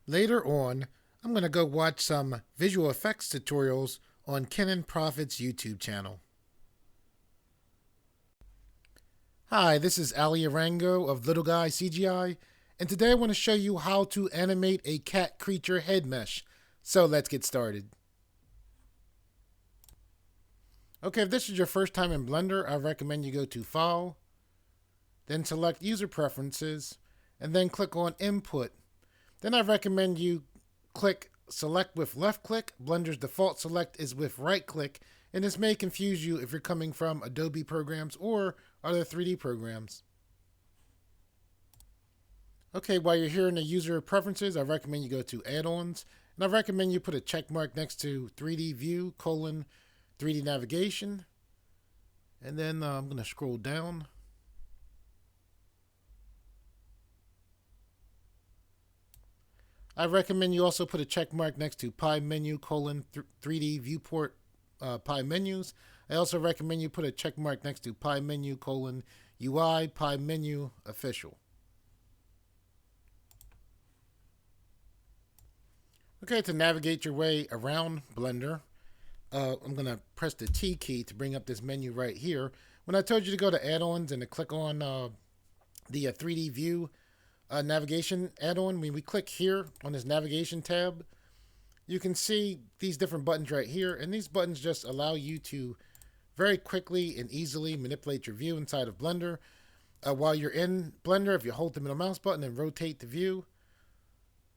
Later on, I'm going to go watch some visual effects tutorials on Kenan Profit's YouTube channel. Hi, this is Ali Arango of Little Guy CGI, and today I want to show you how to animate a cat creature head mesh. So let's get started. Okay, if this is your first time in Blender, I recommend you go to File, then select User Preferences, and then click on Input. Then I recommend you click Select with left click. Blender's default select is with right click, and this may confuse you if you're coming from Adobe programs or other 3D programs. Okay, while you're here in the user preferences, I recommend you go to add-ons, and I recommend you put a check mark next to 3D view, 3D navigation, and then I'm going to scroll down. I recommend you also put a check mark next to Pie Menu, 3D Viewport Pie Menus. I also recommend you put a check mark next to Pie Menu, UI Pie Menu Official. Okay, to navigate your way around Blender, I'm going to press the T key to bring up this menu right here. When I told you to go to add-ons and to click on the 3D view navigation add-on, when we click here on this navigation tab, you can see these different buttons right here, and these buttons just allow you to very quickly and easily manipulate your view inside of Blender. While you're in Blender, if you hold the middle mouse button and rotate the view,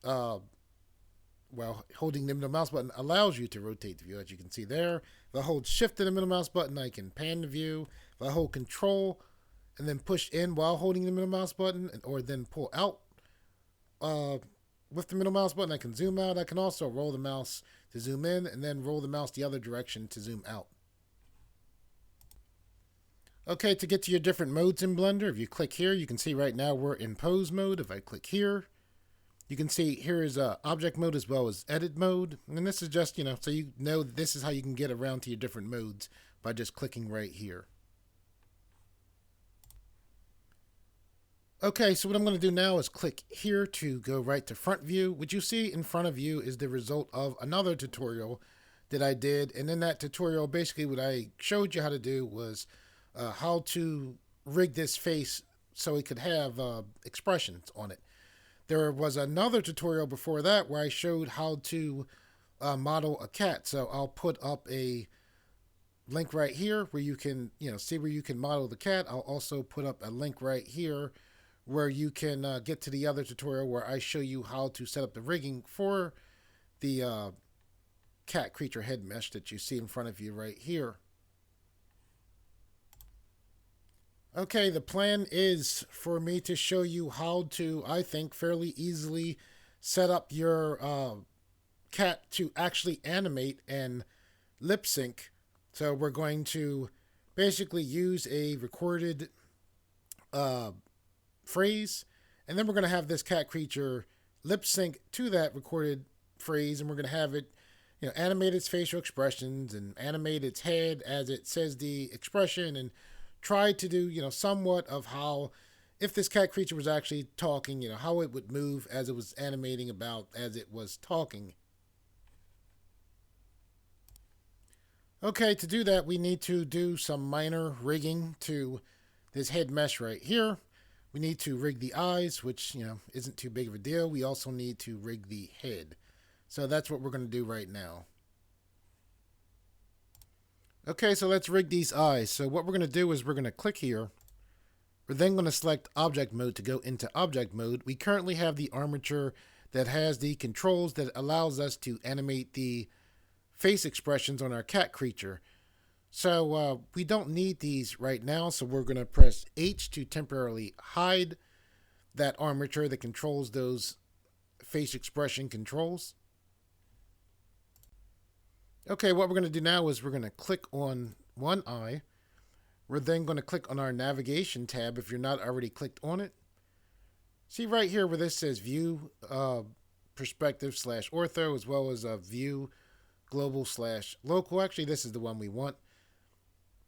while holding the middle mouse button allows you to rotate the view, as you can see there. If I hold shift and the middle mouse button, I can pan the view. If I hold control and then push in while holding the middle mouse button, or then pull out with the middle mouse button, I can zoom out. I can also roll the mouse to zoom in, and then roll the mouse the other direction to zoom out. Okay, to get to your different modes in Blender, if you click here, you can see right now we're in pose mode. If I click here, you can see here is object mode as well as edit mode. And this is just, so you know this is how you can get around to your different modes by just clicking right here. Okay, so what I'm going to do now is click here to go right to front view. What you see in front of you is the result of another tutorial that I did. And in that tutorial, basically what I showed you how to do was how to rig this face so it could have expressions on it. There was another tutorial before that where I showed how to model a cat. So I'll put up a link right here where you can, see where you can model the cat. I'll also put up a link right here where you can get to the other tutorial where I show you how to set up the rigging for the cat creature head mesh that you see in front of you right here. Okay, the plan is for me to show you how to, I think, fairly easily set up your cat to actually animate and lip sync. So we're going to basically use a recorded phrase, and then we're going to have this cat creature lip sync to that recorded phrase, and we're going to have it animate its facial expressions and animate its head as it says the expression, and try to do, somewhat of how, if this cat creature was actually talking, how it would move as it was animating about as it was talking. Okay, to do that, we need to do some minor rigging to this head mesh right here. We need to rig the eyes, which, isn't too big of a deal. We also need to rig the head. So that's what we're going to do right now. Okay, so let's rig these eyes. So what we're going to do is we're going to click here. We're then going to select object mode to go into object mode. We currently have the armature that has the controls that allows us to animate the face expressions on our cat creature. So we don't need these right now, so we're going to press H to temporarily hide that armature that controls those face expression controls. Okay, what we're going to do now is we're going to click on one eye. We're then going to click on our navigation tab if you're not already clicked on it. See right here where this says view perspective / ortho, as well as view global / local. Actually, this is the one we want.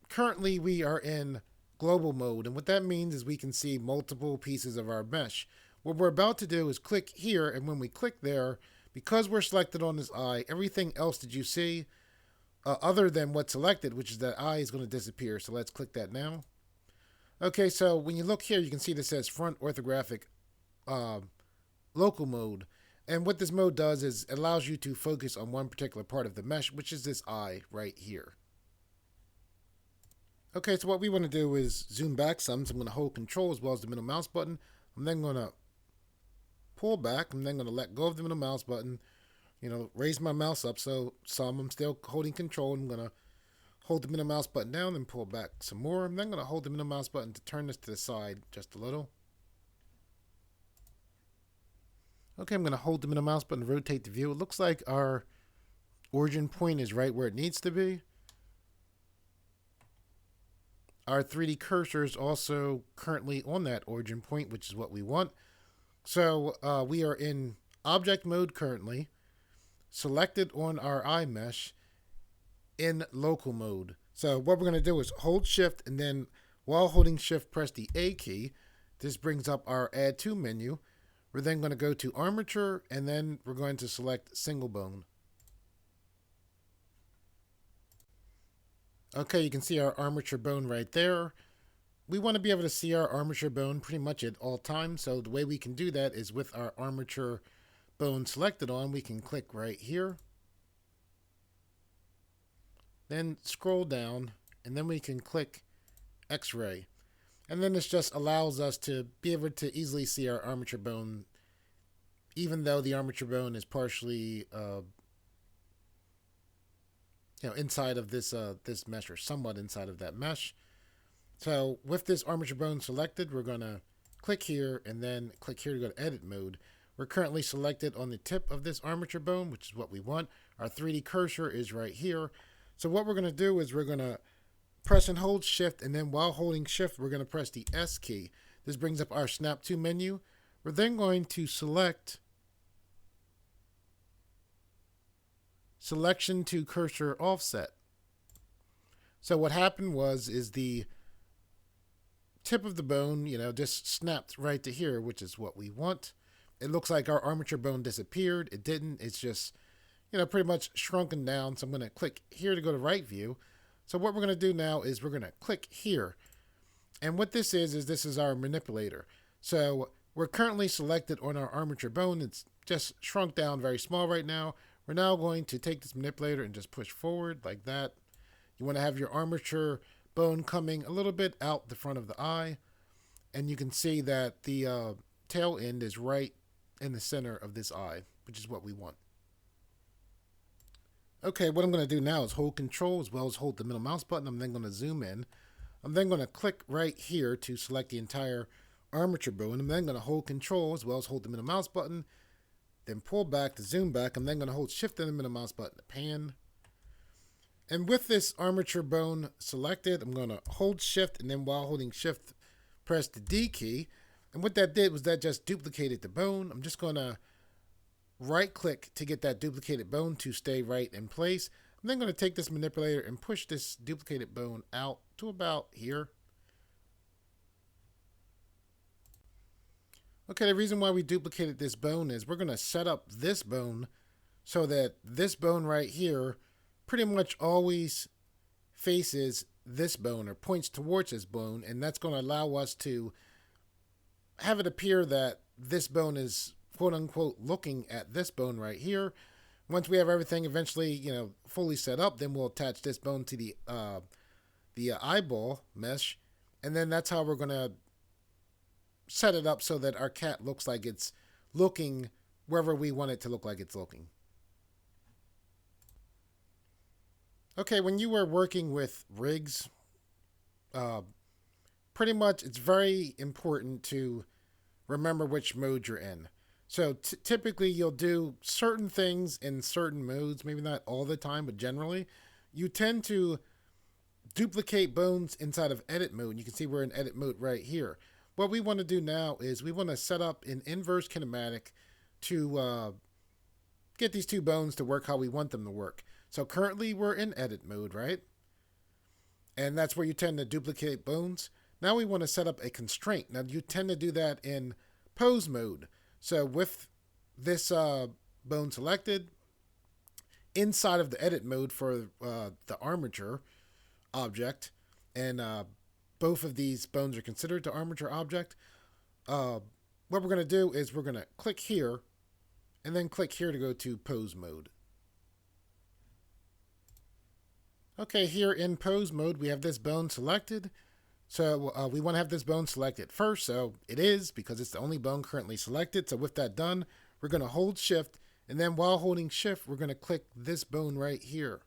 Currently, we are in global mode, and what that means is we can see multiple pieces of our mesh. What we're about to do is click here, and when we click there, because we're selected on this eye, everything else that you see, other than what's selected, which is that eye, is going to disappear. So let's click that now. Okay, so when you look here, you can see this says front orthographic local mode. And what this mode does is it allows you to focus on one particular part of the mesh, which is this eye right here. Okay, so what we want to do is zoom back some. So I'm going to hold Control as well as the middle mouse button. I'm then going to pull back. I'm then going to let go of the middle mouse button. Raise my mouse up. So some I'm still holding Control. I'm going to hold the middle mouse button down and pull back some more. I'm then going to hold the middle mouse button to turn this to the side just a little. Okay, I'm going to hold the middle mouse button to rotate the view. It looks like our origin point is right where it needs to be. Our 3D cursor is also currently on that origin point, which is what we want. So we are in object mode currently, selected on our eye mesh in local mode. So what we're going to do is hold shift, and then while holding shift, press the A key. This brings up our add to menu. We're then going to go to armature, and then we're going to select single bone. Okay, you can see our armature bone right there. We want to be able to see our armature bone pretty much at all times. So the way we can do that is with our armature bone selected on, we can click right here. Then scroll down, and then we can click X-ray. And then this just allows us to be able to easily see our armature bone, even though the armature bone is partially inside of this this mesh, or somewhat inside of that mesh. So with this armature bone selected, we're going to click here and then click here to go to edit mode. We're currently selected on the tip of this armature bone, which is what we want. Our 3D cursor is right here. So what we're going to do is we're going to press and hold shift, and then while holding shift, we're going to press the S key. This brings up our snap to menu. We're then going to select selection to cursor offset. So what happened is the tip of the bone, just snapped right to here, which is what we want. It looks like our armature bone disappeared. It didn't. It's just, pretty much shrunken down. So I'm going to click here to go to right view. So what we're going to do now is we're going to click here. And what this is this is our manipulator. So we're currently selected on our armature bone. It's just shrunk down very small right now. We're now going to take this manipulator and just push forward like that. You want to have your armature bone coming a little bit out the front of the eye. And you can see that the tail end is right in the center of this eye, which is what we want. Okay, what I'm going to do now is hold Control as well as hold the middle mouse button. I'm then going to zoom in. I'm then going to click right here to select the entire armature bone. I'm then going to hold Control as well as hold the middle mouse button. Then pull back to zoom back. I'm then going to hold Shift and the middle mouse button to pan. And with this armature bone selected, I'm going to hold Shift, and then while holding Shift, press the D key. And what that did was that just duplicated the bone. I'm just going to right click to get that duplicated bone to stay right in place. I'm then going to take this manipulator and push this duplicated bone out to about here. Okay, the reason why we duplicated this bone is we're going to set up this bone so that this bone right here pretty much always faces this bone or points towards this bone, and that's going to allow us to have it appear that this bone is quote unquote looking at this bone right here. Once we have everything eventually, fully set up, then we'll attach this bone to the eyeball mesh, and then that's how we're going to set it up so that our cat looks like it's looking wherever we want it to look like it's looking. Okay, when you were working with rigs, pretty much it's very important to remember which mode you're in. So typically you'll do certain things in certain modes, maybe not all the time, but generally you tend to duplicate bones inside of edit mode. You can see we're in edit mode right here. What we want to do now is we want to set up an inverse kinematic to get these two bones to work how we want them to work. So currently we're in edit mode, right? And that's where you tend to duplicate bones. Now we want to set up a constraint. Now you tend to do that in pose mode. So with this bone selected, inside of the edit mode for the armature object, and both of these bones are considered the armature object, what we're going to do is we're going to click here and then click here to go to pose mode. Okay, here in pose mode, we have this bone selected. So we want to have this bone selected first. So it is, because it's the only bone currently selected. So with that done, we're going to hold shift. And then while holding shift, we're going to click this bone right here.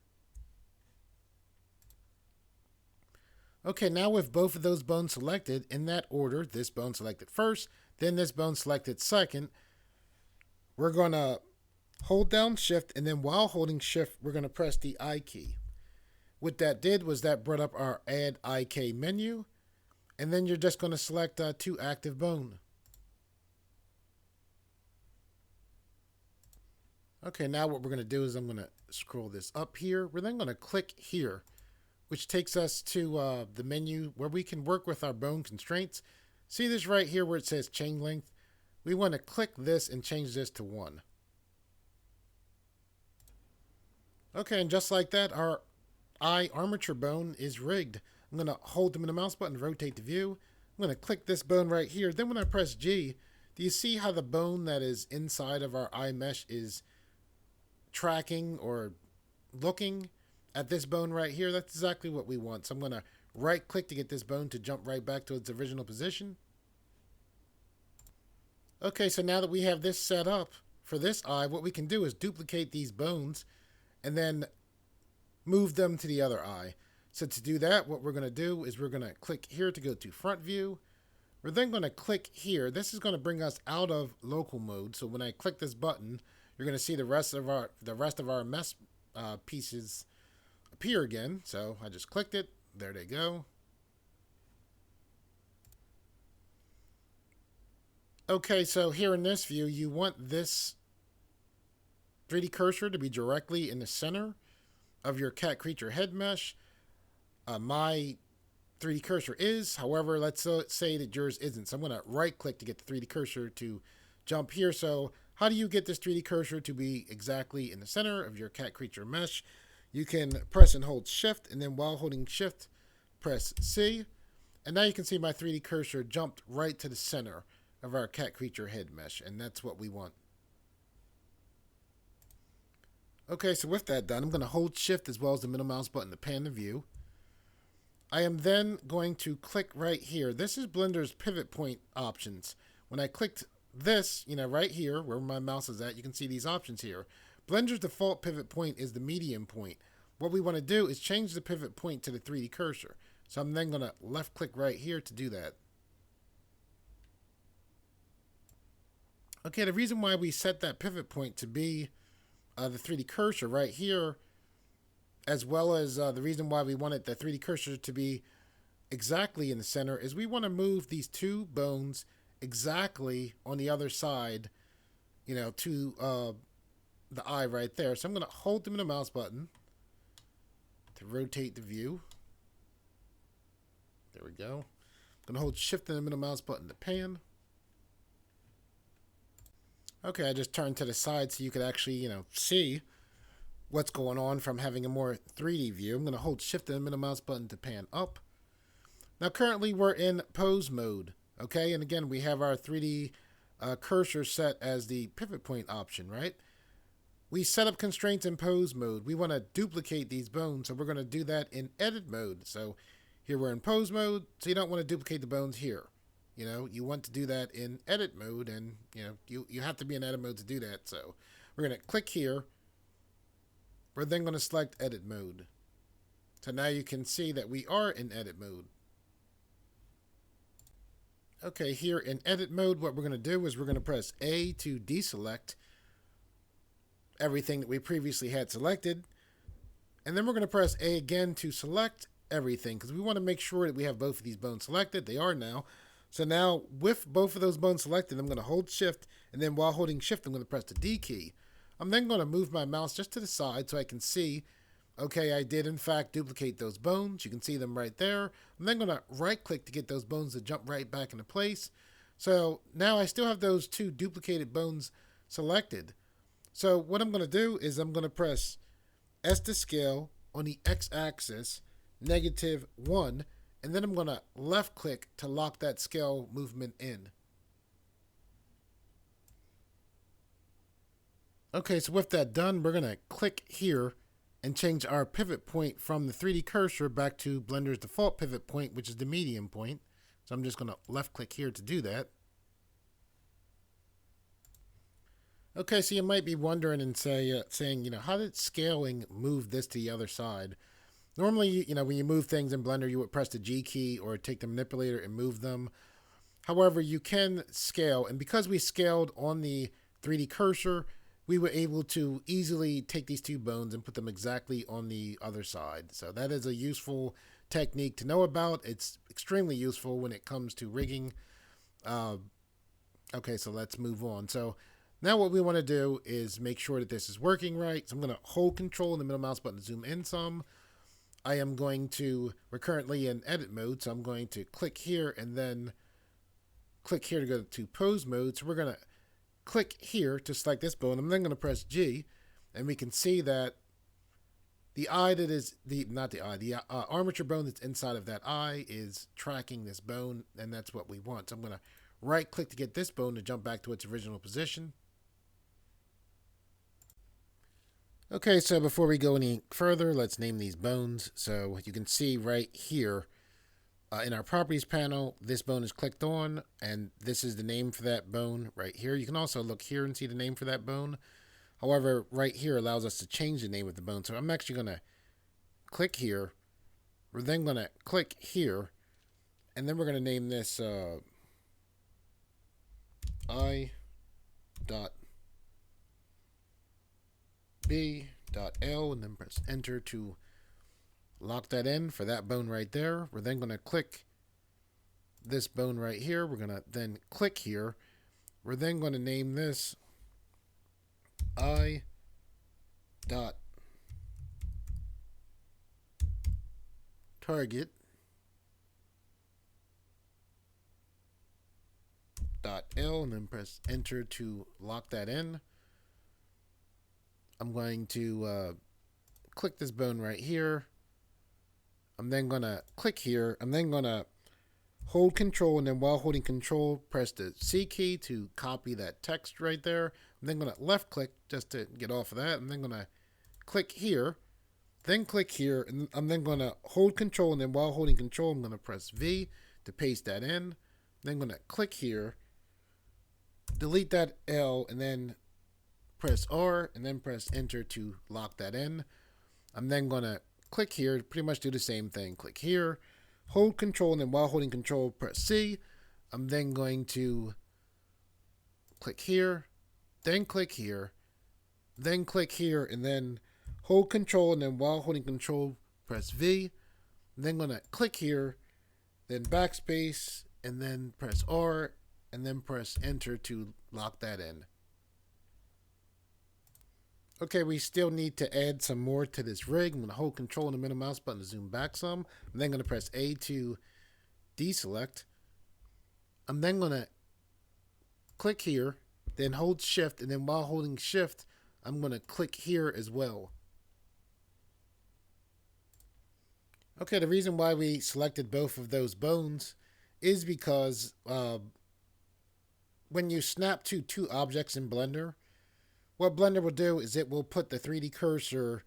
Okay, now with both of those bones selected in that order, this bone selected first, then this bone selected second, we're going to hold down shift. And then while holding shift, we're going to press the I key. What that did was that brought up our Add IK menu, and then you're just going to select to active bone. Okay, now what we're going to do is I'm going to scroll this up here. We're then going to click here, which takes us to the menu where we can work with our bone constraints. See this right here where it says chain length? We want to click this and change this to 1. Okay, and just like that, our eye armature bone is rigged. I'm going to hold the middle mouse button, rotate the view. I'm going to click this bone right here. Then when I press G, do you see how the bone that is inside of our eye mesh is tracking or looking at this bone right here? That's exactly what we want. So I'm going to right click to get this bone to jump right back to its original position. Okay, so now that we have this set up for this eye, what we can do is duplicate these bones and then move them to the other eye. So to do that, what we're going to do is we're going to click here to go to front view. We're then going to click here. This is going to bring us out of local mode. So when I click this button, you're going to see the rest of our mesh pieces appear again. So I just clicked it. There they go. Okay, so here in this view, you want this 3D cursor to be directly in the center of your cat creature head mesh. My 3D cursor is, however, let's say that yours isn't. So I'm going to right click to get the 3D cursor to jump here. So how do you get this 3D cursor to be exactly in the center of your cat creature mesh? You can press and hold shift, and then while holding shift, press C. And now you can see my 3D cursor jumped right to the center of our cat creature head mesh, and that's what we want. Okay, so with that done, I'm going to hold shift as well as the middle mouse button to pan the view. I am then going to click right here. This is Blender's pivot point options. When I clicked this, right here where my mouse is at, you can see these options here. Blender's default pivot point is the medium point. What we want to do is change the pivot point to the 3D cursor. So I'm then going to left click right here to do that. Okay, the reason why we set that pivot point to be the 3D cursor right here, as well as the reason why we wanted the 3D cursor to be exactly in the center, is we want to move these two bones exactly on the other side, to the eye right there. So I'm going to hold them in the mouse button to rotate the view. There we go. I'm going to hold shift and the middle mouse button to pan. Okay, I just turned to the side so you could actually, see what's going on from having a more 3D view. I'm going to hold shift and the middle mouse button to pan up. Now currently we're in pose mode, okay? And again, we have our 3D cursor set as the pivot point option, right? We set up constraints in pose mode. We want to duplicate these bones, so we're going to do that in edit mode. So here we're in pose mode, so you don't want to duplicate the bones here. You want to do that in edit mode, and you have to be in edit mode to do that. So we're going to click here. We're then going to select edit mode. So now you can see that we are in edit mode. Okay, here in edit mode, what we're going to do is we're going to press A to deselect everything that we previously had selected. And then we're going to press A again to select everything, because we want to make sure that we have both of these bones selected. They are now. So now with both of those bones selected, I'm going to hold shift, and then while holding shift, I'm going to press the D key. I'm then going to move my mouse just to the side so I can see, okay, I did in fact duplicate those bones. You can see them right there. I'm then going to right click to get those bones to jump right back into place. So now I still have those two duplicated bones selected. So what I'm going to do is I'm going to press S to scale on the x-axis, -1, and then I'm going to left click to lock that scale movement in. Okay, so with that done, we're going to click here and change our pivot point from the 3D cursor back to Blender's default pivot point, which is the medium point. So I'm just going to left click here to do that. Okay, so you might be wondering and saying, how did scaling move this to the other side? Normally, when you move things in Blender, you would press the G key or take the manipulator and move them. However, you can scale, and because we scaled on the 3D cursor, we were able to easily take these two bones and put them exactly on the other side. So that is a useful technique to know about. It's extremely useful when it comes to rigging. Okay, so let's move on. So now what we want to do is make sure that this is working right. So I'm going to hold control in the middle mouse button to zoom in some. We're currently in edit mode, so I'm going to click here and then click here to go to pose mode. So we're going to click here to select this bone. I'm then going to press G, and we can see that the eye that is the armature bone that's inside of that eye is tracking this bone, and that's what we want. So I'm going to right click to get this bone to jump back to its original position. Okay, so before we go any further, let's name these bones. So you can see right here in our properties panel, this bone is clicked on, and this is the name for that bone right here. You can also look here and see the name for that bone. However, right here allows us to change the name of the bone. So I'm actually going to click here. We're then going to click here, and then we're going to name this I.B.L, and then press enter to lock that in for that bone right there. We're then going to click this bone right here. We're going to then click here. We're then going to name this I dot target dot L, and then press enter to lock that in. I'm going to click this bone right here. I'm then going to click here. I'm then going to hold control, and then while holding control, press the C key to copy that text right there. I'm then going to left click just to get off of that. I'm then going to click here, then click here, and I'm then going to hold control, and then while holding control, I'm going to press V to paste that in. I'm then going to click here, delete that L, and then press R, and then press enter to lock that in. I'm then going to click here to pretty much do the same thing. Click here, hold control, and then while holding control, press C. I'm then going to click here, then click here, then click here, and then hold control, and then while holding control, press V. I'm then going to click here, then backspace, and then press R, and then press enter to lock that in. Okay, we still need to add some more to this rig. I'm going to hold control in the middle mouse button to zoom back some. I'm then going to press A to deselect. I'm then going to click here, then hold shift, and then while holding shift, I'm going to click here as well. Okay, the reason why we selected both of those bones is because when you snap to two objects in Blender, what Blender will do is it will put the 3D cursor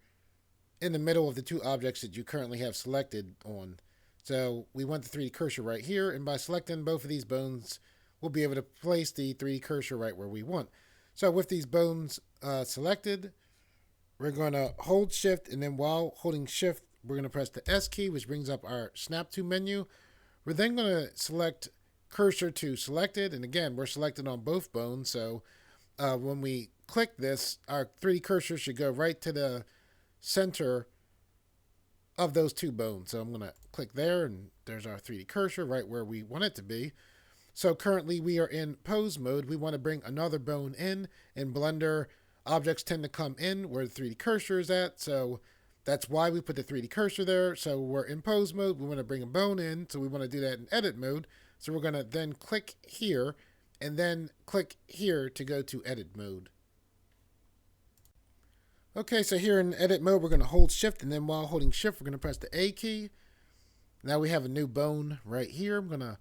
in the middle of the two objects that you currently have selected on. So we want the 3D cursor right here, and by selecting both of these bones, we'll be able to place the 3D cursor right where we want. So with these bones selected, we're going to hold shift, and then while holding shift, we're going to press the S key, which brings up our snap to menu. We're then going to select cursor to selected, and again, we're selected on both bones, so when we click this, our 3D cursor should go right to the center of those two bones. So I'm going to click there, and there's our 3D cursor right where we want it to be. So currently we are in pose mode. We want to bring another bone in Blender, objects tend to come in where the 3D cursor is at. So that's why we put the 3D cursor there. So we're in pose mode. We want to bring a bone in. So we want to do that in edit mode. So we're going to then click here and then click here to go to edit mode. Okay, so here in edit mode, we're going to hold shift, and then while holding shift, we're going to press the A key. Now we have a new bone right here. I'm going to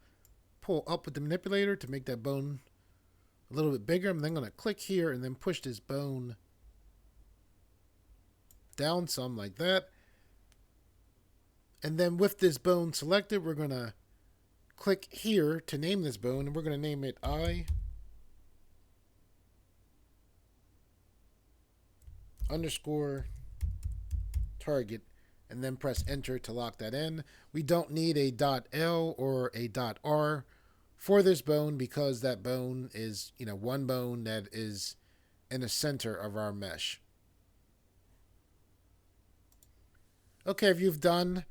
pull up with the manipulator to make that bone a little bit bigger. I'm then going to click here and then push this bone down some like that. And then with this bone selected, we're going to click here to name this bone, and we're going to name it I underscore target, and then press enter to lock that in. We don't need a .L or a .R for this bone because that bone is, one bone that is in the center of our mesh. Okay, if you've done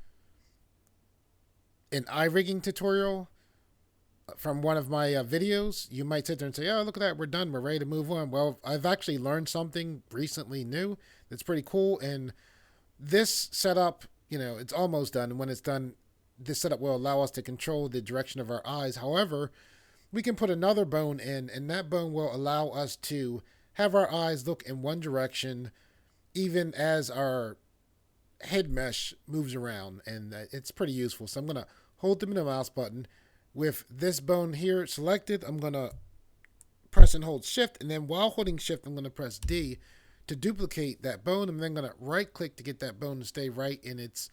an eye rigging tutorial from one of my videos, you might sit there and say, oh, look at that, we're done, we're ready to move on. Well, I've actually learned something recently new that's pretty cool, and this setup, it's almost done. And when it's done, this setup will allow us to control the direction of our eyes. However, we can put another bone in, and that bone will allow us to have our eyes look in one direction even as our head mesh moves around, and it's pretty useful. So I'm going to hold them in the mouse button. With this bone here selected, I'm going to press and hold shift, and then while holding shift, I'm going to press D to duplicate that bone. I'm then going to right click to get that bone to stay right in its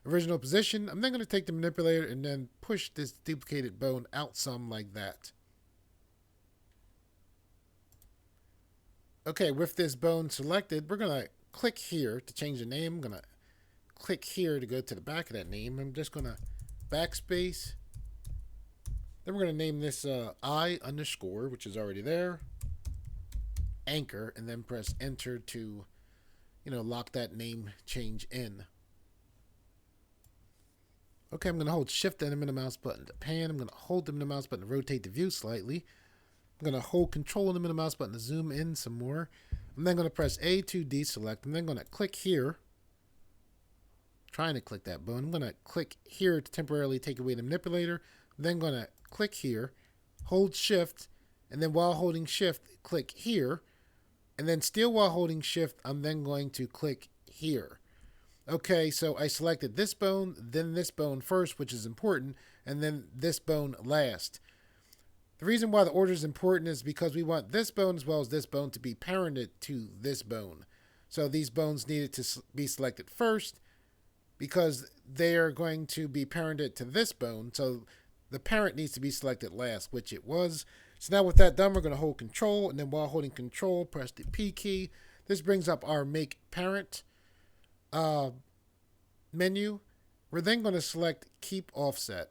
original position. I'm then going to take the manipulator and then push this duplicated bone out some like that. Okay, with this bone selected, we're going to click here to change the name. I'm going to click here to go to the back of that name. I'm just going to backspace. Then we're going to name this I underscore, which is already there, anchor, and then press enter to, lock that name change in. Okay, I'm going to hold shift and the middle mouse button to pan. I'm going to hold the middle mouse button to rotate the view slightly. I'm going to hold control on the middle mouse button to zoom in some more. I'm then going to press A to deselect. I'm then going to click here. Trying to click that bone. I'm going to click here to temporarily take away the manipulator. I'm then going to click here, hold shift, and then while holding shift, click here. And then still while holding shift, I'm then going to click here. Okay, so I selected this bone, then this bone first, which is important, and then this bone last. The reason why the order is important is because we want this bone as well as this bone to be parented to this bone. So these bones needed to be selected first because they are going to be parented to this bone. So the parent needs to be selected last, which it was. So now with that done, we're going to hold control, and then while holding control, press the P key. This brings up our make parent menu. We're then going to select keep offset.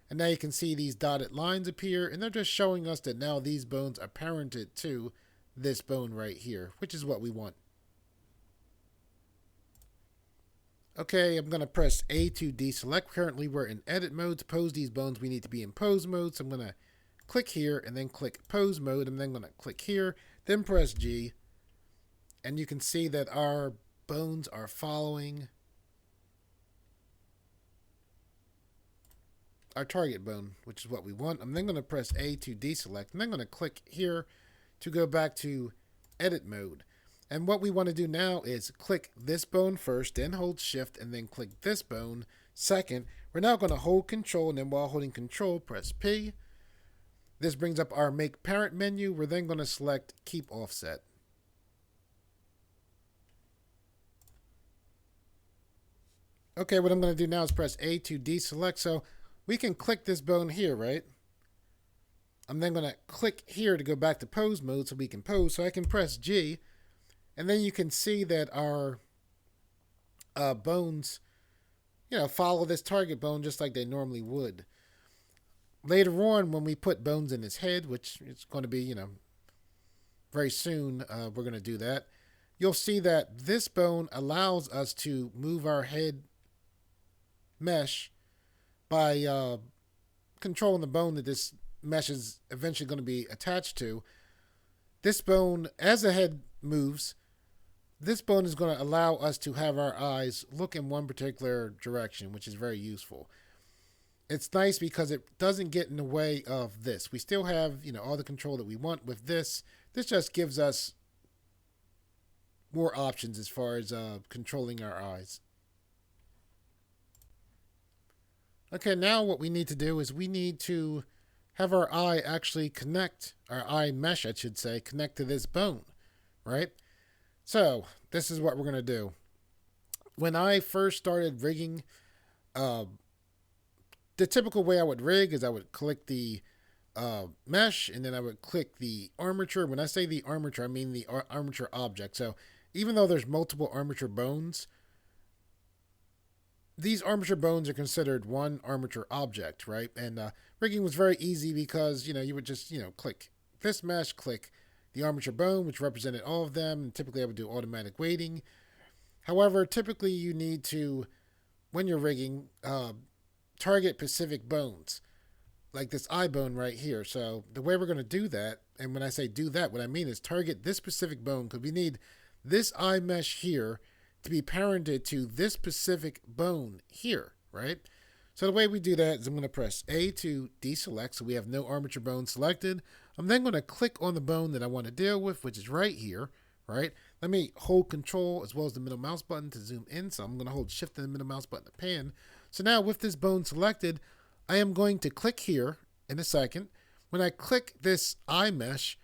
And now you can see these dotted lines appear, and they're just showing us that now these bones are parented to this bone right here, which is what we want. Okay, I'm going to press A to deselect. Currently, we're in edit mode. To pose these bones, we need to be in pose mode. So I'm going to click here and then click pose mode. I'm then going to click here, then press G. And you can see that our bones are following our target bone, which is what we want. I'm then going to press A to deselect. I'm then going to click here to go back to edit mode. And what we want to do now is click this bone first, then hold shift, and then click this bone second. We're now going to hold control, and then while holding control, press P. This brings up our make parent menu. We're then going to select keep offset. Okay, what I'm going to do now is press A to deselect. So we can click this bone here, right? I'm then going to click here to go back to pose mode so we can pose. So I can press G. And then you can see that our bones, follow this target bone just like they normally would. Later on, when we put bones in his head, which is going to be, very soon, we're going to do that. You'll see that this bone allows us to move our head mesh by controlling the bone that this mesh is eventually going to be attached to. This bone, as the head moves, this bone is going to allow us to have our eyes look in one particular direction, which is very useful. it's nice because it doesn't get in the way of this. We still have, all the control that we want with this. This just gives us more options as far as controlling our eyes. Okay, now what we need to do is we need to have our eye actually connect, our eye mesh, I should say, connect to this bone, right? So this is what we're going to do. When I first started rigging, uh, the typical way I would rig is I would click the mesh, and then I would click the armature. When I say the armature, I mean the armature object. So even though there's multiple armature bones, these armature bones are considered one armature object, right? And rigging was very easy because, you would just, click this mesh, click the armature bone, which represented all of them. And typically I would do automatic weighting. However, typically you need to, when you're rigging, target specific bones, like this eye bone right here. So the way we're going to do that, and when I say do that, what I mean is target this specific bone, because we need this eye mesh here to be parented to this specific bone here, right? So the way we do that is I'm going to press A to deselect, so we have no armature bone selected. I'm then going to click on the bone that I want to deal with, which is right here, right? Let me hold Control as well as the middle mouse button to zoom in. So I'm going to hold Shift and the middle mouse button to pan. So now with this bone selected, I am going to click here in a second. When I click this eye mesh,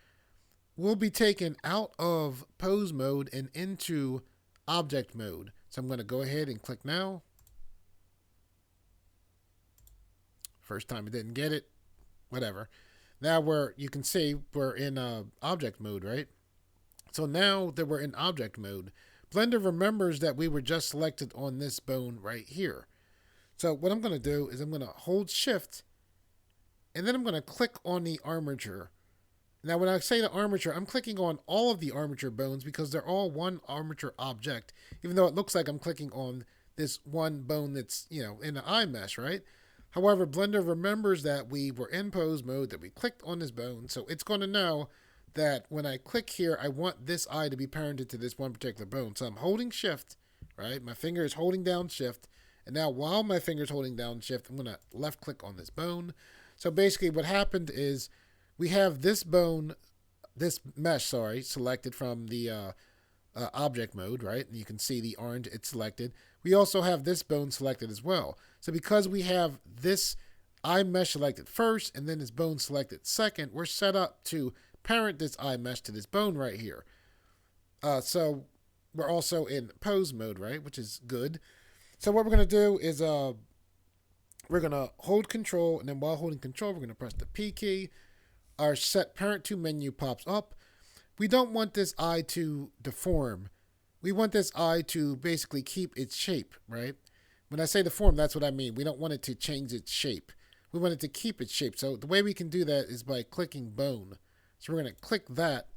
we'll be taken out of pose mode and into object mode. So I'm going to go ahead and click now. First time I didn't get it, whatever. Now you can see we're in object mode, right? So now that we're in object mode, Blender remembers that we were just selected on this bone right here. So what I'm going to do is I'm going to hold Shift, and then I'm going to click on the armature. Now, when I say the armature, I'm clicking on all of the armature bones because they're all one armature object, even though it looks like I'm clicking on this one bone that's, in the eye mesh, right? However, Blender remembers that we were in pose mode, that we clicked on this bone, so it's going to know that when I click here, I want this eye to be parented to this one particular bone. So I'm holding Shift, right? My finger is holding down Shift, and now while my finger is holding down Shift, I'm going to left click on this bone. So basically what happened is we have this bone, this mesh, selected from the object mode, right? And you can see the orange, it's selected. We also have this bone selected as well. So because we have this eye mesh selected first and then this bone selected second, we're set up to parent this eye mesh to this bone right here. So we're also in pose mode, right? Which is good. So what we're going to do is we're going to hold Control, and then while holding Control, we're going to press the P key. Our Set Parent To menu pops up. We don't want this eye to deform. We want this eye to basically keep its shape, right? When I say deform, that's what I mean. We don't want it to change its shape. We want it to keep its shape. So the way we can do that is by clicking bone. So we're going to click that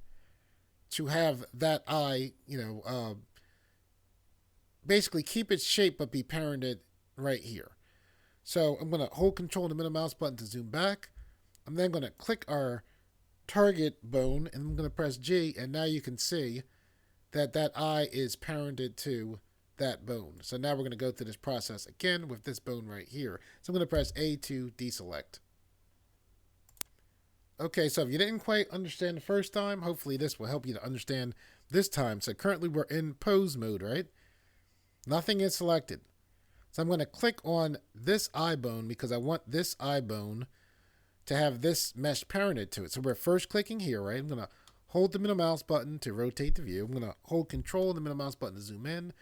to have that eye, basically keep its shape but be parented right here. So I'm going to hold Control and the middle mouse button to zoom back. I'm then going to click our target bone, and I'm going to press G, and now you can see that that eye is parented to that bone. So now we're going to go through this process again with this bone right here. So I'm going to press A to deselect. Okay, so if you didn't quite understand the first time, hopefully this will help you to understand this time. So currently we're in pose mode, right? Nothing is selected. So I'm going to click on this eye bone because I want this eye bone to have this mesh parented to it. So we're first clicking here, right? I'm going to hold the middle mouse button to rotate the view. I'm going to hold Control and the middle mouse button to zoom in.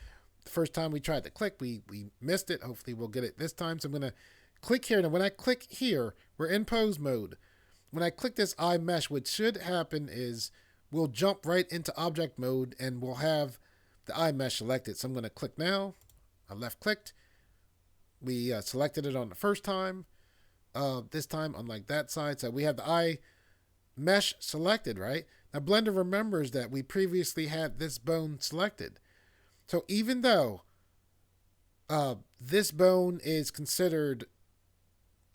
The first time we tried to click, we missed it. Hopefully we'll get it this time. So I'm going to click here. Now when I click here, we're in pose mode. When I click this eye mesh, what should happen is we'll jump right into object mode and we'll have the eye mesh selected. So I'm going to click now. I left clicked. We selected it on the first time. This time, unlike that side, so we have the eye mesh selected, right? Now Blender remembers that we previously had this bone selected. So even though this bone is considered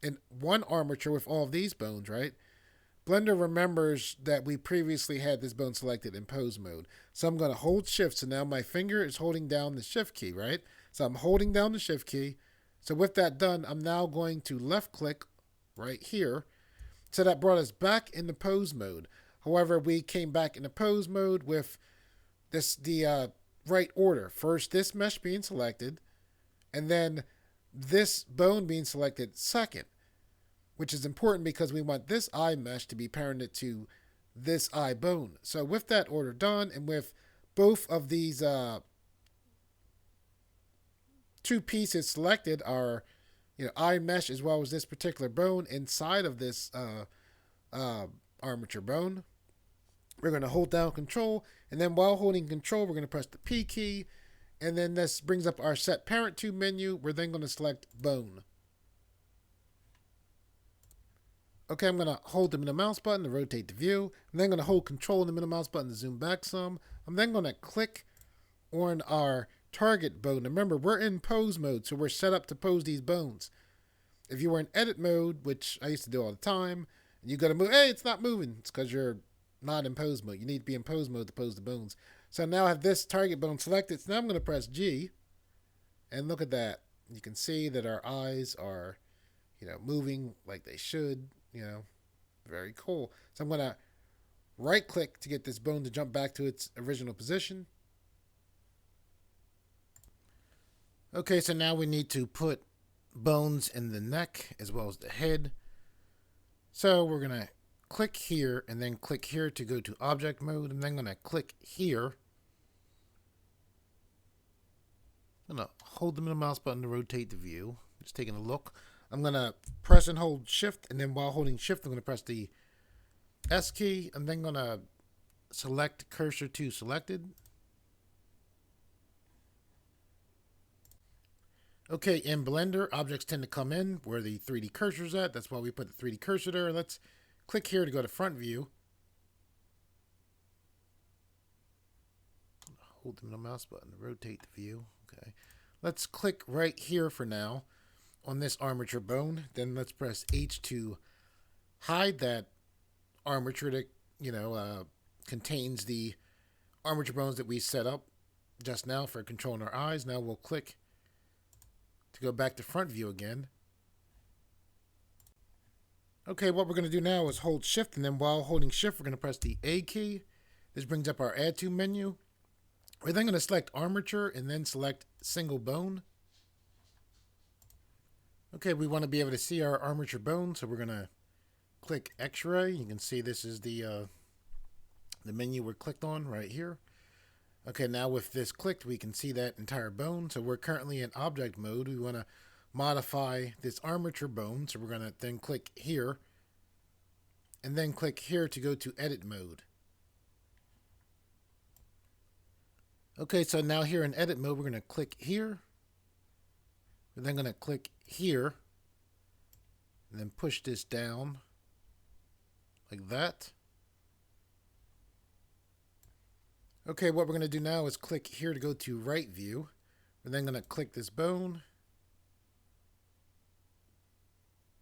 in one armature with all of these bones, right? Blender remembers that we previously had this bone selected in pose mode. So I'm going to hold Shift. So now my finger is holding down the Shift key, right? So I'm holding down the Shift key. So with that done, I'm now going to left click right here. So that brought us back into pose mode. However, we came back into pose mode with the right order. First, this mesh being selected, and then this bone being selected second, which is important because we want this eye mesh to be parented to this eye bone. So with that order done, and with both of these two pieces selected, our eye mesh as well as this particular bone inside of this armature bone, we're going to hold down control, and then while holding control, we're going to press the P key, and then this brings up our set parent to menu. We're then going to select bone. Okay, I'm going to hold the middle mouse button to rotate the view. I'm then going to hold control in the middle mouse button to zoom back some. I'm then going to click on our target bone. Remember, we're in pose mode, so we're set up to pose these bones. If you were in edit mode, which I used to do all the time, and you go to move, hey, it's not moving. It's because you're not in pose mode. You need to be in pose mode to pose the bones. So now I have this target bone selected. So now I'm going to press G, and look at that. You can see that our eyes are, moving like they should. Very cool. So I'm going to right click to get this bone to jump back to its original position. Okay, so now we need to put bones in the neck as well as the head. So we're going to click here and then click here to go to object mode. I'm then going to click here. I'm going to hold the middle mouse button to rotate the view. Just taking a look. I'm going to press and hold shift, and then while holding shift, I'm going to press the S key. I'm then going to select cursor to selected. Okay, in Blender, objects tend to come in where the 3D cursor is at. That's why we put the 3D cursor there. Let's click here to go to front view. Hold the middle mouse button to rotate the view. Okay. Let's click right here for now on this armature bone. Then let's press H to hide that armature that, contains the armature bones that we set up just now for controlling our eyes. Now we'll click to go back to front view again. Okay, what we're going to do now is hold shift, and then while holding shift, we're going to press the A key. This brings up our add to menu. We're then going to select armature and then select single bone. Okay, we want to be able to see our armature bone, so we're going to click X-ray. You can see this is the menu we're clicked on right here. Okay, now with this clicked, we can see that entire bone. So we're currently in object mode. We want to modify this armature bone, so we're going to then click here and then click here to go to edit mode. Okay, so now here in edit mode, we're going to click here. We're then going to click here and then push this down like that. Okay, what we're going to do now is click here to go to right view. We're then going to click this bone.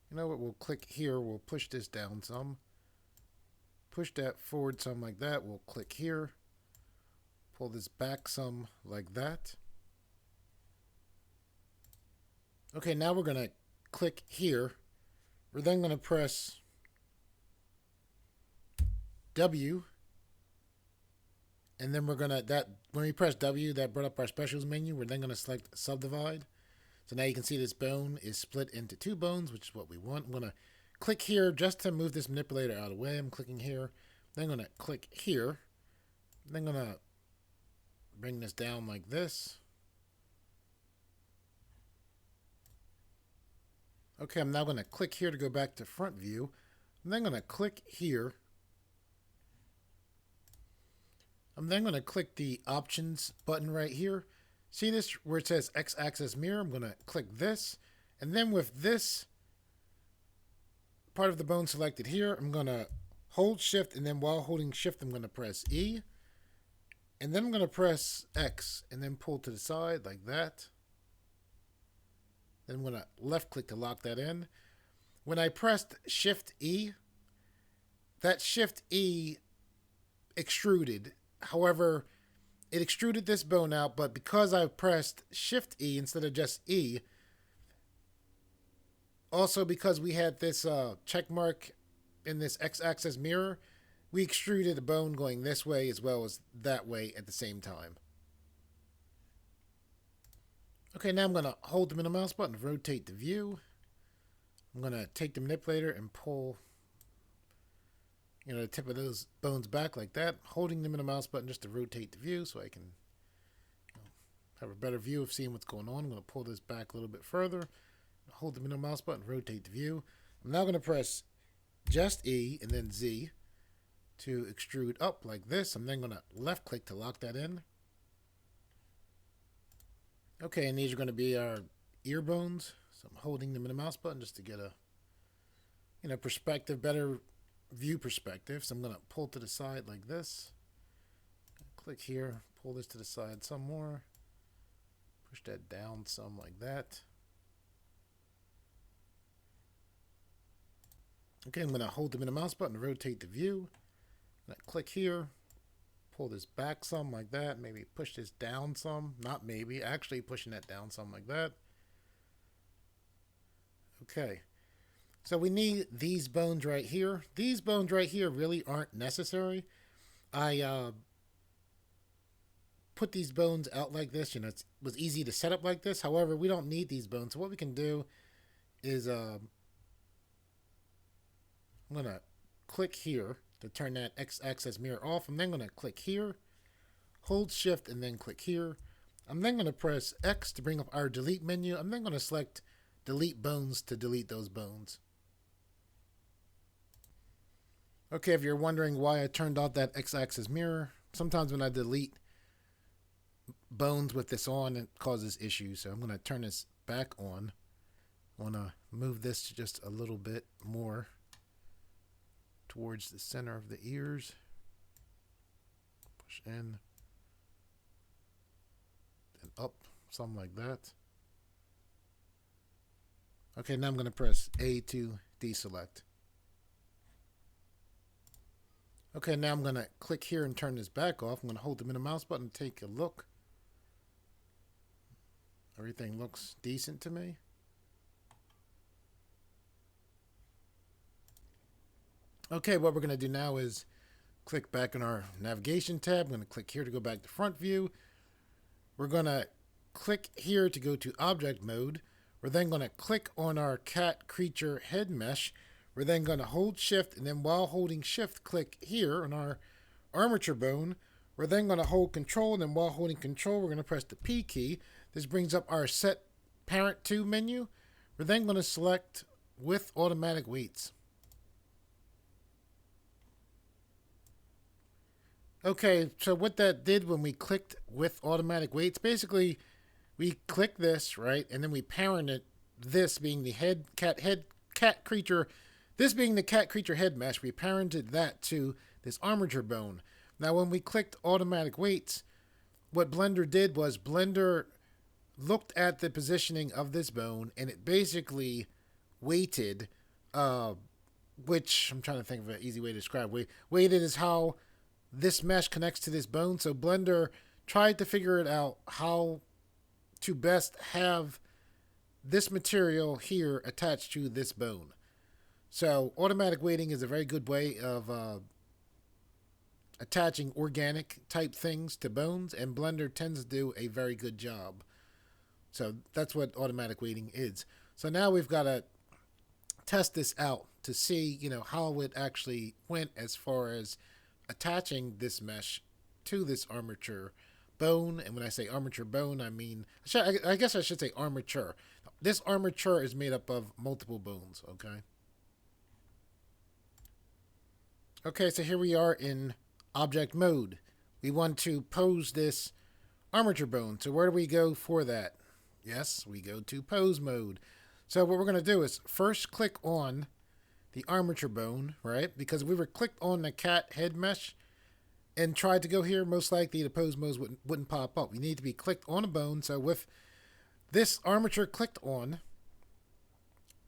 You know what, we'll click here, we'll push this down some. Push that forward some like that, we'll click here. Pull this back some like that. Okay, now we're going to click here. We're then going to press W. And then we're going to, when we press W, that brought up our specials menu. We're then going to select subdivide. So now you can see this bone is split into two bones, which is what we want. I'm going to click here just to move this manipulator out of the way. I'm clicking here. Then I'm going to click here. Then I'm going to bring this down like this. Okay, I'm now going to click here to go back to front view. I'm then going to click here. I'm then going to click the options button right here. See this where it says X-axis mirror? I'm going to click this. And then with this part of the bone selected here, I'm going to hold shift, and then while holding shift, I'm going to press E. And then I'm going to press X and then pull to the side like that. Then I'm going to left click to lock that in. When I pressed Shift E, that Shift E extruded. However, it extruded this bone out, but because I pressed Shift E instead of just E, Also, because we had this check mark in this x-axis mirror, we extruded a bone going this way as well as that way at the same time. Okay, now I'm going to hold the middle mouse button to rotate the view. I'm going to take the manipulator and pull, the tip of those bones back like that, holding the middle mouse button just to rotate the view so I can have a better view of seeing what's going on. I'm going to pull this back a little bit further, hold the middle mouse button, rotate the view. I'm now going to press just E and then Z to extrude up like this. I'm then going to left click to lock that in. Okay, and these are going to be our ear bones. So I'm holding the middle mouse button just to get a, perspective, better view perspective. So I'm going to pull to the side like this. Click here, pull this to the side some more. Push that down some like that. Okay, I'm going to hold the middle mouse button to rotate the view. I'm going to click here, pull this back some like that, maybe push this down some, not maybe, actually pushing that down some like that. Okay, so we need these bones right here. These bones right here really aren't necessary. I put these bones out like this, it was easy to set up like this. However, we don't need these bones, so what we can do is I'm going to click here to turn that x-axis mirror off. I'm then going to click here, hold shift and then click here. I'm then going to press X to bring up our delete menu. I'm then going to select delete bones to delete those bones. Okay, if you're wondering why I turned off that x-axis mirror, sometimes when I delete bones with this on, it causes issues. So I'm going to turn this back on. I want to move this to just a little bit more towards the center of the ears. Push in and up, something like that. Okay, now I'm going to press A to deselect. Okay, now I'm going to click here and turn this back off. I'm going to hold the middle mouse button and take a look. Everything looks decent to me. Okay, what we're going to do now is click back in our navigation tab. I'm going to click here to go back to front view. We're going to click here to go to object mode. We're then going to click on our cat creature head mesh. We're then going to hold shift, and then while holding shift, click here on our armature bone. We're then going to hold control, and then while holding control, we're going to press the P key. This brings up our set parent to menu. We're then going to select with automatic weights. Okay, so what that did when we clicked with automatic weights, basically we click this, right, and then we parent it, this being the cat creature, this being the cat creature head mesh, we parented that to this armature bone. Now when we clicked automatic weights, what Blender did was Blender looked at the positioning of this bone and it basically weighted, which I'm trying to think of an easy way to describe. Weighted is how this mesh connects to this bone. So Blender tried to figure it out how to best have this material here attached to this bone. So automatic weighting is a very good way of attaching organic type things to bones, and Blender tends to do a very good job. So that's what automatic weighting is. So now we've got to test this out to see, how it actually went as far as attaching this mesh to this armature bone. And when I say armature bone, I mean, I guess I should say armature. This armature is made up of multiple bones, okay? Okay, so here we are in object mode. We want to pose this armature bone. So where do we go for that? Yes, we go to pose mode. So what we're going to do is first click on the armature bone, right? Because if we were clicked on the cat head mesh and tried to go here, most likely the pose mode wouldn't pop up. We need to be clicked on a bone. So with this armature clicked on,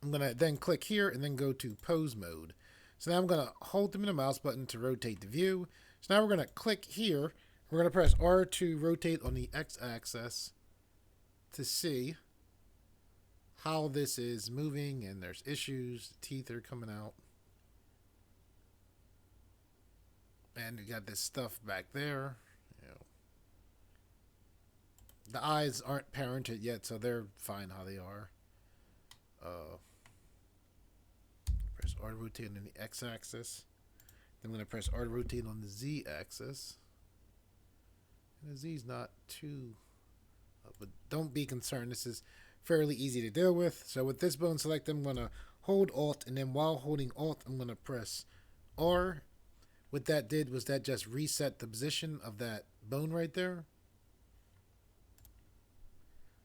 I'm going to then click here and then go to pose mode. So now I'm going to hold the middle mouse button to rotate the view. So now we're going to click here. We're going to press R to rotate on the X-axis to see how this is moving and there's issues. The teeth are coming out. And you got this stuff back there. You know, the eyes aren't parented yet, so they're fine how they are. Press R to rotate on the x-axis. Then I'm going to press R to rotate on the z-axis. And the z's not too... but don't be concerned. This is fairly easy to deal with. So with this bone selected, I'm going to hold Alt, and then while holding Alt, I'm going to press R. What that did was that just reset the position of that bone right there.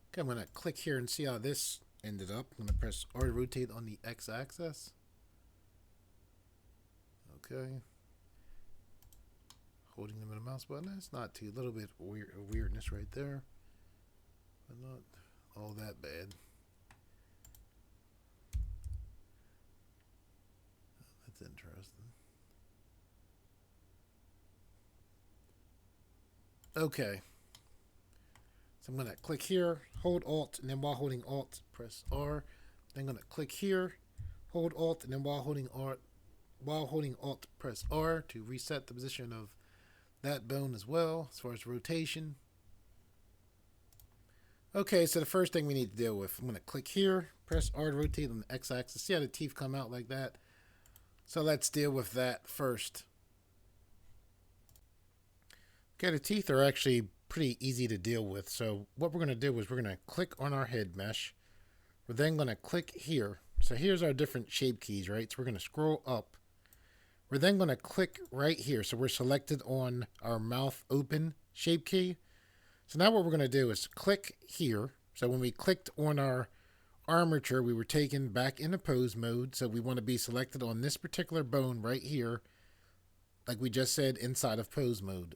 Okay, I'm going to click here and see how this ended up. I'm going to press R to rotate on the x-axis. Okay. Holding the middle mouse button. That's not too, a little bit weirdness right there. But not all that bad. That's interesting. Okay. So I'm going to click here, hold Alt, and then while holding Alt, press R. Then I'm going to click here, hold Alt, and then while holding Alt, press R to reset the position of that bone as well, as far as rotation. Okay, so the first thing we need to deal with, I'm going to click here, press R to rotate on the x-axis. See how the teeth come out like that? So let's deal with that first. Okay, the teeth are actually pretty easy to deal with. So what we're going to do is we're going to click on our head mesh. We're then going to click here. So here's our different shape keys, right? So we're going to scroll up. We're then going to click right here. So we're selected on our mouth open shape key. So now what we're going to do is click here. So when we clicked on our armature, we were taken back into pose mode. So we want to be selected on this particular bone right here, like we just said, inside of pose mode.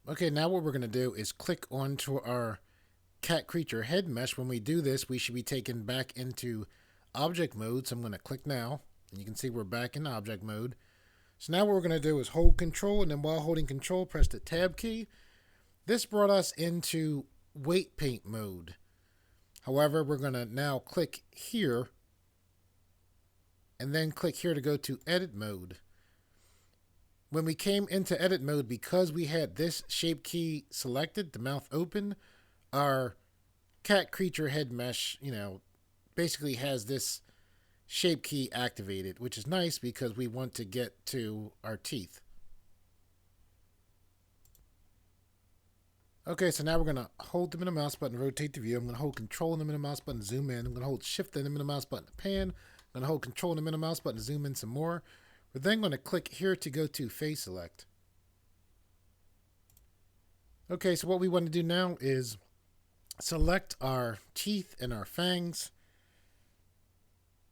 Okay, now what we're going to do is click onto our cat creature head mesh. When we do this, we should be taken back into object mode. So I'm going to click now, and you can see we're back in object mode. So now what we're going to do is hold Control, and then while holding Control, press the Tab key. This brought us into weight paint mode. However, we're going to now click here, and then click here to go to edit mode. When we came into edit mode, because we had this shape key selected, the mouth open, our cat creature head mesh, basically has this shape key activated, which is nice because we want to get to our teeth. Okay, so now we're going to hold the middle mouse button, rotate the view. I'm going to hold Control on the middle mouse button, zoom in. I'm going to hold Shift on the middle mouse button to pan. I'm going to hold Control on the middle mouse button to zoom in some more. We're then going to click here to go to Face Select. Okay, so what we want to do now is select our teeth and our fangs.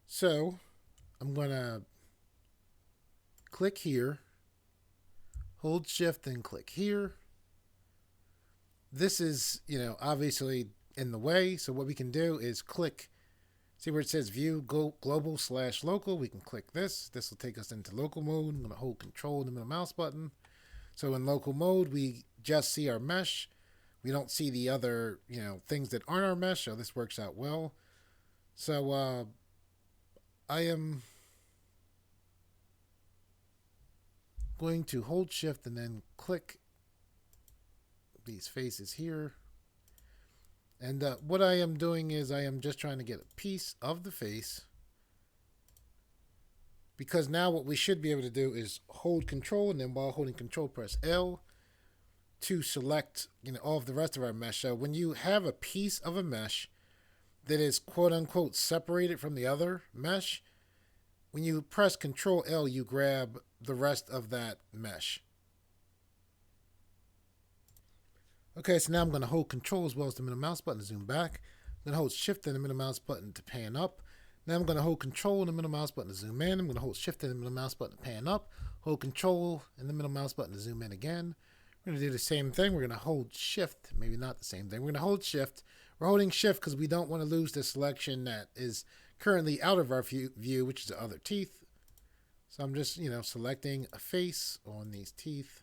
So I'm going to click here, hold Shift and click here. This is, obviously in the way. So what we can do is click, see where it says View Global/Local. We can click this. This will take us into local mode. I'm going to hold Control in the middle mouse button. So in local mode, we just see our mesh. We don't see the other, things that aren't our mesh. So this works out well. So I am going to hold Shift and then click these faces here. And what I am doing is I am just trying to get a piece of the face, because now what we should be able to do is hold Control, and then while holding Control, press L to select all of the rest of our mesh. So when you have a piece of a mesh that is quote unquote separated from the other mesh, when you press Control L, you grab the rest of that mesh. Okay, so now I'm going to hold Control as well as the middle mouse button to zoom back. I'm going to hold Shift and the middle mouse button to pan up. Now I'm going to hold Control and the middle mouse button to zoom in. I'm going to hold Shift and the middle mouse button to pan up. Hold Control and the middle mouse button to zoom in again. We're going to do the same thing. We're going to hold Shift. Maybe not the same thing. We're going to hold Shift. We're holding Shift because we don't want to lose the selection that is currently out of our view, which is the other teeth. So I'm just, selecting a face on these teeth.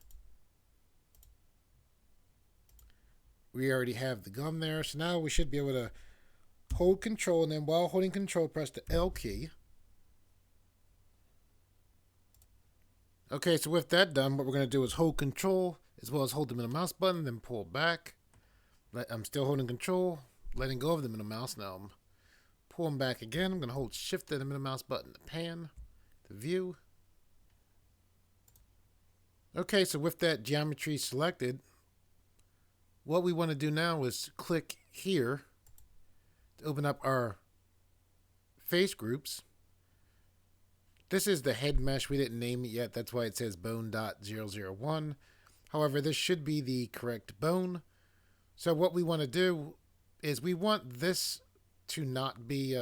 we already have the gum there. So now we should be able to hold control, and then while holding control, press the L key. Okay, so with that done, what we're going to do is hold control as well as hold the middle mouse button, then pull back. I'm still holding control, letting go of the middle mouse. Now I'm pulling back again. I'm going to hold shift and the middle mouse button to pan, to view. Okay, so with that geometry selected, what we want to do now is click here to open up our face groups. This is the head mesh. We didn't name it yet. That's why it says bone.001. However, this should be the correct bone. So what we want to do is we want this to not be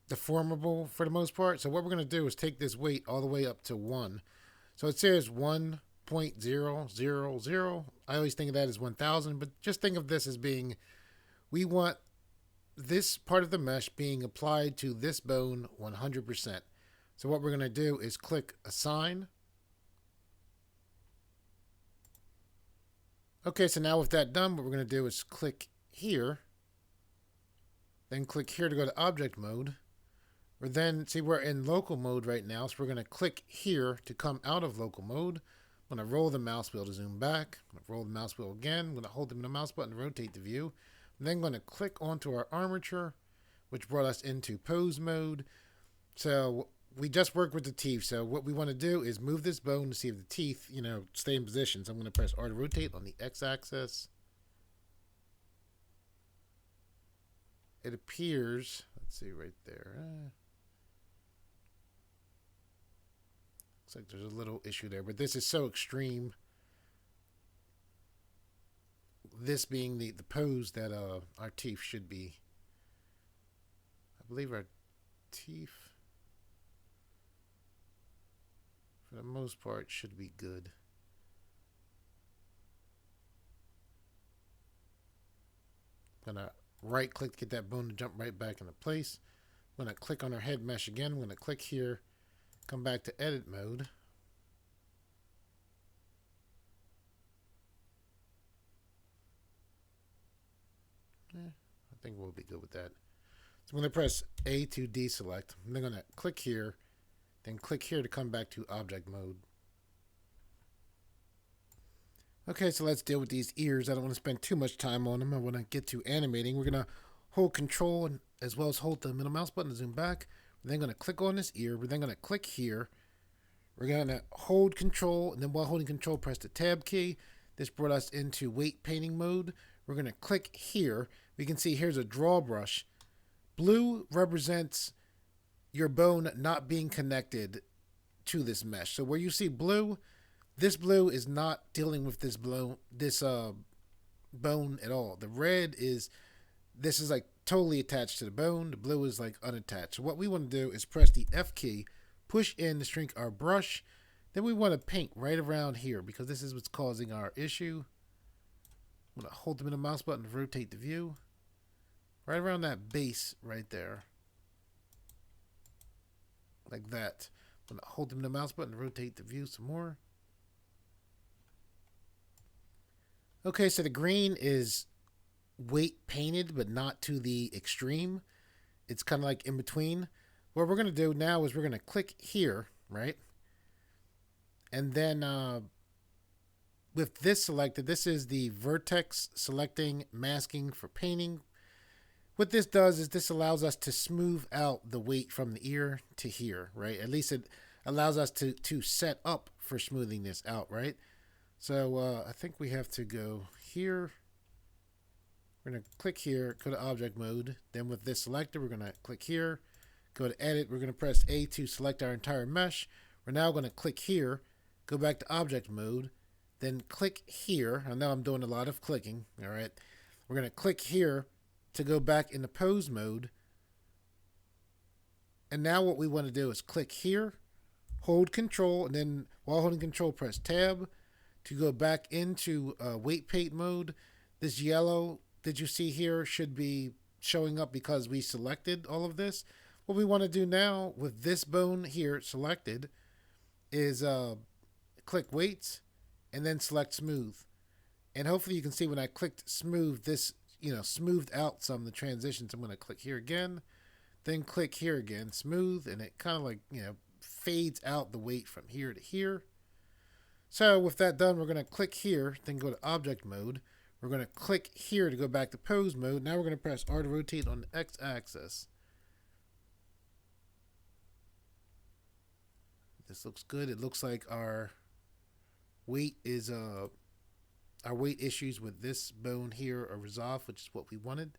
deformable for the most part. So what we're going to do is take this weight all the way up to 1. So it says 1.000. I always think of that as 1,000, but just think of this as being, we want this part of the mesh being applied to this bone 100%. So what we're going to do is click Assign. Okay, so now with that done, what we're going to do is click here, then click here to go to object mode. Or then, see, we're in local mode right now, so we're going to click here to come out of local mode. I'm going to roll the mouse wheel to zoom back. I'm going to roll the mouse wheel again. I'm going to hold the mouse button to rotate the view. I'm then going to click onto our armature, which brought us into pose mode. So we just worked with the teeth. So what we want to do is move this bone to see if the teeth, stay in position. So I'm going to press R to rotate on the X-axis. It appears, let's see right there. Looks like there's a little issue there, but this is so extreme. This being the pose that our teeth should be. I believe our teeth, for the most part, should be good. I'm going to right click to get that bone to jump right back into place. I'm going to click on our head mesh again. I'm going to click here, come back to edit mode. I think we'll be good with that. So I'm going to press A to deselect. I'm then going to click here, then click here to come back to object mode. Okay, so let's deal with these ears. I don't want to spend too much time on them. I want to get to animating. We're going to hold control and as well as hold the middle mouse button to zoom back. We're then going to click on this ear. We're then going to click here. We're going to hold control, and then while holding control, press the tab key. This brought us into weight painting mode. We're going to click here. We can see here's a draw brush. Blue represents your bone not being connected to this mesh. So where you see blue, this blue is not dealing with this bone at all. The red is, this is like totally attached to the bone. The blue is like unattached. So what we want to do is press the F key, push in to shrink our brush. Then we want to paint right around here because this is what's causing our issue. I'm going to hold the middle mouse button to rotate the view. Right around that base right there. Like that. I'm going to hold the middle mouse button to rotate the view some more. Okay, so the green is weight painted, but not to the extreme. It's kind of like in between. What we're going to do now is we're going to click here, right? And then with this selected, this is the vertex selecting masking for painting. What this does is this allows us to smooth out the weight from the ear to here, right? At least it allows us to set up for smoothing this out, right? So I think we have to go here. We're going to click here, go to object mode. Then with this selected, we're going to click here, go to edit. We're going to press A to select our entire mesh. We're now going to click here, go back to object mode, then click here. I know I'm doing a lot of clicking, all right? We're going to click here to go back into pose mode. And now what we want to do is click here, hold control, and then while holding control, press tab to go back into weight paint mode. This yellow that you see here should be showing up because we selected all of this. What we want to do now with this bone here selected is click weights and then select smooth. And hopefully you can see when I clicked smooth, this, smoothed out some of the transitions. I'm going to click here again, then click here again, smooth, and it kind of like, fades out the weight from here to here. So with that done, we're going to click here, then go to object mode. We're going to click here to go back to pose mode. Now we're going to press R to rotate on the X axis. This looks good. It looks like our weight is our weight issues with this bone here are resolved, which is what we wanted.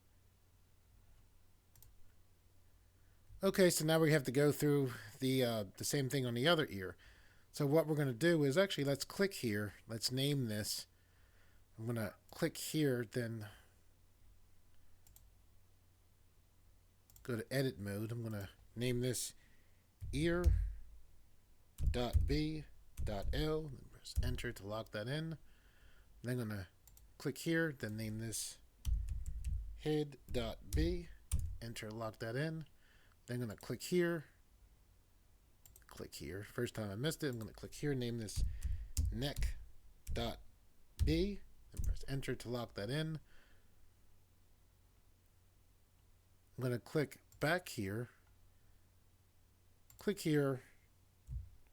Okay, so now we have to go through the same thing on the other ear. So what we're going to do is actually, let's click here. Let's name this. I'm going to click here, then go to edit mode. I'm going to name this ear.b.l. Press enter to lock that in. Then I'm going to click here, then name this head.b. Enter, lock that in. Then I'm going to click here. First time I missed it, I'm going to click here, name this neck.b. Then press enter to lock that in. I'm going to click back here. Click here.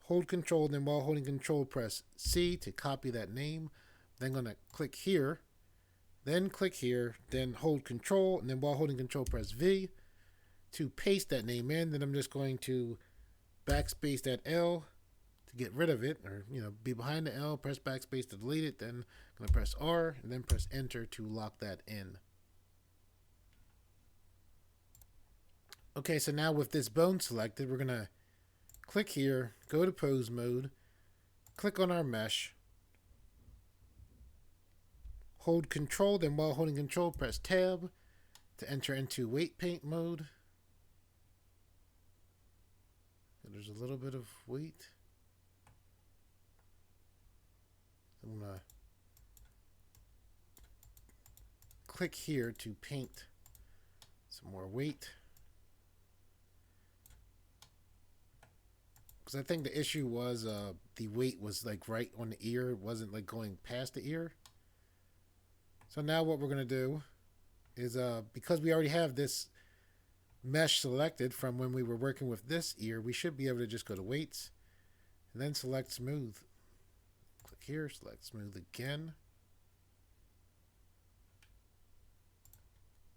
Hold control, then while holding control, press C to copy that name. Then I'm going to click here. Then click here. Then hold control, and then while holding control, press V to paste that name in. Then I'm just going to backspace that L to get rid of it, or be behind the L, press backspace to delete it. Then I'm going to press R and then press enter to lock that in. Okay, so now with this bone selected, we're going to click here, go to pose mode, click on our mesh, hold control, then while holding control, press tab to enter into weight paint mode. There's a little bit of weight. I'm going to click here to paint some more weight. Because I think the issue was the weight was like right on the ear. It wasn't like going past the ear. So now what we're going to do is, because we already have this mesh selected from when we were working with this ear, we should be able to just go to weights and then select smooth. Click here, select smooth again.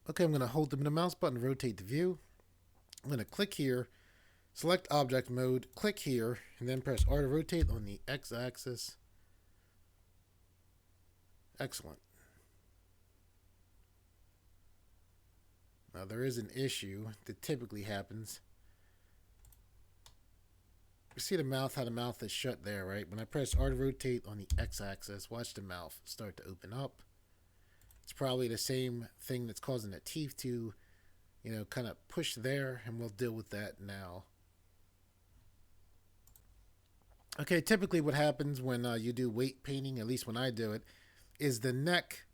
Okay, I'm going to hold the middle mouse button to rotate the view. I'm going to click here, select object mode, click here, and then press R to rotate on the X axis. Excellent. Now there is an issue that typically happens. You see the mouth, how the mouth is shut there, right? When I press R to rotate on the X axis, watch the mouth start to open up. It's probably the same thing that's causing the teeth to, kind of push there, and we'll deal with that now. Okay, typically what happens when you do weight painting, at least when I do it, is the neck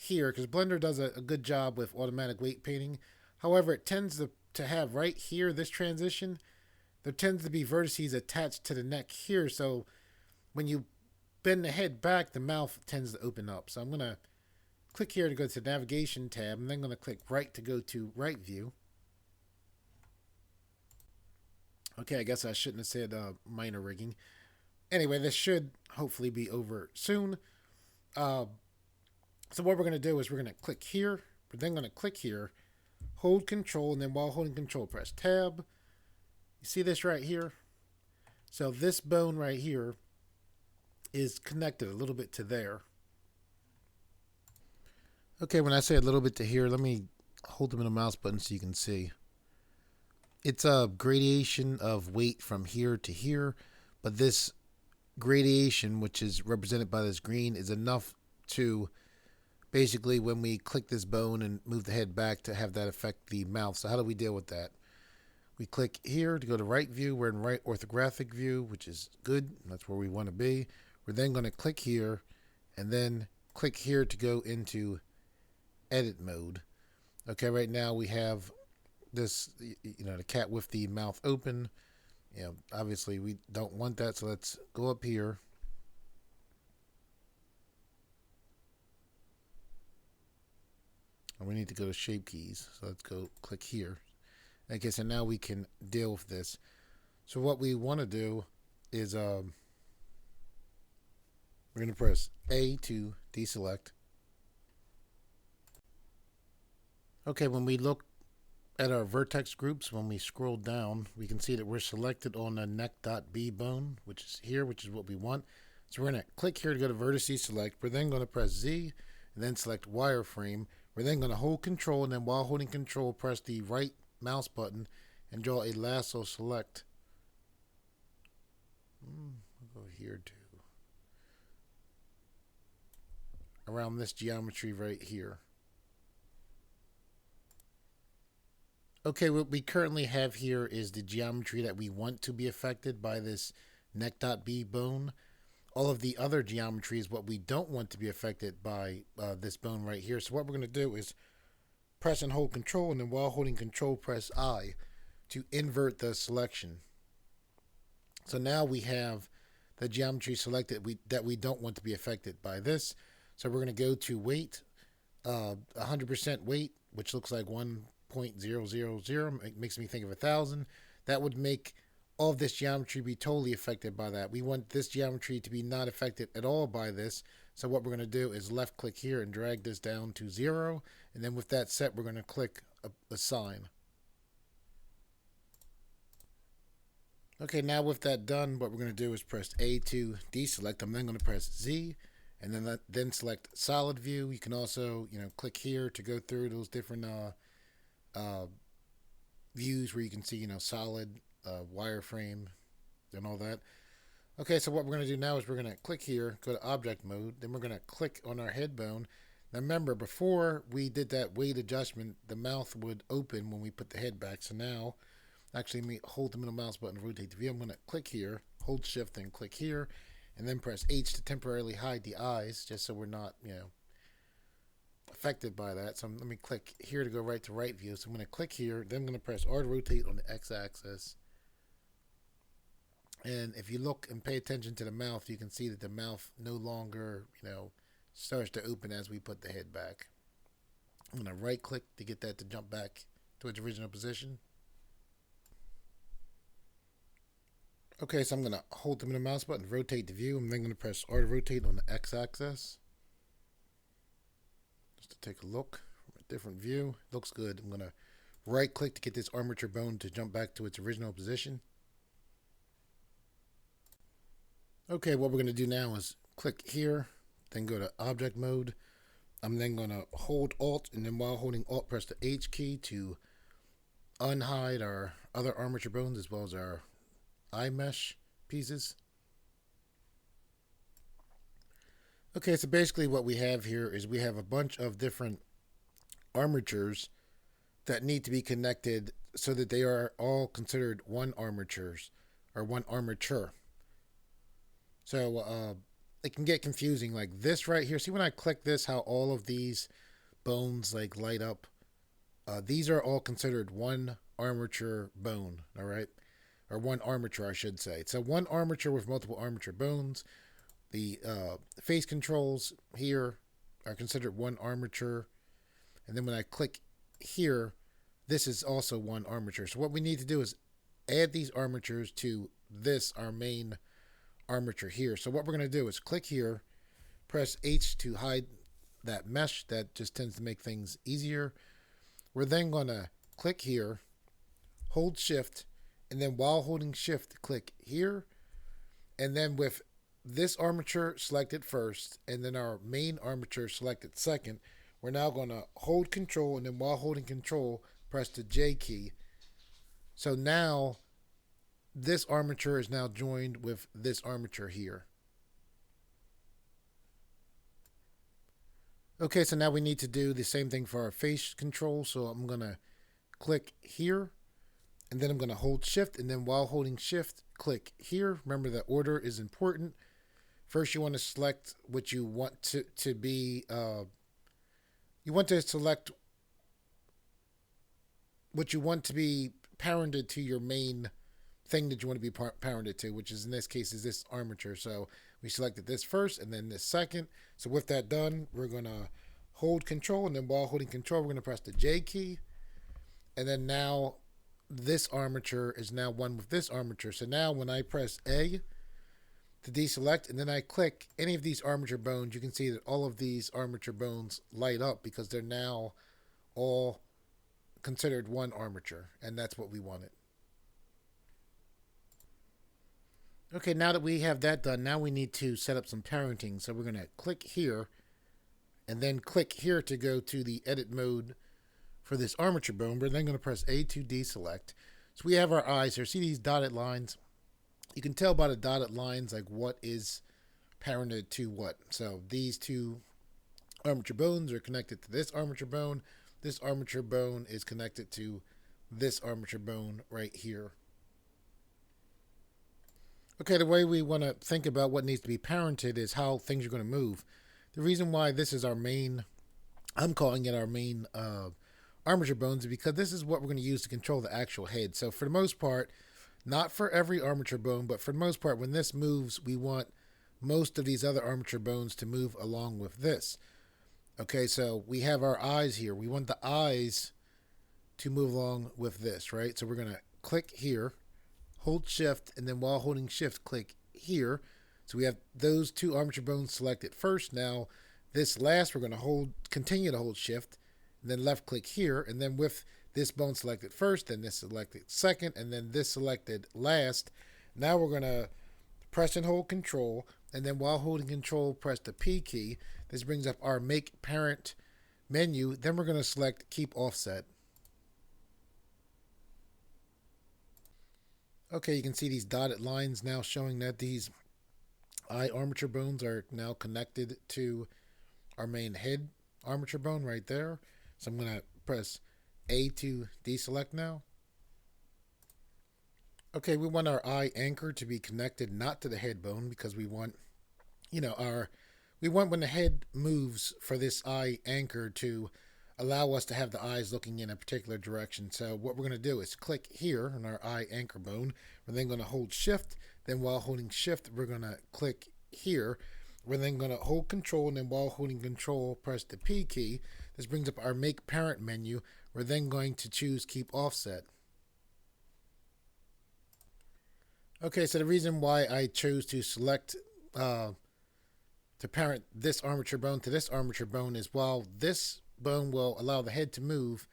here, because Blender does a good job with automatic weight painting. However, it tends to have right here, this transition, there tends to be vertices attached to the neck here. So when you bend the head back, the mouth tends to open up. So I'm going to click here to go to the navigation tab, and then I'm going to click right to go to right view. Okay, I guess I shouldn't have said minor rigging. Anyway, this should hopefully be over soon. So what we're going to do is we're going to click here. We're then going to click here, hold control, and then while holding control, press tab. You see this right here? So this bone right here is connected a little bit to there. Okay, when I say a little bit to here, let me hold them in the mouse button so you can see. It's a gradation of weight from here to here, but this gradation, which is represented by this green, is enough to basically, when we click this bone and move the head back, to have that affect the mouth. So how do we deal with that? We click here to go to right view. We're in right orthographic view, which is good. That's where we want to be. We're then going to click here and then click here to go into edit mode. Okay, right now we have this, the cat with the mouth open. Obviously we don't want that, so let's go up here. And we need to go to shape keys. So let's go click here. Okay, so now we can deal with this. So what we want to do is we're going to press A to deselect. Okay, when we look at our vertex groups, when we scroll down, we can see that we're selected on the neck.b bone, which is here, which is what we want. So we're going to click here to go to vertices select. We're then going to press Z and then select wireframe. We're then going to hold control, and then while holding control, press the right mouse button and draw a lasso select. I'll go here to around this geometry right here. Okay, what we currently have here is the geometry that we want to be affected by this neck.b bone. All of the other geometry is what we don't want to be affected by this bone right here. So what we're going to do is press and hold control, and then while holding control, press I to invert the selection. So now we have the geometry selected that we don't want to be affected by this. So we're going to go to weight, 100% weight, which looks like 1.000. It makes me think of 1,000. That would make all of this geometry be totally affected by that. We want this geometry to be not affected at all by this. So what we're going to do is left click here and drag this down to 0. And then with that set, we're going to click assign. Okay, now with that done, what we're going to do is press A to deselect. I'm then going to press Z and then select solid view. You can also, click here to go through those different views where you can see, solid, wireframe, and all that. Okay, so what we're going to do now is we're going to click here, go to object mode, then we're going to click on our head bone. Now remember, before we did that weight adjustment, the mouth would open when we put the head back. So now, actually, let me hold the middle mouse button to rotate the view. I'm going to click here, hold shift, then click here, and then press H to temporarily hide the eyes, just so we're not, affected by that. So let me click here to go right to right view. So I'm going to click here, then I'm going to press R to rotate on the X-axis. And if you look and pay attention to the mouth, you can see that the mouth no longer, starts to open as we put the head back. I'm going to right click to get that to jump back to its original position. Okay, so I'm going to hold the middle mouse button, rotate the view. I'm then going to press R to rotate on the X-axis. Just to take a look from a different view. Looks good. I'm going to right click to get this armature bone to jump back to its original position. Okay, what we're going to do now is click here, then go to object mode. I'm then going to hold Alt, and then while holding Alt, press the H key to unhide our other armature bones as well as our eye mesh pieces. Okay, so basically what we have here is we have a bunch of different armatures that need to be connected so that they are all considered one armatures or one armature. So it can get confusing, like this right here. See when I click this, how all of these bones like light up? These are all considered one armature bone, all right? Or one armature, I should say. So one armature with multiple armature bones. The face controls here are considered one armature. And then when I click here, this is also one armature. So what we need to do is add these armatures to this, our main armature here. So what we're going to do is click here, press H to hide that mesh. That just tends to make things easier. We're then going to click here, hold shift, and then while holding shift, click here. And then with this armature selected first, and then our main armature selected second, we're now going to hold control, and then while holding control, press the J key. So now this armature is now joined with this armature here. Okay, so now we need to do the same thing for our face control. So I'm going to click here, and then I'm going to hold shift, and then while holding shift, click here. Remember that order is important. First, you want to select what you want to be, you want to select what you want to be parented to your main thing that you want to be parented to, which is in this case is this armature. So we selected this first and then this second. So with that done, we're going to hold control, and then while holding control, we're going to press the J key. And then now this armature is now one with this armature. So now when I press A to deselect and then I click any of these armature bones, you can see that all of these armature bones light up because they're now all considered one armature, and that's what we wanted. Okay, now that we have that done, now we need to set up some parenting. So we're going to click here and then click here to go to the edit mode for this armature bone. We're then going to press A to deselect. So we have our eyes here. See these dotted lines? You can tell by the dotted lines like what is parented to what. So these two armature bones are connected to this armature bone. This armature bone is connected to this armature bone right here. Okay, the way we want to think about what needs to be parented is how things are going to move. The reason why this is our main, I'm calling it our main armature bones, is because this is what we're going to use to control the actual head. So for the most part, not for every armature bone, but for the most part, when this moves, we want most of these other armature bones to move along with this. Okay, so we have our eyes here. We want the eyes to move along with this, right? So we're going to click here, hold shift, and then while holding shift, click here. So we have those two armature bones selected first. Now this last, we're going to continue to hold shift, and then left click here, and then with this bone selected first, then this selected second, and then this selected last. Now we're going to press and hold control, and then while holding control, press the P key. This brings up our make parent menu. Then we're going to select keep offset. Okay, you can see these dotted lines now showing that these eye armature bones are now connected to our main head armature bone right there. So I'm going to press A to deselect now. Okay, we want our eye anchor to be connected not to the head bone because we want, we want when the head moves for this eye anchor to allow us to have the eyes looking in a particular direction. So what we're going to do is click here on our eye anchor bone. We're then going to hold shift. Then while holding shift, we're going to click here. We're then going to hold control, and then while holding control, press the P key. This brings up our make parent menu. We're then going to choose keep offset. Okay, so the reason why I chose to select to parent this armature bone to this armature bone is while this bone will allow the head to move,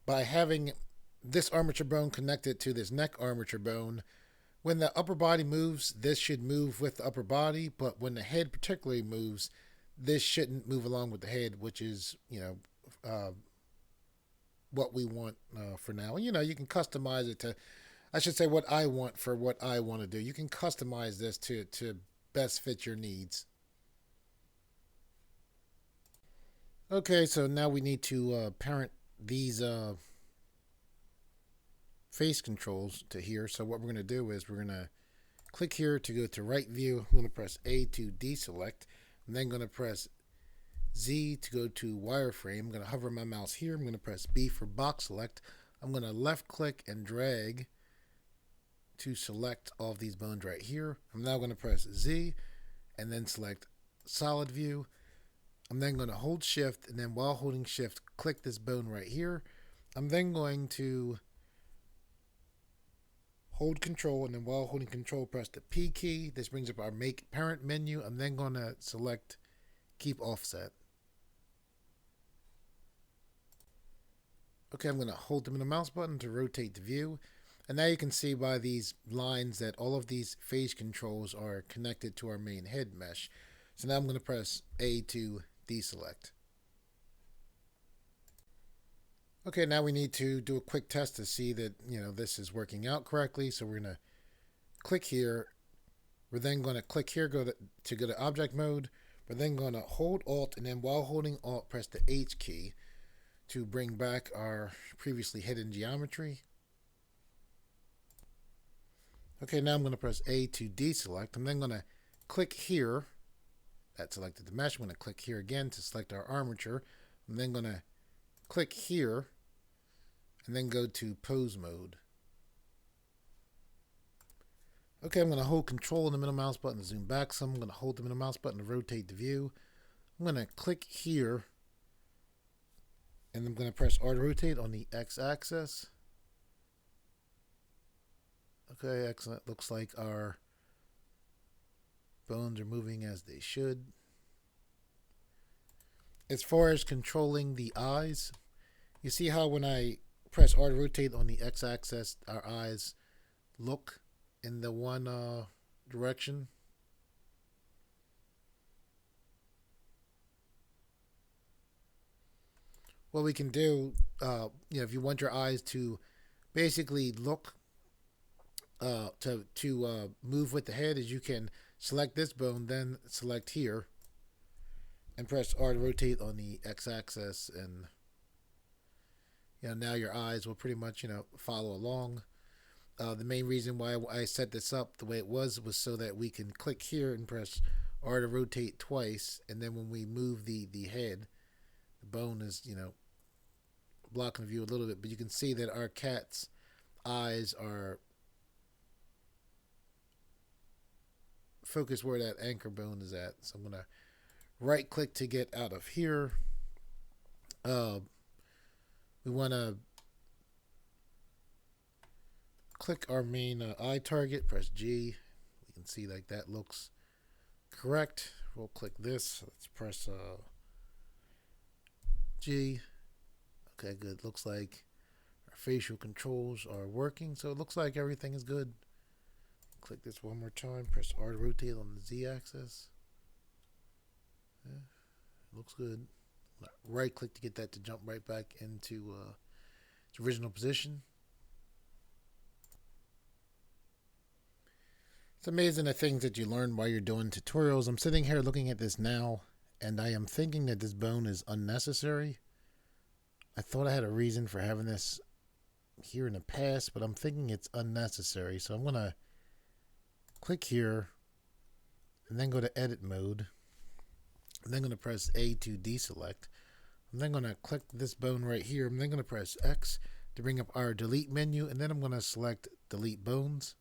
by having this armature bone connected to this neck armature bone, when the upper body moves, this should move with the upper body, but when the head particularly moves, this shouldn't move along with the head, which is, what we want for now. You can customize it to, I should say what I want for what I want to do. You can customize this to best fit your needs. Okay, so now we need to parent these face controls to here. So what we're going to do is we're going to click here to go to right view. I'm going to press A to deselect. I'm then going to press Z to go to wireframe. I'm going to hover my mouse here. I'm going to press B for box select. I'm going to left click and drag to select all of these bones right here. I'm now going to press Z and then select solid view. I'm then going to hold shift, and then while holding shift, click this bone right here. I'm then going to hold control, and then while holding control, press the P key. This brings up our make parent menu. I'm then going to select keep offset. Okay, I'm going to hold them in the mouse button to rotate the view. And now you can see by these lines that all of these phase controls are connected to our main head mesh. So now I'm going to press A to deselect. Okay, now we need to do a quick test to see that, this is working out correctly. So we're going to click here. We're then going to click here, go to object mode. We're then going to hold Alt, and then while holding Alt, press the H key to bring back our previously hidden geometry. Okay, now I'm going to press A to deselect. I'm then going to click here. That selected the mesh. I'm going to click here again to select our armature. I'm then going to click here and then go to pose mode. Okay, I'm going to hold control in the middle mouse button to zoom back some. I'm going to hold the middle mouse button to rotate the view. I'm going to click here And I'm going to press R to rotate on the X axis. Okay, excellent. Looks like our bones are moving as they should. As far as controlling the eyes, you see how when I press R to rotate on the X axis, our eyes look in the one direction. What we can do, if you want your eyes to basically look to move with the head, is you can select this bone, then select here, and press R to rotate on the X-axis, and now your eyes will pretty much follow along. The main reason why I set this up the way it was so that we can click here and press R to rotate twice, and then when we move the head, the bone is blocking the view a little bit, but you can see that our cat's eyes are focused where that anchor bone is at. So I'm gonna right click to get out of here. We want to click our main eye target, press G. You can see like that looks correct. We'll click this. Let's press G. Okay, good. Looks like our facial controls are working, so it looks like everything is good. Click this one more time. Press R to rotate on the Z axis. Yeah, looks good. Right click to get that to jump right back into its original position. It's amazing the things that you learn while you're doing tutorials. I'm sitting here looking at this now, and I am thinking that this bone is unnecessary. I thought I had a reason for having this here in the past, but I'm thinking it's unnecessary. So I'm going to click here and then go to edit mode. I'm then going to press A to deselect. I'm then going to click this bone right here. I'm then going to press X to bring up our delete menu, and then I'm going to select delete bones.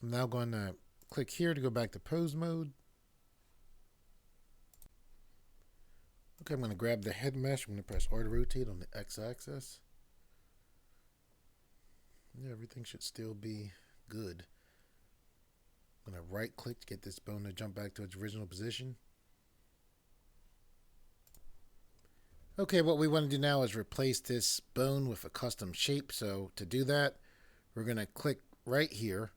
I'm now going to click here to go back to pose mode. Okay, I'm going to grab the head mesh. I'm going to press R to rotate on the X axis. Yeah, everything should still be good. I'm going to right click to get this bone to jump back to its original position. Okay, what we want to do now is replace this bone with a custom shape. So to do that, we're going to click right here.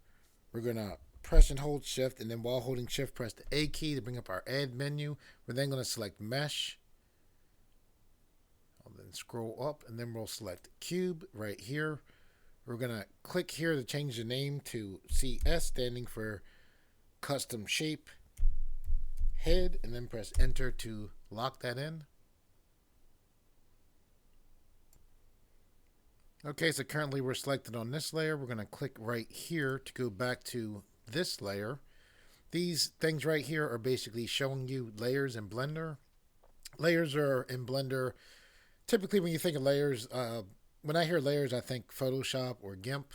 We're going to press and hold shift, and then while holding shift, press the A key to bring up our add menu. We're then going to select mesh. I'll then scroll up, and then we'll select cube right here. We're going to click here to change the name to CS, standing for custom shape head, and then press enter to lock that in. Okay, so currently we're selected on this layer. We're going to click right here to go back to this layer. These things right here are basically showing you layers in Blender. Layers are in Blender. Typically when you think of layers, when I hear layers, I think Photoshop or GIMP.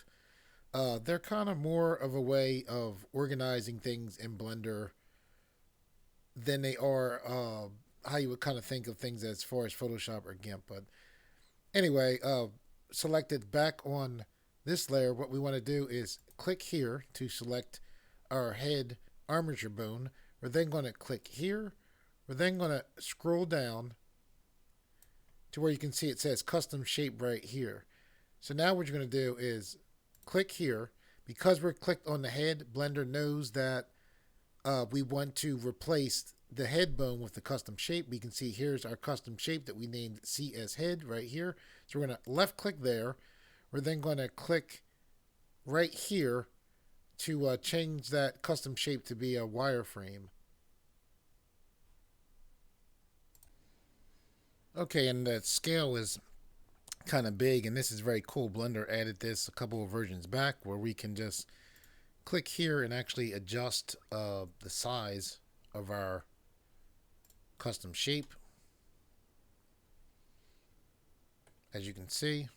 They're kind of more of a way of organizing things in Blender than they are how you would kind of think of things as far as Photoshop or GIMP. But anyway, selected back on this layer, what we want to do is click here to select our head armature bone. We're then going to click here. We're then going to scroll down to where you can see it says custom shape right here. So now what you're going to do is click here. Because we're clicked on the head, Blender knows that we want to replace the head bone with the custom shape. We can see here's our custom shape that we named CS head right here. So we're going to left click there. We're then going to click right here to change that custom shape to be a wireframe. Okay, and the scale is kind of big, and this is very cool. Blender added this a couple of versions back where we can just click here and actually adjust the size of our custom shape, as you can see.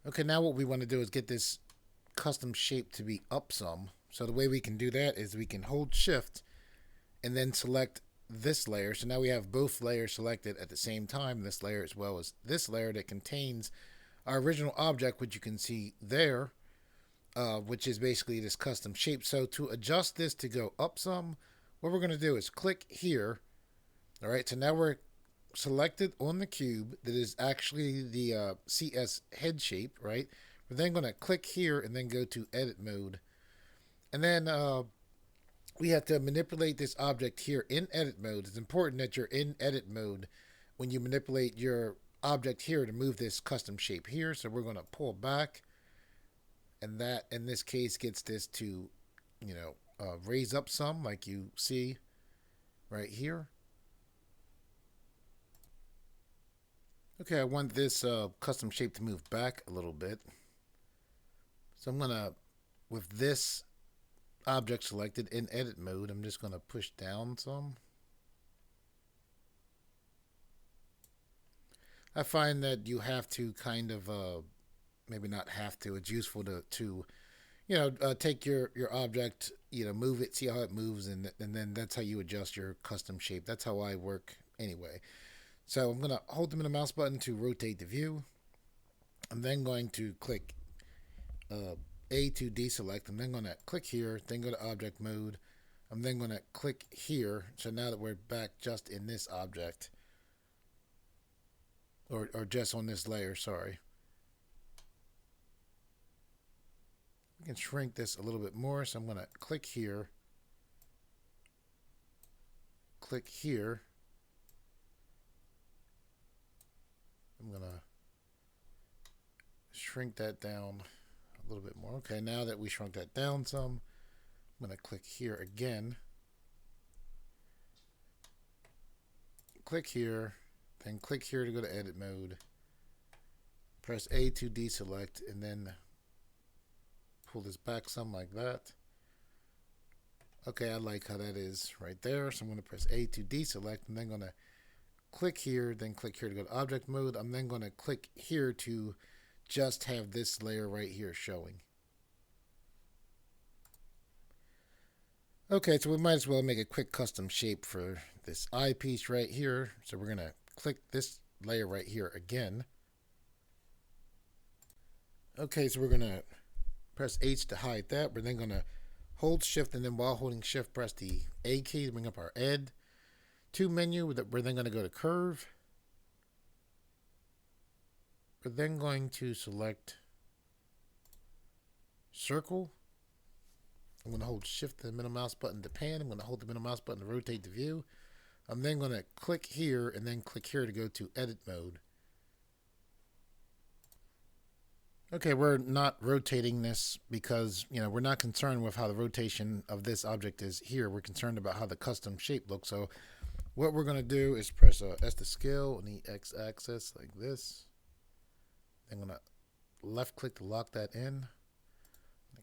Okay, now what we want to do is get this custom shape to be up some. So the way we can do that is we can hold shift and then select this layer. So now we have both layers selected at the same time, this layer as well as this layer that contains our original object, which you can see there, which is basically this custom shape. So to adjust this to go up some, what we're going to do is click here. All right, so now we're selected on the cube that is actually the CS head shape, right? We're then going to click here and then go to edit mode. And then we have to manipulate this object here in edit mode. It's important that you're in edit mode when you manipulate your object here to move this custom shape here. So we're going to pull back, and that in this case gets this to, raise up some, like you see right here. Okay, I want this custom shape to move back a little bit. So I'm going to, with this object selected in edit mode, I'm just going to push down some. I find that you have to kind of, maybe not have to, it's useful to take your object, move it, see how it moves, and then that's how you adjust your custom shape. That's how I work anyway. So I'm going to hold the middle mouse button to rotate the view. I'm then going to click A to deselect. I'm then going to click here, then go to object mode. I'm then going to click here. So now that we're back just in this object, or just on this layer, sorry. We can shrink this a little bit more. So I'm going to click here, click here. I'm going to shrink that down a little bit more. Okay, now that we shrunk that down some, I'm going to click here again. Click here, then click here to go to edit mode. Press A to deselect, and then pull this back some like that. Okay, I like how that is right there. So I'm going to press A to deselect. I'm then going to click here, then click here to go to object mode. I'm then going to click here to just have this layer right here showing. Okay, so we might as well make a quick custom shape for this eyepiece right here. So we're going to click this layer right here again. Okay, so we're going to press H to hide that. We're then going to hold shift, and then while holding shift, press the A key to bring up our add to menu. We're then going to go to curve. We're then going to select circle. I'm going to hold shift to the middle mouse button to pan. I'm going to hold the middle mouse button to rotate the view. I'm then going to click here and then click here to go to edit mode. Okay, we're not rotating this because, we're not concerned with how the rotation of this object is here. We're concerned about how the custom shape looks. So what we're going to do is press S to scale on the X axis like this. I'm going to left click to lock that in.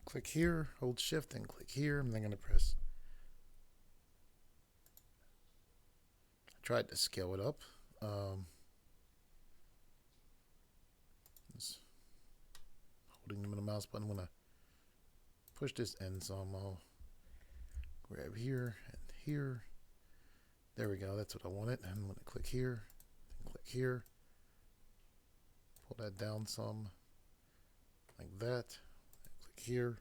Click here, hold shift, and click here. I'm then going to press. I tried to scale it up. Just holding the middle mouse button. I'm going to push this in some. I'll grab here and here. There we go. That's what I wanted. I'm going to click here, then click here. Pull that down some, like that. Click here,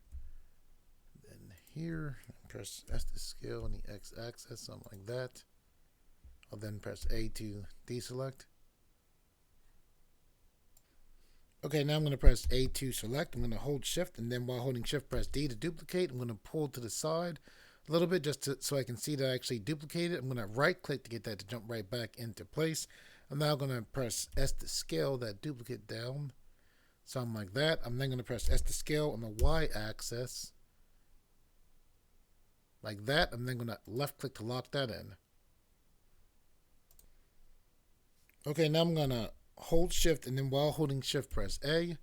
then here. Press S to scale on the X axis, something like that. I'll then press A to deselect. Okay, now I'm going to press A to select. I'm going to hold shift, and then while holding shift, press D to duplicate. I'm going to pull to the side a little bit so I can see that I actually duplicated. I'm going to right click to get that to jump right back into place. I'm now going to press S to scale that duplicate down, something like that. I'm then going to press S to scale on the Y axis, like that. I'm then going to left click to lock that in. Okay, now I'm going to hold shift, and then while holding shift, press A.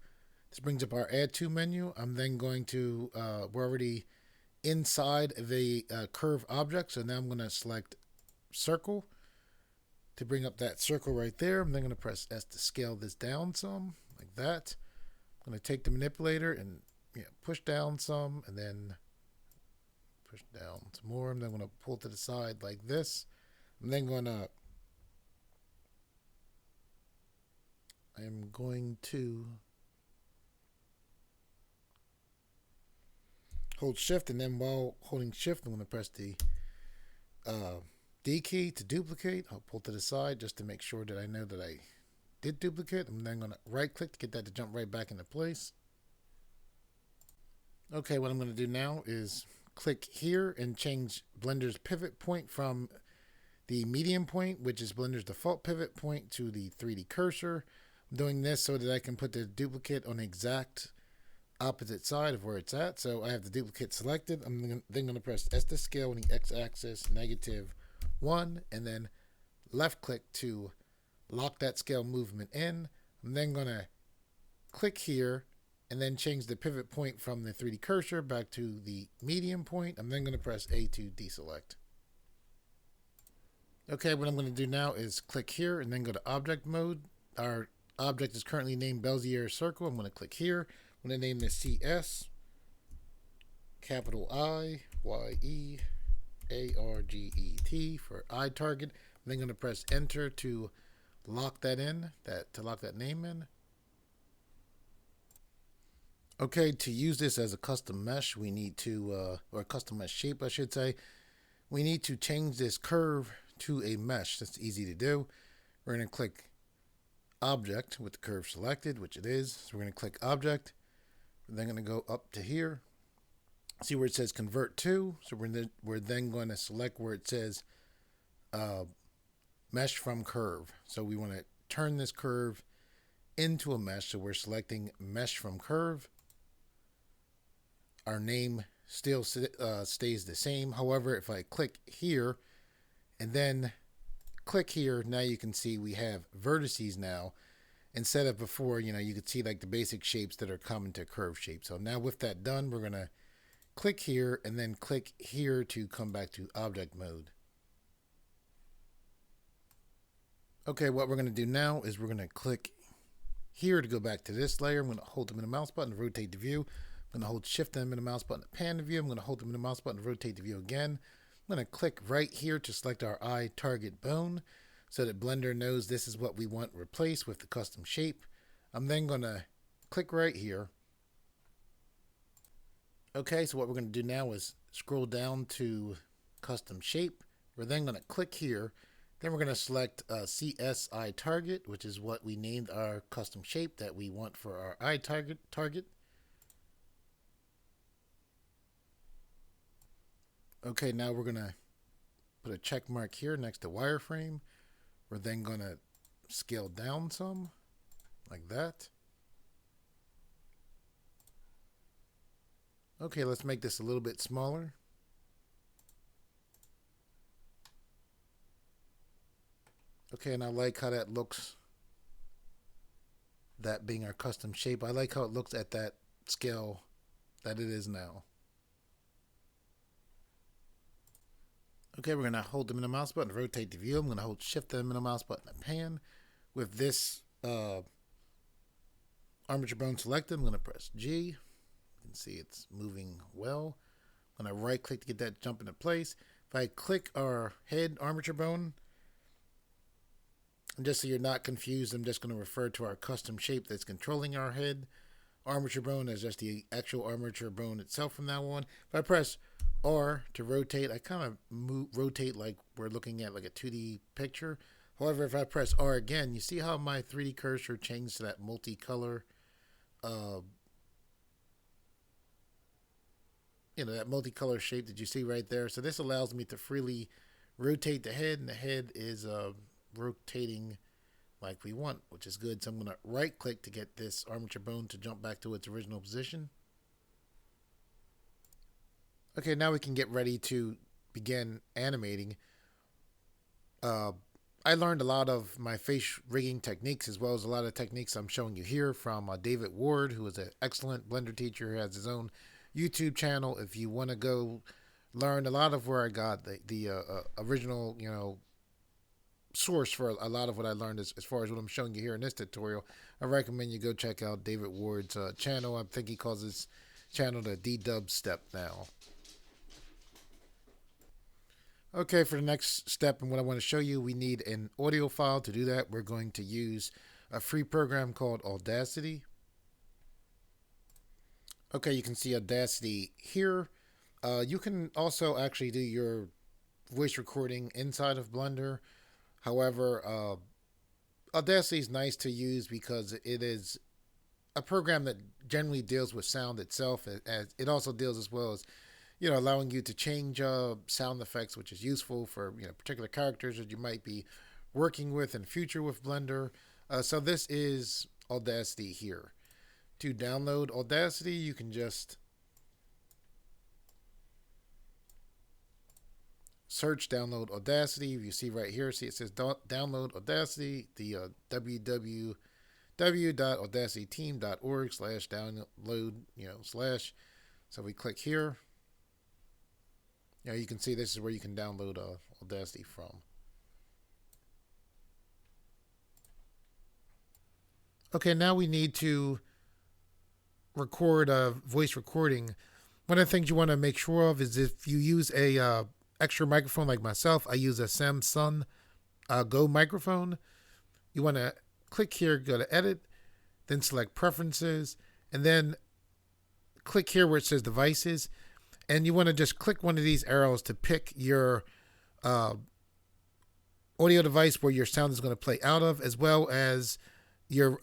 This brings up our add to menu. I'm then going to, we're already inside of a curve object, so now I'm going to select circle to bring up that circle right there. I'm then going to press S to scale this down some, like that. I'm going to take the manipulator and push down some, and then push down some more. I'm then going to pull to the side like this. I'm then going to hold shift, and then while holding shift, I'm going to press the D key to duplicate. I'll pull to the side just to make sure that I know that I did duplicate. I'm then going to right click to get that to jump right back into place. Okay, what I'm going to do now is click here and change Blender's pivot point from the medium point, which is Blender's default pivot point, to the 3D cursor. I'm doing this so that I can put the duplicate on the exact opposite side of where it's at. So I have the duplicate selected. I'm then going to press S to scale on the x-axis, -1, and then left click to lock that scale movement in. I'm then going to click here and then change the pivot point from the 3D cursor back to the medium point. I'm then going to press A to deselect. Okay, what I'm going to do now is click here and then go to object mode. Our object is currently named Bezier Circle. I'm going to click here. I'm going to name this CS, capital I-Y-E-A-R-G-E-T for eye target. I'm then going to press enter to lock that in, to lock that name in. Okay, to use this as a custom mesh, we need to, or a custom mesh shape, I should say, we need to change this curve to a mesh. That's easy to do. We're going to click object with the curve selected, which it is. So we're going to click object. We're then going to go up to here. See where it says convert to. So we're then going to select where it says mesh from curve. So we want to turn this curve into a mesh. So we're selecting mesh from curve. Our name still stays the same. However, if I click here and then click here, now you can see we have vertices now. Instead of before, you could see like the basic shapes that are common to curve shapes. So now with that done, we're going to click here and then click here to come back to object mode. Okay, what we're going to do now is we're going to click here to go back to this layer. I'm going to hold the middle mouse button to rotate the view. I'm going to hold shift and middle mouse button to pan the view. I'm going to hold the middle mouse button to rotate the view again. I'm going to click right here to select our eye target bone so that Blender knows this is what we want replaced with the custom shape. I'm then going to click right here. Okay, so what we're going to do now is scroll down to custom shape. We're then going to click here. Then we're going to select CS eye target, which is what we named our custom shape that we want for our eye target. Okay, now we're going to put a check mark here next to wireframe. We're then going to scale down some, like that. Okay, let's make this a little bit smaller. Okay, and I like how that looks, that being our custom shape. I like how it looks at that scale that it is now. Okay, we're going to hold the middle mouse button to rotate the view. I'm going to hold shift and middle mouse button to pan. With this armature bone selected, I'm going to press G. You can see it's moving well. I'm going to right click to get that jump into place. If I click our head armature bone, and just so you're not confused, I'm just going to refer to our custom shape that's controlling our head armature bone as just the actual armature bone itself from now on. If I press R to rotate, I kind of rotate like we're looking at like a 2D picture. However, if I press R again, you see how my 3D cursor changed to that multicolor, that multicolor shape that you see right there. So this allows me to freely rotate the head, and the head is rotating like we want, which is good. So I'm going to right click to get this armature bone to jump back to its original position. Okay, now we can get ready to begin animating. I learned a lot of my face rigging techniques as well as a lot of techniques I'm showing you here from David Ward, who is an excellent Blender teacher who has his own YouTube channel. If you want to go learn a lot of where I got the original, source for a lot of what I learned as far as what I'm showing you here in this tutorial, I recommend you go check out David Ward's channel. I think he calls his channel the D-Dub Step now. Okay, for the next step and what I want to show you, we need an audio file. To do that, we're going to use a free program called Audacity. Okay, you can see Audacity here. You can also actually do your voice recording inside of Blender. However, Audacity is nice to use because it is a program that generally deals with sound itself. As it also deals as well as allowing you to change sound effects, which is useful for particular characters that you might be working with in future with Blender. So this is Audacity here. To download Audacity, you can just search download Audacity. You see right here, see it says download Audacity, the www.audacityteam.org/download, slash. So we click here. You can see this is where you can download Audacity from. Okay, now we need to record a voice recording. One of the things you want to make sure of is if you use a extra microphone like myself, I use a Samsung Go microphone. You want to click here, go to Edit, then select Preferences, and then click here where it says Devices. And you want to just click one of these arrows to pick your audio device where your sound is going to play out of, as well as your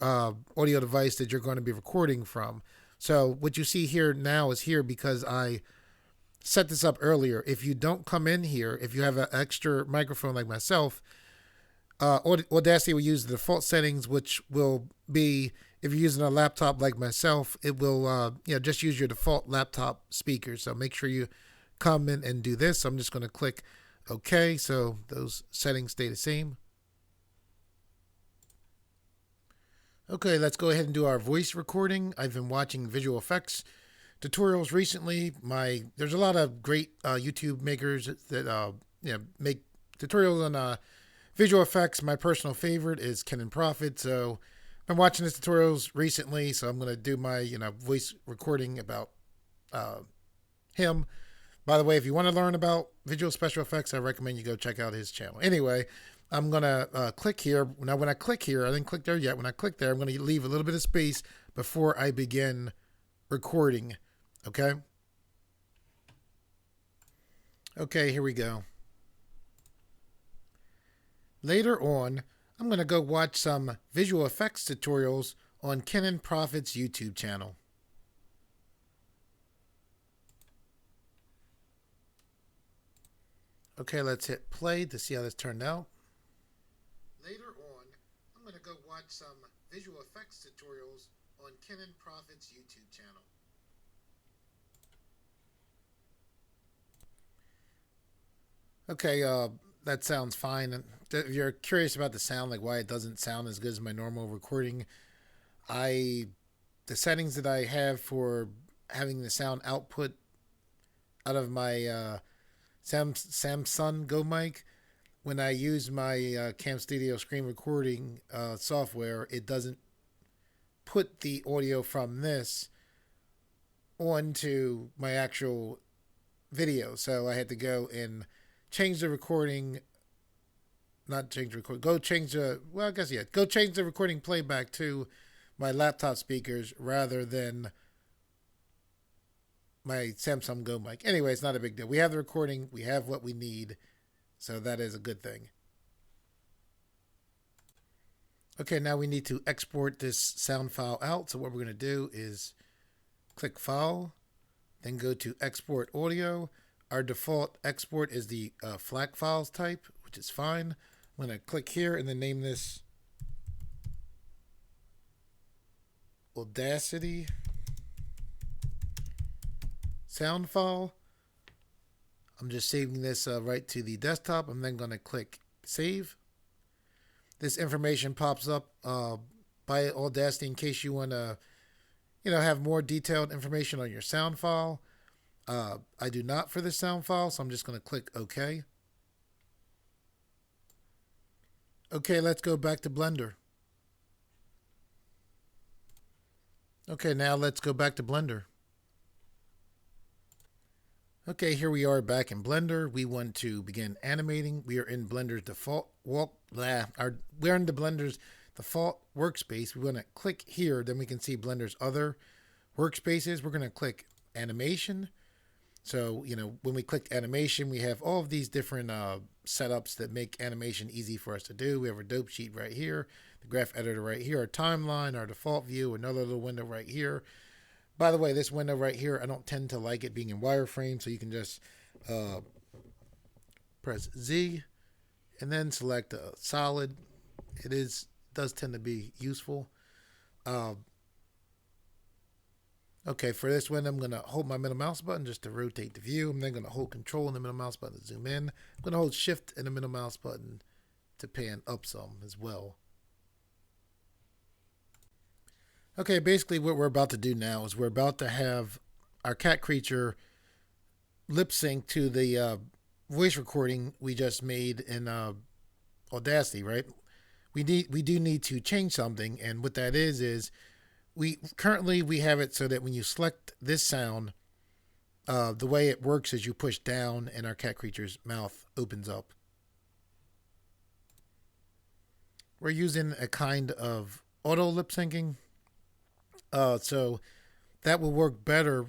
audio device that you're going to be recording from. So what you see here now is here because I set this up earlier. If you don't come in here, if you have an extra microphone like myself, Audacity will use the default settings, which will be, if you're using a laptop like myself, it will just use your default laptop speaker. So make sure you come in and do this. So I'm just going to click OK. So those settings stay the same. Okay, let's go ahead and do our voice recording. I've been watching visual effects tutorials recently. There's a lot of great YouTube makers that make tutorials on visual effects. My personal favorite is Ken and Profit. So I'm watching his tutorials recently. So I'm going to do my voice recording about him. By the way, if you want to learn about visual special effects, I recommend you go check out his channel. Anyway, I'm going to click here. Now, when I click here, I didn't click there yet. When I click there, I'm going to leave a little bit of space before I begin recording. Okay? Okay, here we go. Later on, I'm going to go watch some visual effects tutorials on Ken and Profit's YouTube channel. Okay, let's hit play to see how this turned out. Later on, I'm going to go watch some visual effects tutorials on Ken and Profit's YouTube channel. Okay, that sounds fine. If you're curious about the sound, like why it doesn't sound as good as my normal recording, the settings that I have for having the sound output out of my Samsung Go mic, when I use my Cam Studio screen recording software, it doesn't put the audio from this onto my actual video. So I had to go and change the recording, go change the recording playback to my laptop speakers rather than my Samsung Go mic. Anyway, it's not a big deal. We have the recording. We have what we need. So that is a good thing. Okay, now we need to export this sound file out. So what we're going to do is click File, then go to Export Audio. Our default export is the FLAC files type, which is fine. I'm going to click here and then name this Audacity sound file. I'm just saving this right to the desktop. I'm then going to click Save. This information pops up by Audacity in case you want to, have more detailed information on your sound file. I do not for this sound file, so I'm just going to click OK. Okay, let's go back to Blender. Okay, now let's go back to Blender. Okay, here we are back in Blender. We want to begin animating. We are in Blender's default we're in the Blender's default workspace. We want to click here, then we can see Blender's other workspaces. We're going to click animation. So, when we click animation, we have all of these different setups that make animation easy for us to do. We have our dope sheet right here, the graph editor right here, our timeline, our default view, another little window right here. By the way, this window right here, I don't tend to like it being in wireframe, so you can just press Z and then select a solid. Does tend to be useful. Okay, for this one, I'm going to hold my middle mouse button just to rotate the view. I'm then going to hold Control and the middle mouse button to zoom in. I'm going to hold Shift and the middle mouse button to pan up some as well. Okay, basically what we're about to do now is we're about to have our cat creature lip sync to the voice recording we just made in Audacity, right? We do need to change something, and what that is we have it so that when you select this sound, the way it works is you push down and our cat creature's mouth opens up. We're using a kind of auto lip syncing. So that will work better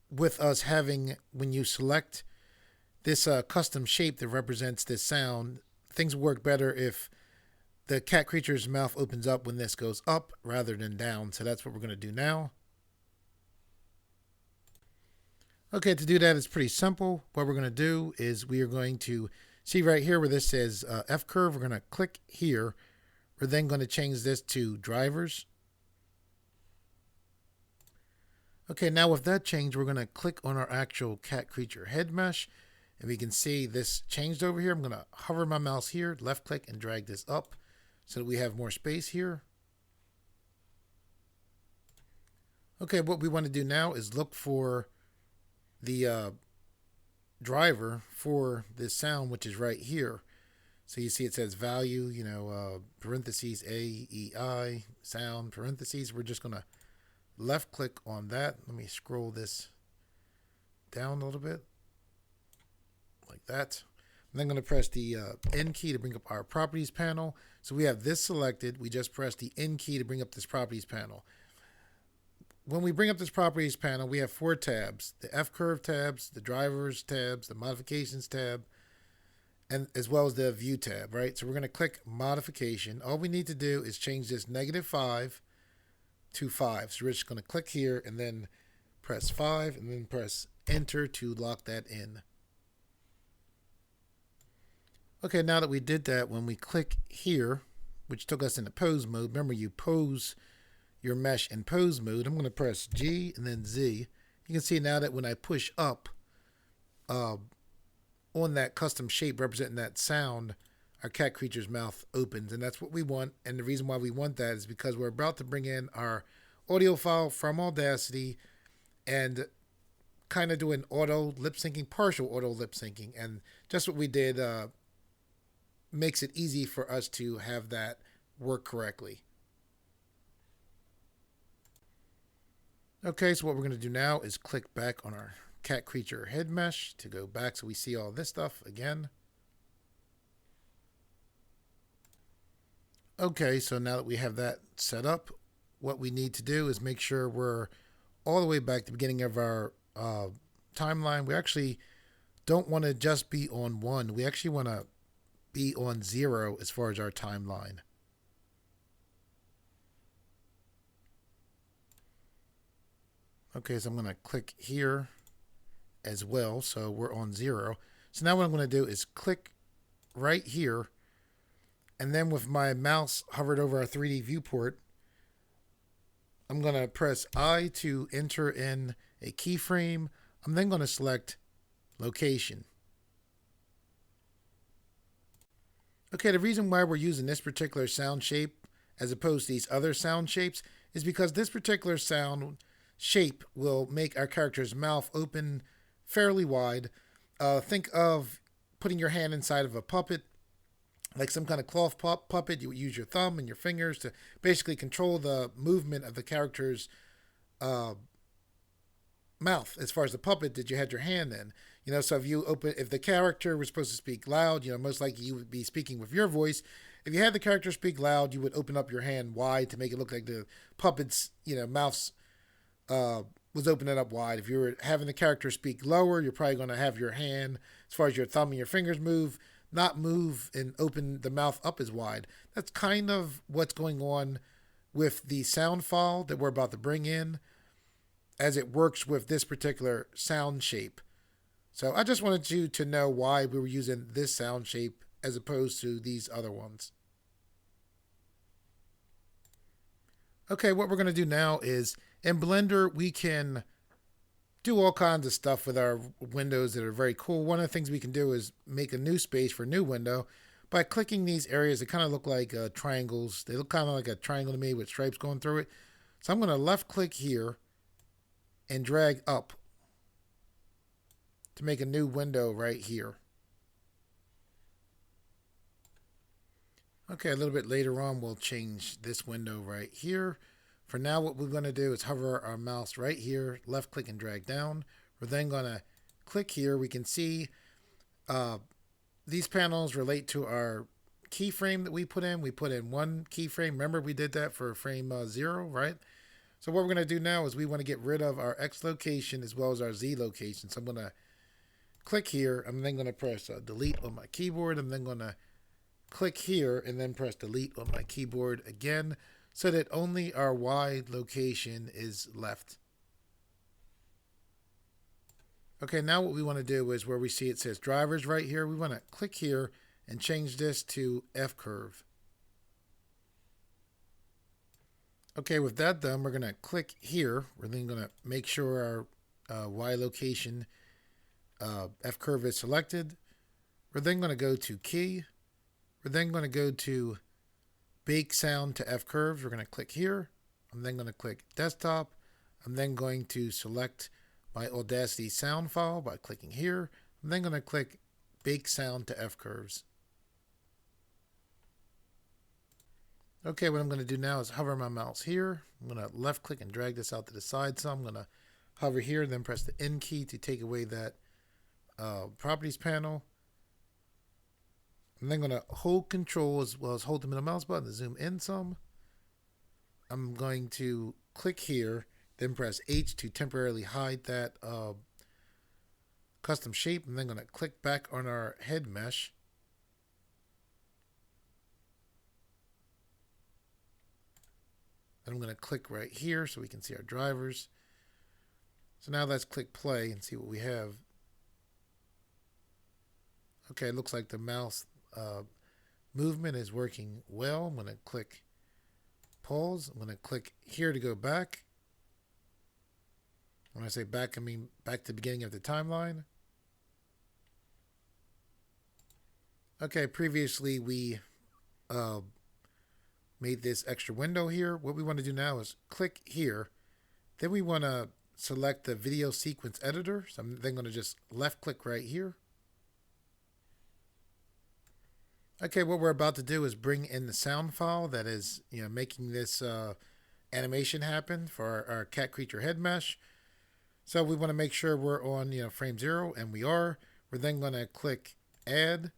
with us having, when you select this custom shape that represents this sound, things work better if the cat creature's mouth opens up when this goes up rather than down. So that's what we're going to do now. Okay, to do that, it's pretty simple. What we're going to do is we are going to see right here where this says fcurve. We're going to click here. We're then going to change this to drivers. Okay, now with that change, we're going to click on our actual cat creature head mesh. And we can see this changed over here. I'm going to hover my mouse here, left click, and drag this up so that we have more space here. Okay, what we want to do now is look for the driver for this sound, which is right here. So you see it says value, parentheses AEI, sound, parentheses. We're just going to left click on that. Let me scroll this down a little bit like that. I'm then going to press the N key to bring up our properties panel. So we have this selected. We just press the N key to bring up this properties panel. When we bring up this properties panel, we have 4 tabs: the fcurve tabs, the drivers tabs, the modifications tab, and as well as the view tab, right? So we're going to click modification. All we need to do is change this -5 to 5. So we're just going to click here and then press 5 and then press enter to lock that in. Okay, now that we did that, when we click here, which took us into pose mode, remember you pose your mesh in pose mode. I'm going to press G and then Z. You can see now that when I push up on that custom shape representing that sound, our cat creature's mouth opens, and that's what we want. And the reason why we want that is because we're about to bring in our audio file from Audacity and kind of do an auto lip syncing, partial auto lip syncing. And just what we did makes it easy for us to have that work correctly. Okay, so what we're going to do now is click back on our cat creature head mesh to go back so we see all this stuff again. Okay, so now that we have that set up, what we need to do is make sure we're all the way back to the beginning of our timeline. We actually don't want to just be on 1. We actually want to be on 0 as far as our timeline. Okay, so I'm going to click here as well, so we're on 0. So now what I'm going to do is click right here, and then with my mouse hovered over our 3D viewport, I'm going to press I to enter in a keyframe. I'm then going to select location. Okay, the reason why we're using this particular sound shape as opposed to these other sound shapes is because this particular sound shape will make our character's mouth open fairly wide. Think of putting your hand inside of a puppet, like some kind of cloth puppet. You would use your thumb and your fingers to basically control the movement of the character's mouth as far as the puppet that you had your hand in. So if the character was supposed to speak loud, most likely you would be speaking with your voice. If you had the character speak loud, you would open up your hand wide to make it look like the puppet's, mouth's was opening up wide. If you were having the character speak lower, you're probably going to have your hand, as far as your thumb and your fingers not move and open the mouth up as wide. That's kind of what's going on with the sound file that we're about to bring in, as it works with this particular sound shape. So I just wanted you to know why we were using this sound shape as opposed to these other ones. Okay, what we're going to do now is, in Blender, we can do all kinds of stuff with our windows that are very cool. One of the things we can do is make a new space for a new window by clicking these areas that kind of look like triangles. They look kind of like a triangle to me with stripes going through it. So I'm going to left click here and drag up to make a new window right here. Okay, a little bit later on we'll change this window right here. For now, what we're going to do is hover our mouse right here, left click and drag down. We're then going to click here. We can see these panels relate to our keyframe that we put in. We put in one keyframe. Remember, we did that for frame 0, right? So what we're going to do now is we want to get rid of our X location as well as our Z location. So I'm going to click here. I'm then going to press delete on my keyboard. I'm then going to click here and then press delete on my keyboard again, so that only our Y location is left. Okay, now what we want to do is where we see it says drivers right here, we want to click here and change this to fcurve. Okay, with that done, we're going to click here. We're then going to make sure our Y location fcurve is selected. We're then going to go to key. We're then going to go to bake sound to fcurves. We're going to click here. I'm then going to click desktop. I'm then going to select my Audacity sound file by clicking here. I'm then going to click bake sound to fcurves. Okay, what I'm going to do now is hover my mouse here. I'm going to left click and drag this out to the side. So I'm going to hover here, then press the N key to take away that properties panel. I'm then going to hold control as well as hold the middle mouse button to zoom in some. I'm going to click here, then press H to temporarily hide that custom shape. I'm then going to click back on our head mesh. Then I'm going to click right here so we can see our drivers. So now let's click play and see what we have. Okay, it looks like the mouse movement is working well. I'm going to click pause. I'm going to click here to go back. When I say back, I mean back to the beginning of the timeline. Okay, previously we made this extra window here. What we want to do now is click here. Then we want to select the video sequence editor. So I'm then going to just left click right here. Okay, what we're about to do is bring in the sound file that is, making this animation happen for our cat creature head mesh. So we want to make sure we're on, frame 0, and we are. We're then going to click add.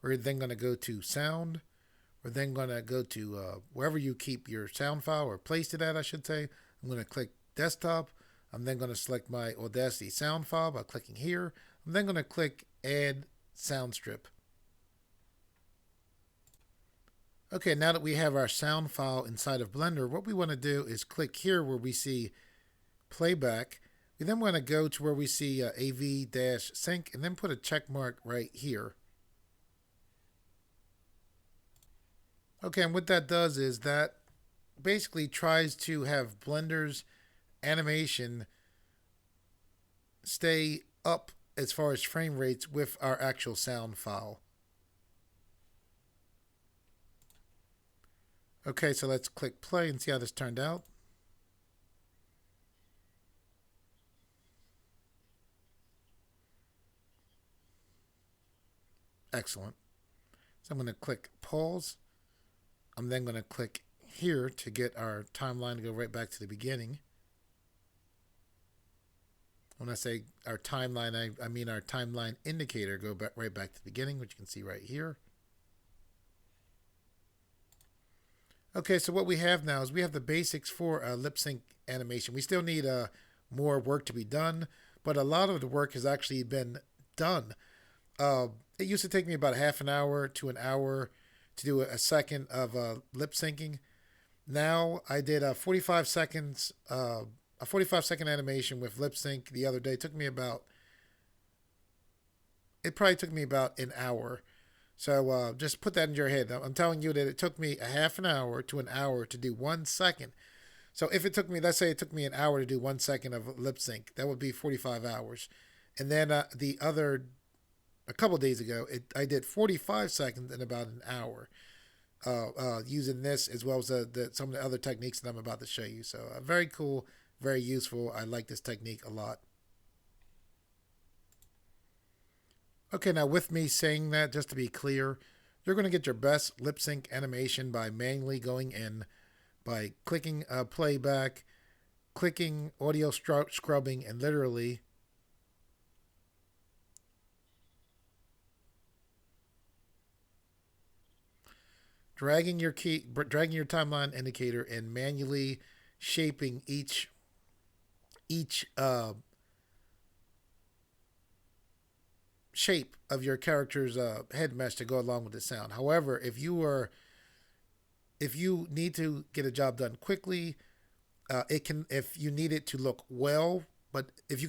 We're then going to go to sound. We're then going to go to wherever you keep your sound file, or placed it at, I should say. I'm going to click desktop. I'm then going to select my Audacity sound file by clicking here. I'm then going to click add sound strip. Okay, now that we have our sound file inside of Blender, what we want to do is click here where we see playback. We then want to go to where we see AV-sync and then put a check mark right here. Okay, and what that does is that basically tries to have Blender's animation stay up as far as frame rates with our actual sound file. Okay, so let's click play and see how this turned out. Excellent. So I'm going to click pause. I'm then going to click here to get our timeline to go right back to the beginning. When I say our timeline, I mean our timeline indicator. Go back right back to the beginning, which you can see right here. Okay, so what we have now is we have the basics for lip sync animation. We still need more work to be done, but a lot of the work has actually been done. Uh, it used to take me about half an hour to an hour to do a second of lip syncing. Now I did a 45 seconds, a 45-second animation with lip sync the other day. It probably took me about an hour. So just put that in your head. I'm telling you that it took me a half an hour to an hour to do 1 second. So if it took me, let's say it took me an hour to do 1 second of lip sync, that would be 45 hours. And then a couple days ago, I did 45 seconds in about an hour using this as well as some of the other techniques that I'm about to show you. So very cool, very useful. I like this technique a lot. Okay, now with me saying that, just to be clear, you're going to get your best lip sync animation by manually going in, by clicking playback, clicking audio scrubbing, and literally dragging your timeline indicator, and manually shaping each shape of your character's head mesh to go along with the sound. However, if you need to get a job done quickly, it can if you need it to look well, but if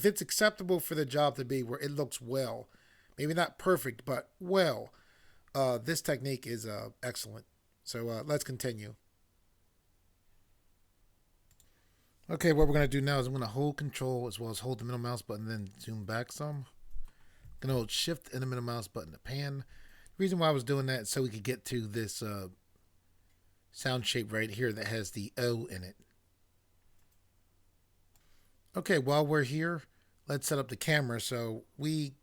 it's acceptable for the job to be where it looks well, maybe not perfect but well, this technique is excellent. So let's continue. Okay, what we're going to do now is I'm going to hold control as well as hold the middle mouse button, then zoom back some. I'm going to hold shift and the middle mouse button to pan. The reason why I was doing that is so we could get to this sound shape right here that has the O in it. Okay, while we're here, let's set up the camera so we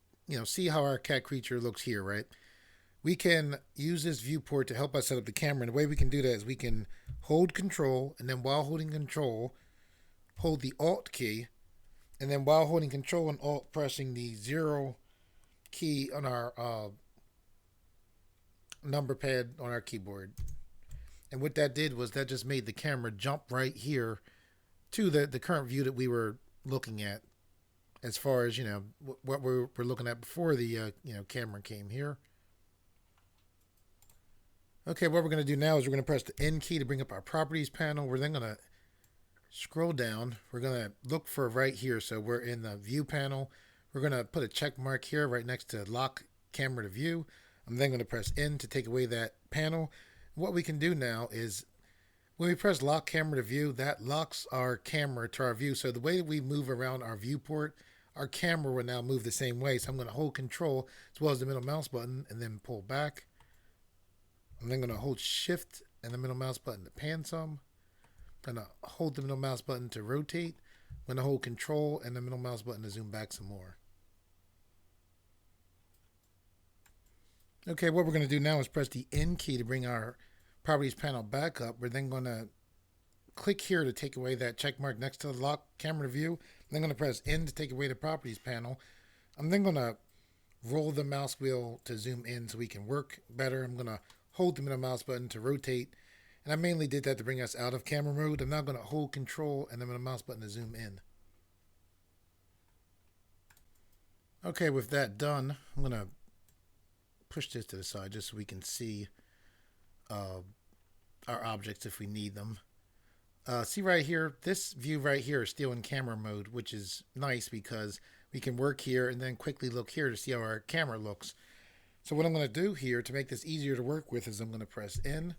see how our cat creature looks here, right? We can use this viewport to help us set up the camera. And the way we can do that is we can hold control, and then while holding control, hold the Alt key, and then while holding control and Alt, pressing the 0 key on our number pad on our keyboard. And what that did was that just made the camera jump right here to the current view that we were looking at, as far as what we were looking at before the camera came here. Okay, what we're going to do now is we're going to press the N key to bring up our properties panel. We're then going to scroll down. We're going to look for right here. So we're in the view panel. We're going to put a check mark here right next to lock camera to view. I'm then going to press N to take away that panel. What we can do now is when we press lock camera to view, that locks our camera to our view. So the way that we move around our viewport, our camera will now move the same way. So I'm going to hold control as well as the middle mouse button and then pull back. I'm then going to hold shift and the middle mouse button to pan some. I'm going to hold the middle mouse button to rotate. I'm going to hold control and the middle mouse button to zoom back some more. Okay, what we're going to do now is press the N key to bring our properties panel back up. We're then going to click here to take away that check mark next to the lock camera view. I'm then going to press N to take away the properties panel. I'm then going to roll the mouse wheel to zoom in so we can work better. I'm going to hold the middle mouse button to rotate. And I mainly did that to bring us out of camera mode. I'm now going to hold control and the middle mouse button to zoom in. Okay, with that done, I'm going to push this to the side just so we can see our objects if we need them. See right here, this view right here is still in camera mode, which is nice because we can work here and then quickly look here to see how our camera looks. So what I'm going to do here to make this easier to work with is I'm going to press N,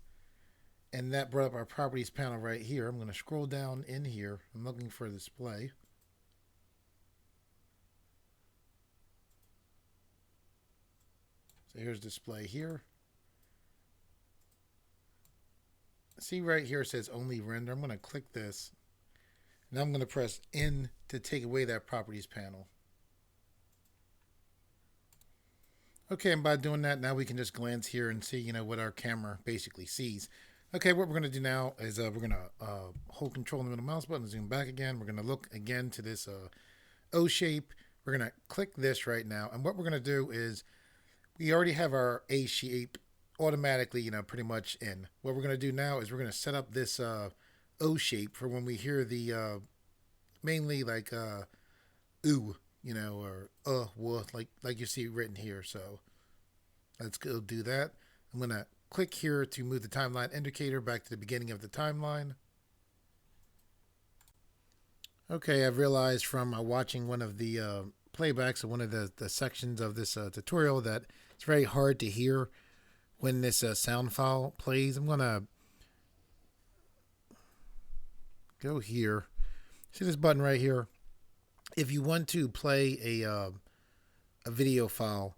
and that brought up our properties panel right here. I'm going to scroll down in here. I'm looking for display. So here's display here. See right here it says only render. I'm going to click this. Now I'm going to press N to take away that properties panel. Okay, and by doing that, now we can just glance here and see, what our camera basically sees. Okay, what we're going to do now is we're going to hold control in the middle mouse button, zoom back again. We're going to look again to this O shape. We're going to click this right now. And what we're going to do is we already have our A shape automatically, pretty much in. What we're going to do now is we're going to set up this O shape for when we hear the mainly like ooh, or wah, like you see written here. So let's go do that. I'm going to click here to move the timeline indicator back to the beginning of the timeline. Okay, I've realized from watching one of the playbacks of one of the sections of this tutorial that it's very hard to hear when this sound file plays. I'm going to go here. See this button right here? If you want to play a video file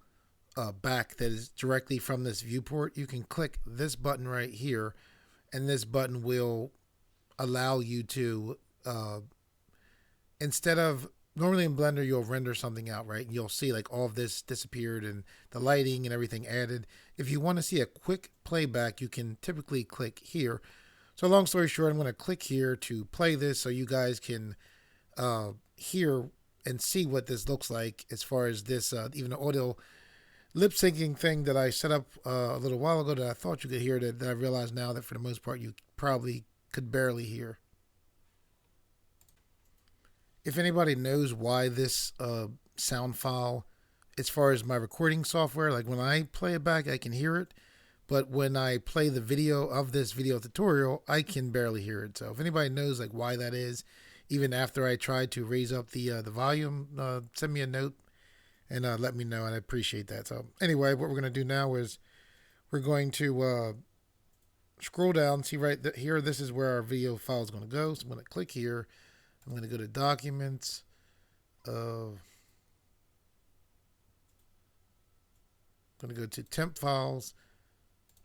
back that is directly from this viewport, you can click this button right here, and this button will allow you to instead of normally in Blender you'll render something out, right? And you'll see like all of this disappeared and the lighting and everything added. If you want to see a quick playback, you can typically click here. So long story short, I'm going to click here to play this so you guys can hear and see what this looks like as far as this even the audio lip syncing thing that I set up a little while ago that I thought you could hear that I realize now that for the most part you probably could barely hear. If anybody knows why this sound file, as far as my recording software, like when I play it back I can hear it, but when I play the video of this video tutorial I can barely hear it. So if anybody knows like why that is, even after I tried to raise up the volume, send me a note and let me know, and I appreciate that. So anyway, what we're going to do now is we're going to scroll down, see right here, this is where our video file is going to go. So I'm going to click here. I'm going to go to Documents. I'm going to go to Temp Files,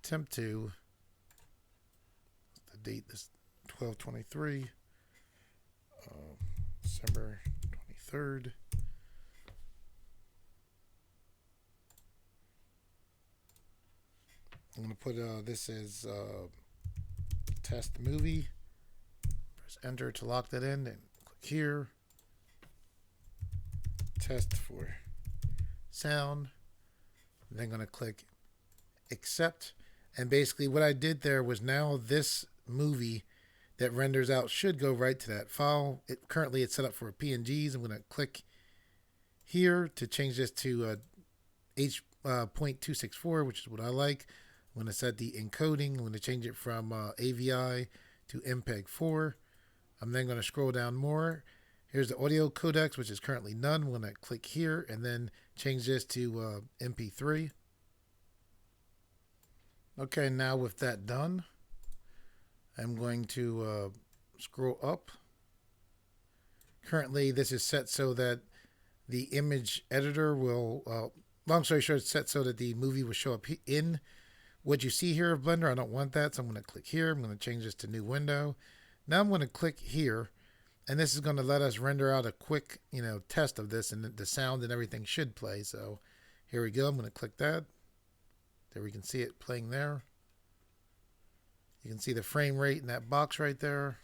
Temp 2. The date is 12/23, December 23rd. I'm going to put this as test movie. Press enter to lock that in, and click here. Test for sound. And then going to click accept. And basically what I did there was now this movie that renders out should go right to that file. Currently it's set up for PNGs. I'm going to click here to change this to H.264, which is what I like. I'm going to set the encoding. I'm going to change it from AVI to MPEG-4. I'm then going to scroll down more. Here's the audio codecs, which is currently none. I'm going to click here and then change this to MP3. Okay, now with that done, I'm going to scroll up. Currently, this is set so that the image editor will, long story short, it's set so that the movie will show up in what you see here of Blender. I don't want that, so I'm going to click here. I'm going to change this to new window. Now I'm going to click here, and this is going to let us render out a quick, test of this, and the sound and everything should play. So here we go. I'm going to click that. There we can see it playing there. You can see the frame rate in that box right there.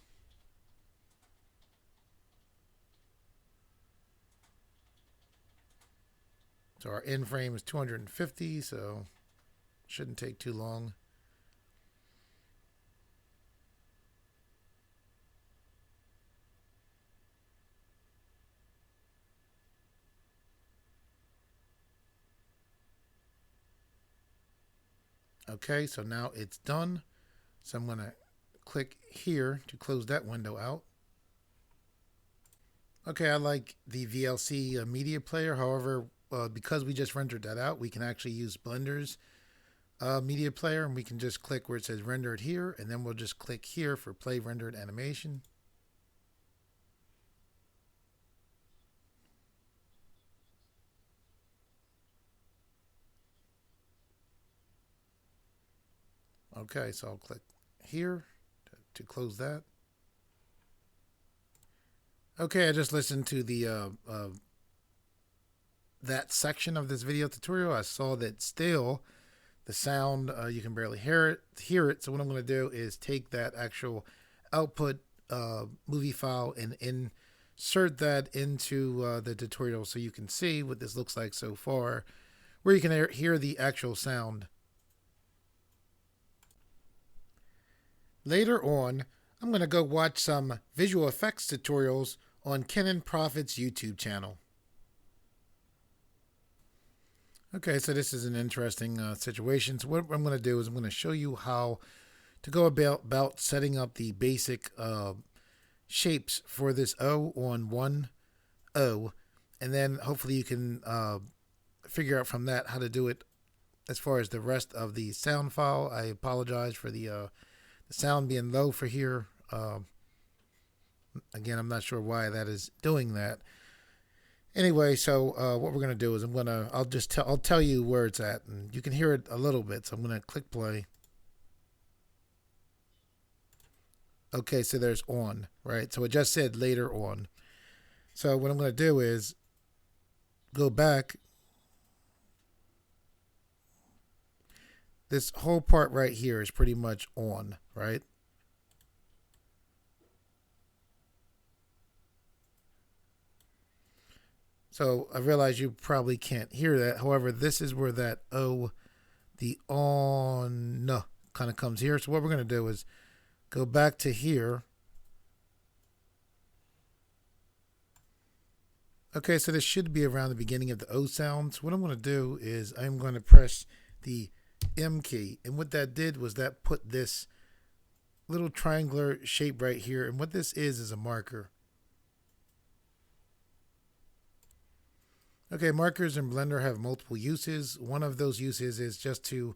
So our in frame is 250, so shouldn't take too long. Okay, so now it's done. So I'm going to click here to close that window out. Okay, I like the VLC media player. However, because we just rendered that out, we can actually use Blender's media player, and we can just click where it says rendered here, and then we'll just click here for play rendered animation. Okay, so I'll click here to close that. Okay, I just listened to the that section of this video tutorial. I saw that still the sound. You can barely hear it. So what I'm going to do is take that actual output movie file and insert that into the tutorial so you can see what this looks like so far, where you can hear the actual sound. Later on, I'm going to go watch some visual effects tutorials on Kenan Prophet's YouTube channel. Okay, so this is an interesting situation. So what I'm going to do is I'm going to show you how to go about setting up the basic shapes for this O on one O, and then hopefully you can figure out from that how to do it as far as the rest of the sound file. I apologize for the sound being low for here. Again, I'm not sure why that is doing that. Anyway, so what we're gonna do is I'll tell you where it's at, and you can hear it a little bit. So I'm gonna click play. Okay, so there's on, right? So it just said later on. So what I'm gonna do is go back. This whole part right here is pretty much on, right? So I realize you probably can't hear that. However, this is where that O, the on kind of comes here. So what we're going to do is go back to here. Okay, so this should be around the beginning of the O sound. So what I'm going to do is I'm going to press the M key. And what that did was that put this little triangular shape right here. And what this is a marker. Okay, markers in Blender have multiple uses. One of those uses is just to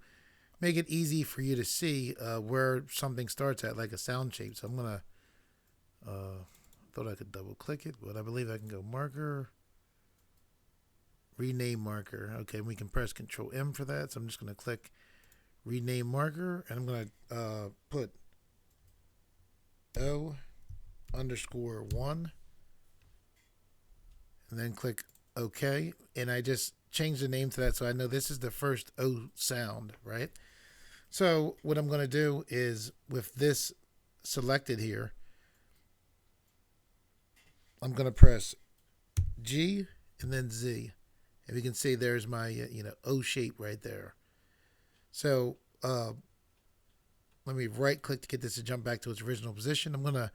make it easy for you to see where something starts at, like a sound shape. So I'm going to, thought I could double click it, but I believe I can go marker, rename marker. Okay, we can press Control M for that. So I'm just going to click rename marker, and I'm going to put O_1, and then click OK, and I just changed the name to that so I know this is the first O sound, right? So what I'm going to do is with this selected here, I'm going to press G and then Z. And you can see there's my O shape right there. So let me right click to get this to jump back to its original position. I'm going to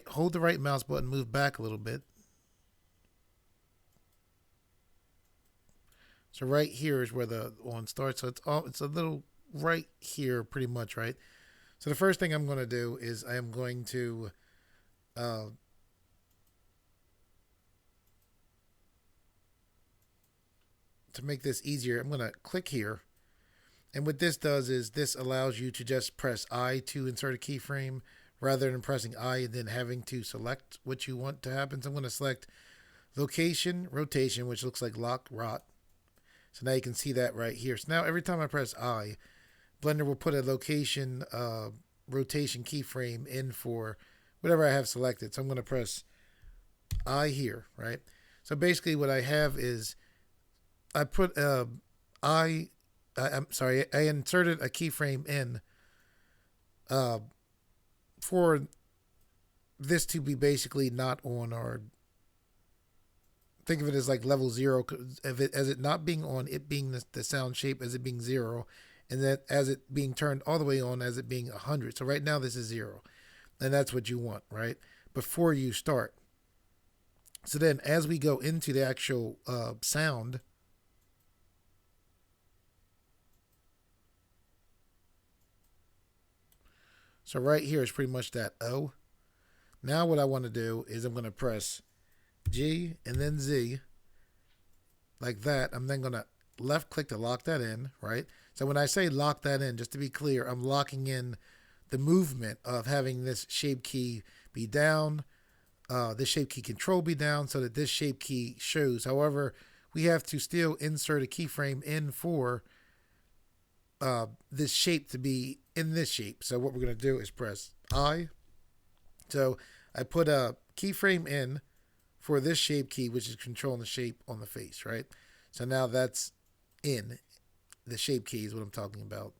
hold the right mouse button, move back a little bit. So right here is where the on starts. So it's a little right here pretty much, right? So the first thing I'm going to do is I am going to make this easier, I'm going to click here. And what this does is this allows you to just press I to insert a keyframe rather than pressing I and then having to select what you want to happen. So I'm going to select location, rotation, which looks like lock, rot. So now you can see that right here. So now every time I press I, Blender will put a location rotation keyframe in for whatever I have selected. So I'm going to press I here, right? So basically what I have is I put I inserted a keyframe in for this to be basically not on, or think of it as like level 0, as it not being on, it being the sound shape as it being 0, and that as it being turned all the way on as it being 100. So right now this is 0, and that's what you want, right? Before you start. So then as we go into the actual sound, so right here is pretty much that O. Now what I want to do is I'm going to press G and then Z like that. I'm then going to left click to lock that in, right? So when I say lock that in, just to be clear, I'm locking in the movement of having this shape key be down, this shape key control be down, so that this shape key shows. However, we have to still insert a keyframe in for this shape to be in this shape. So what we're going to do is press I. So I put a keyframe in for this shape key, which is controlling the shape on the face, right? So now that's in. the shape key is what I'm talking about.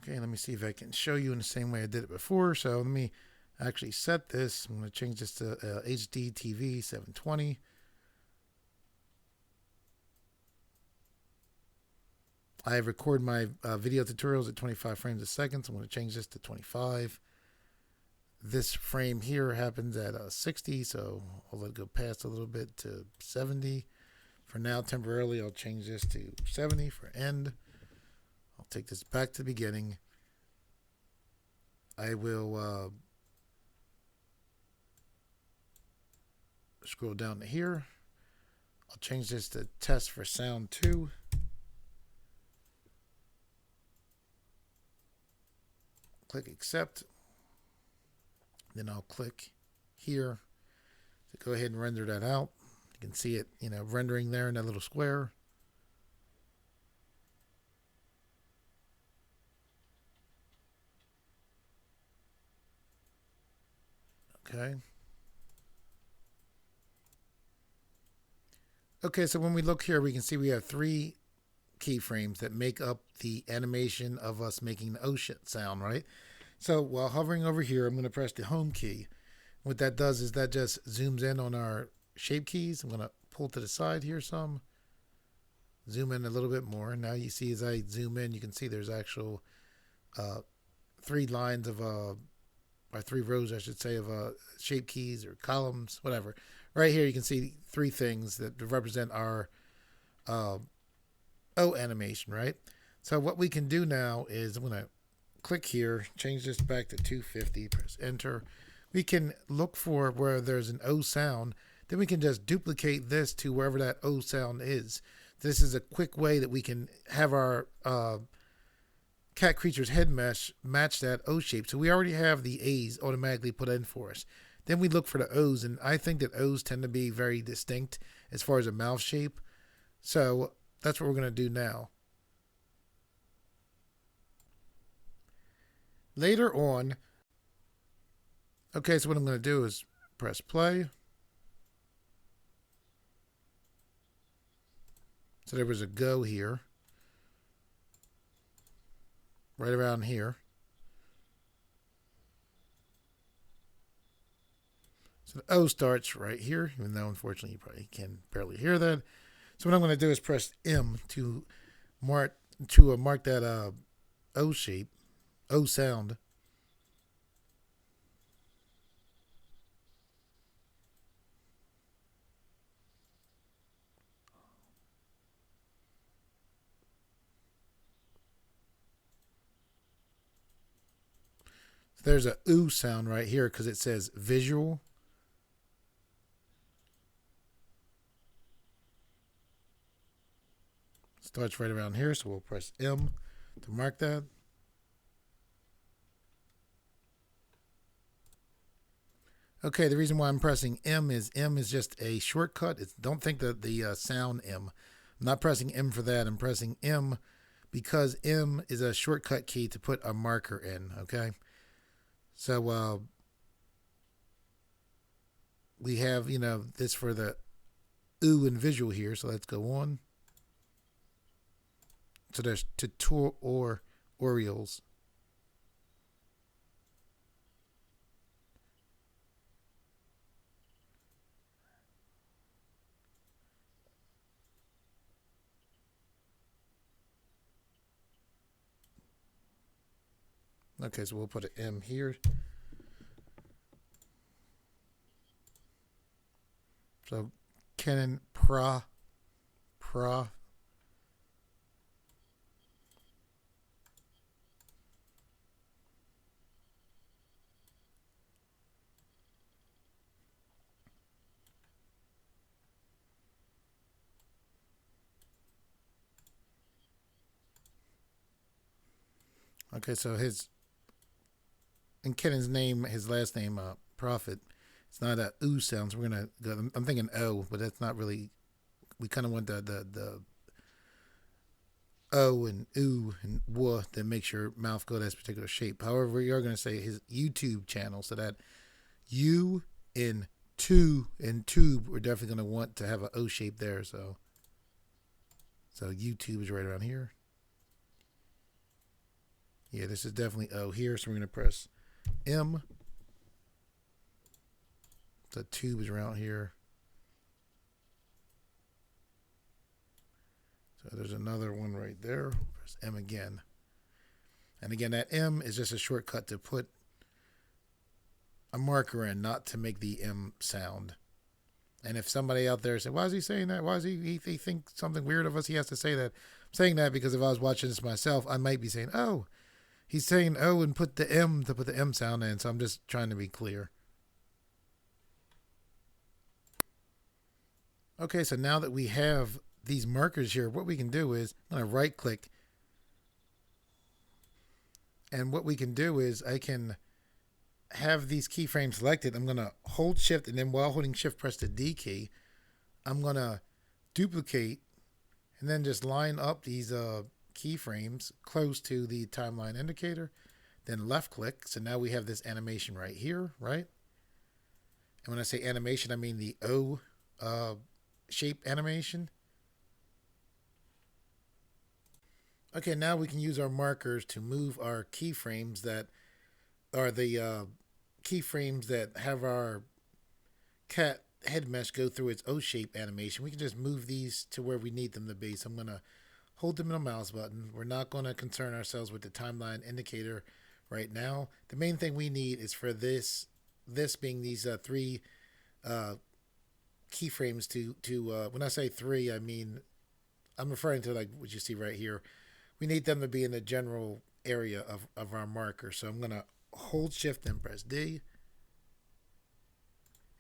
Okay, let me see if I can show you in the same way I did it before. So let me actually set this. I'm going to change this to HD TV 720. I record my video tutorials at 25 frames a second, so I'm going to change this to 25. This frame here happens at 60, so I'll let it go past a little bit to 70. For now, temporarily, I'll change this to 70 for end. I'll take this back to the beginning. I will scroll down to here. I'll change this to test for sound 2. Click accept. Then I'll click here to go ahead and render that out. You can see it, rendering there in that little square. Okay. Okay, so when we look here, we can see we have 3 keyframes that make up the animation of us making the oh shit sound, right? So while hovering over here, I'm going to press the home key. What that does is that just zooms in on our shape keys. I'm going to pull to the side here some. Zoom in a little bit more. Now you see as I zoom in, you can see there's actual 3 lines of, or 3 rows, I should say, of shape keys or columns, whatever. Right here you can see 3 things that represent our O animation, right? So what we can do now is I'm going to click here, change this back to 250, press enter. We can look for where there's an O sound, then we can just duplicate this to wherever that O sound is. This is a quick way that we can have our cat creature's head mesh match that O shape. So we already have the A's automatically put in for us. Then we look for the O's, and I think that O's tend to be very distinct as far as a mouth shape. So that's what we're going to do now. Later on, okay, so what I'm going to do is press play. So there was a go here, right around here. So the O starts right here, even though unfortunately you probably can barely hear that. So what I'm going to do is press M to mark that O shape, O sound. So there's a oo sound right here because it says visual. Starts right around here, so we'll press M to mark that. Okay, the reason why I'm pressing M is just a shortcut. Don't think that the sound M. I'm not pressing M for that. I'm pressing M because M is a shortcut key to put a marker in, okay? So we have, this for the oo and visual here, so let's go on. So there's tutorial or Orioles. Okay, so we'll put an M here. So Canon Pra. Okay, so in Kenan's name, his last name, Prophet, it's not a oo sound, so we're going to go, I'm thinking O, but that's not really, we kind of want the O and oo and W that makes your mouth go that particular shape. However, we are going to say his YouTube channel, so that U and tube, we're definitely going to want to have an O shape there, so. So YouTube is right around here. Yeah, this is definitely O here. So we're going to press M. The tube is around here. So there's another one right there. Press M again. And again, that M is just a shortcut to put a marker in, not to make the M sound. And if somebody out there said, why is he saying that? Why is he think something weird of us? He has to say that. I'm saying that because if I was watching this myself, I might be saying, oh, he's saying oh and put the M to put the M sound in. So I'm just trying to be clear. Okay, so now that we have these markers here, what we can do is I'm going to right click. And what we can do is I can have these keyframes selected. I'm going to hold shift, and then while holding shift, press the D key. I'm going to duplicate and then just line up these keyframes close to the timeline indicator. Then left click. So now we have this animation right here, right? And when I say animation, I mean the O shape animation. Okay, now we can use our markers to move our keyframes that are the keyframes that have our cat head mesh go through its O-shape animation. We can just move these to where we need them to be. So I'm going to hold them in a mouse button. We're not going to concern ourselves with the timeline indicator right now. The main thing we need is for this being these three keyframes to when I say three, I mean I'm referring to like what you see right here. We need them to be in the general area of our marker. So I'm going to hold shift and press D.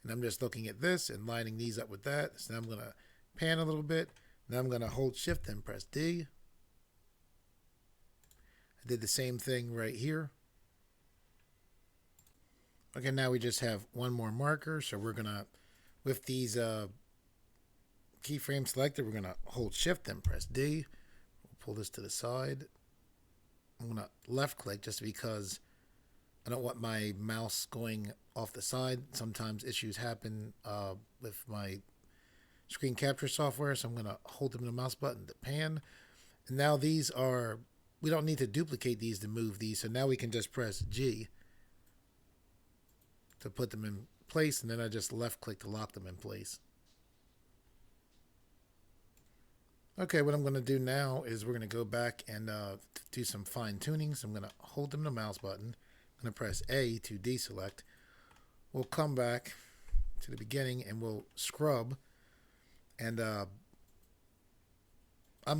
And I'm just looking at this and lining these up with that. So now I'm going to pan a little bit. Now I'm going to hold shift and press D. I did the same thing right here. Okay, now we just have one more marker. So we're going to, with these keyframes selected, we're going to hold shift and press D. We'll pull this to the side. I'm going to left click just because I don't want my mouse going off the side. Sometimes issues happen with my screen capture software, so I'm going to hold them in the mouse button to pan. And now these are, we don't need to duplicate these to move these, so now we can just press G to put them in place, and then I just left click to lock them in place. Okay, what I'm going to do now is we're going to go back and do some fine tuning. So I'm going to hold them in the mouse button. I'm going to press A to deselect. We'll come back to the beginning and we'll scrub. And I'm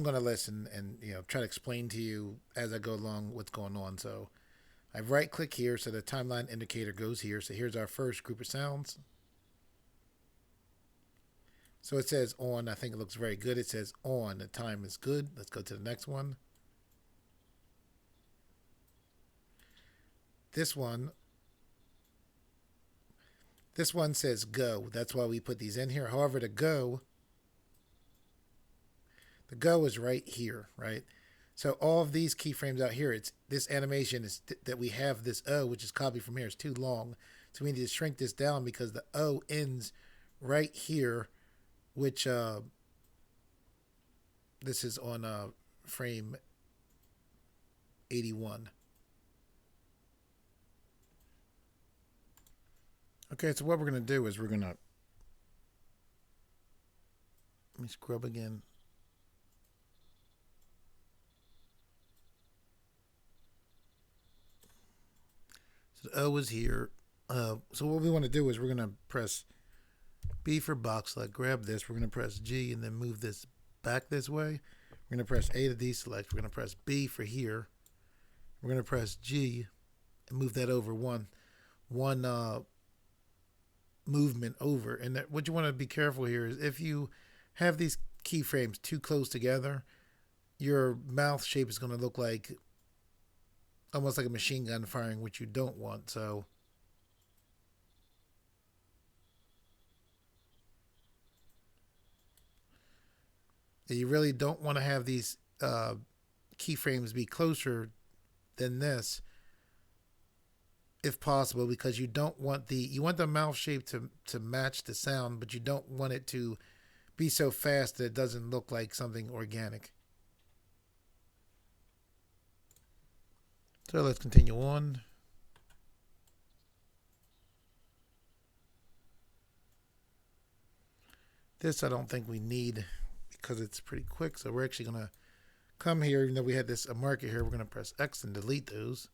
going to listen and try to explain to you as I go along what's going on. So I right click here so the timeline indicator goes here. So here's our first group of sounds. So it says on. I think it looks very good. It says on. The time is good. Let's go to the next one. This one says go. That's why we put these in here. However, the go is right here, right? So all of these keyframes out here, it's this animation is that we have this O, which is copied from here, is too long. So we need to shrink this down because the O ends right here, which this is on frame 81. Okay, so what we're going to do is we're going to, let me scrub again. So the O is here. So what we want to do is we're going to press B for box select, grab this. We're going to press G and then move this back this way. We're going to press A to deselect. We're going to press B for here. We're going to press G and move that over one movement over. And that, what you want to be careful here is if you have these keyframes too close together, your mouth shape is going to look like almost like a machine gun firing, which you don't want. So you really don't want to have these keyframes be closer than this if possible, because you don't want you want the mouth shape to match the sound, but you don't want it to be so fast that it doesn't look like something organic. So let's continue on. This I don't think we need because it's pretty quick. So we're actually going to come here, even though we had this a marker here, we're going to press X and delete those.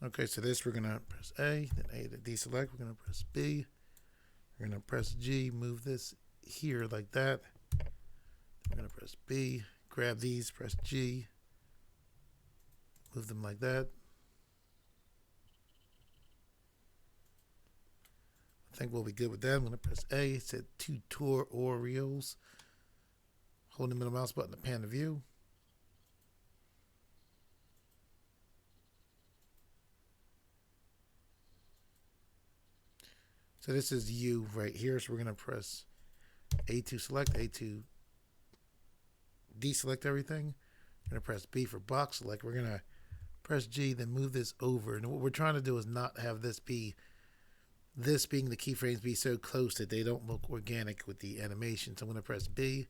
Okay, so this we're going to press A, then A to deselect. We're going to press B. We're going to press G, move this here like that. We're going to press B, grab these, press G, move them like that. I think we'll be good with that. I'm going to press A, it said tutorials. Hold the middle mouse button to pan the view. So this is U right here. So we're going to press A to select, A to deselect everything. We're going to press B for box select. We're going to press G, then move this over. And what we're trying to do is not have this being the keyframes be so close that they don't look organic with the animation. So I'm going to press B,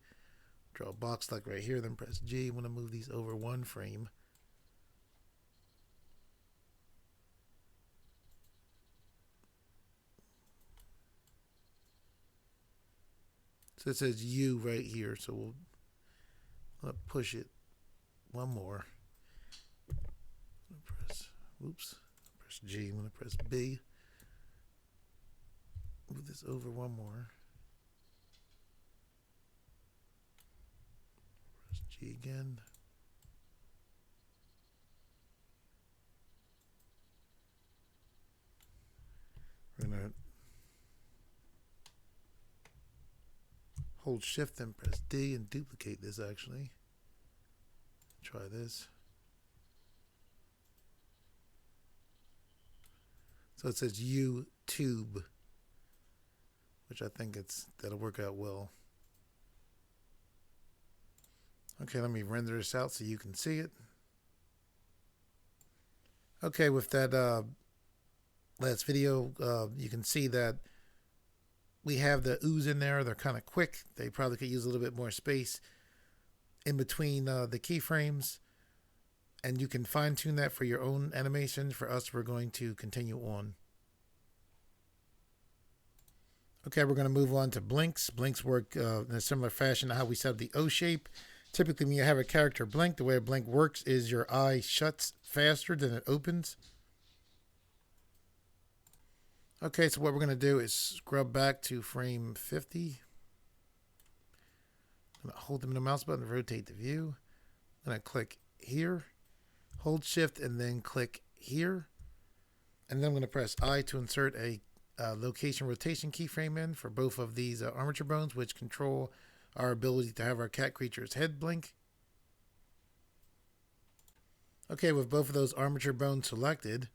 draw a box select right here, then press G. I'm going to move these over one frame. So it says U right here, so we'll push it one more. Press G. I'm going to press B. Move this over one more. Press G again. We're going to hold Shift and press D and duplicate this actually. Try this. So it says YouTube, which I think that'll work out well. Okay, let me render this out so you can see it. Okay, with that last video, you can see that we have the ooze in there. They're kind of quick. They probably could use a little bit more space in between the keyframes. And you can fine tune that for your own animation. For us, we're going to continue on. Okay, we're going to move on to blinks. Blinks work in a similar fashion to how we set up the O shape. Typically, when you have a character blink, the way a blink works is your eye shuts faster than it opens. Okay, so what we're going to do is scrub back to frame 50. I'm going to hold the middle mouse button to rotate the view. I'm going to click here, hold Shift, and then click here. And then I'm going to press I to insert a location rotation keyframe in for both of these armature bones, which control our ability to have our cat creature's head blink. Okay, with both of those armature bones selected,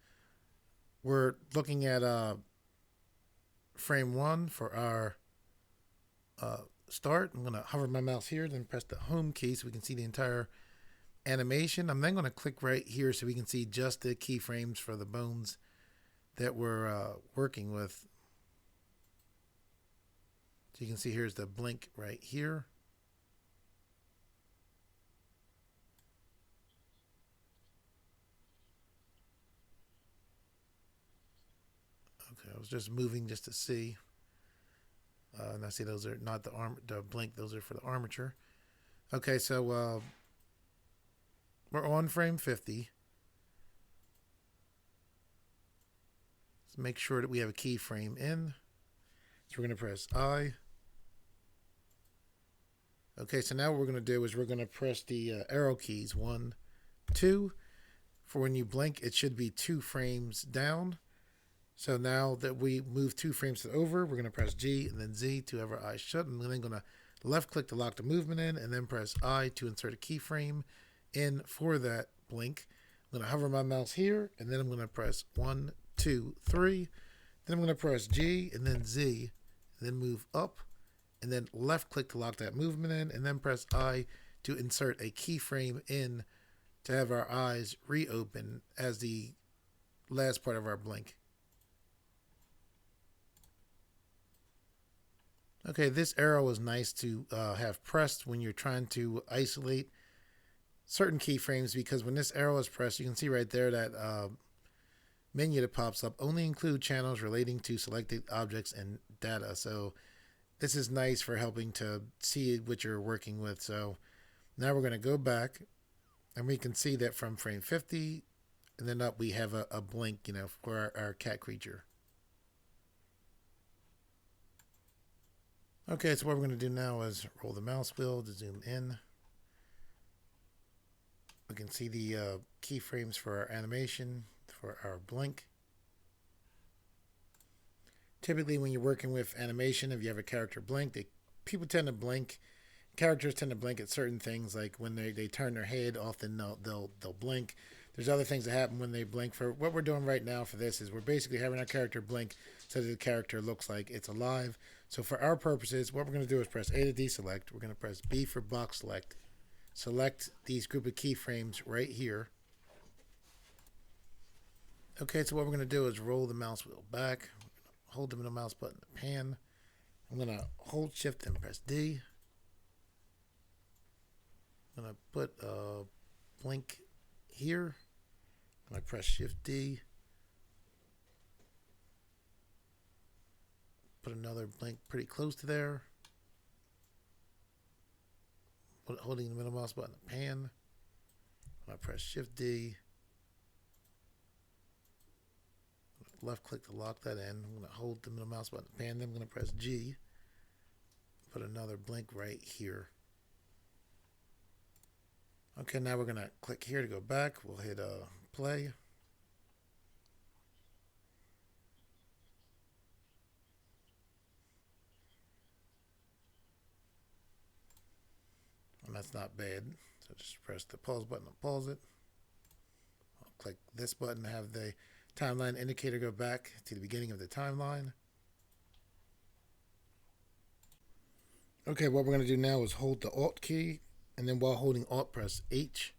we're looking at frame 1 for our start. I'm going to hover my mouse here, then press the home key so we can see the entire animation. I'm then going to click right here so we can see just the keyframes for the bones that we're working with. So you can see here's the blink right here. Okay, I was just moving just to see. And I see those are not the blink, those are for the armature. Okay, so we're on frame 50. Let's make sure that we have a keyframe in. So we're going to press I. Okay, so now what we're going to do is we're going to press the arrow keys 1, 2. For when you blink, it should be 2 frames down. So now that we move 2 frames over, we're going to press G and then Z to have our eyes shut. And then going to left click to lock the movement in, and then press I to insert a keyframe in for that blink. I'm going to hover my mouse here, and then I'm going to press 1, 2, 3. Then I'm going to press G and then Z, and then move up, and then left click to lock that movement in, and then press I to insert a keyframe in to have our eyes reopen as the last part of our blink. Okay, this arrow is nice to have pressed when you're trying to isolate certain keyframes, because when this arrow is pressed, you can see right there that menu that pops up only include channels relating to selected objects and data. So this is nice for helping to see what you're working with. So now we're going to go back and we can see that from frame 50 and then up we have a blink, for our cat creature. Okay, so what we're going to do now is roll the mouse wheel to zoom in. We can see the keyframes for our animation, for our blink. Typically when you're working with animation, if you have a character blink, people tend to blink. Characters tend to blink at certain things, like when they turn their head, often they'll blink. There's other things that happen when they blink. For what we're doing right now for this is we're basically having our character blink so that the character looks like it's alive. So for our purposes, what we're going to do is press A to deselect. We're going to press B for box select. Select these group of keyframes right here. Okay, so what we're going to do is roll the mouse wheel back. Hold the middle mouse button to pan. I'm going to hold shift and press D. I'm going to put a blink here. I'm going to press shift D. Put another blink pretty close to there. Holding the middle mouse button to pan. I press shift D. Left click to lock that in. I'm going to hold the middle mouse button to pan. Then I'm going to press G. Put another blink right here. Okay, now we're going to click here to go back. We'll hit play. And that's not bad. So just press the pause button to pause it. I'll click this button to have the timeline indicator go back to the beginning of the timeline. Okay, what we're going to do now is hold the Alt key, and then while holding Alt, press H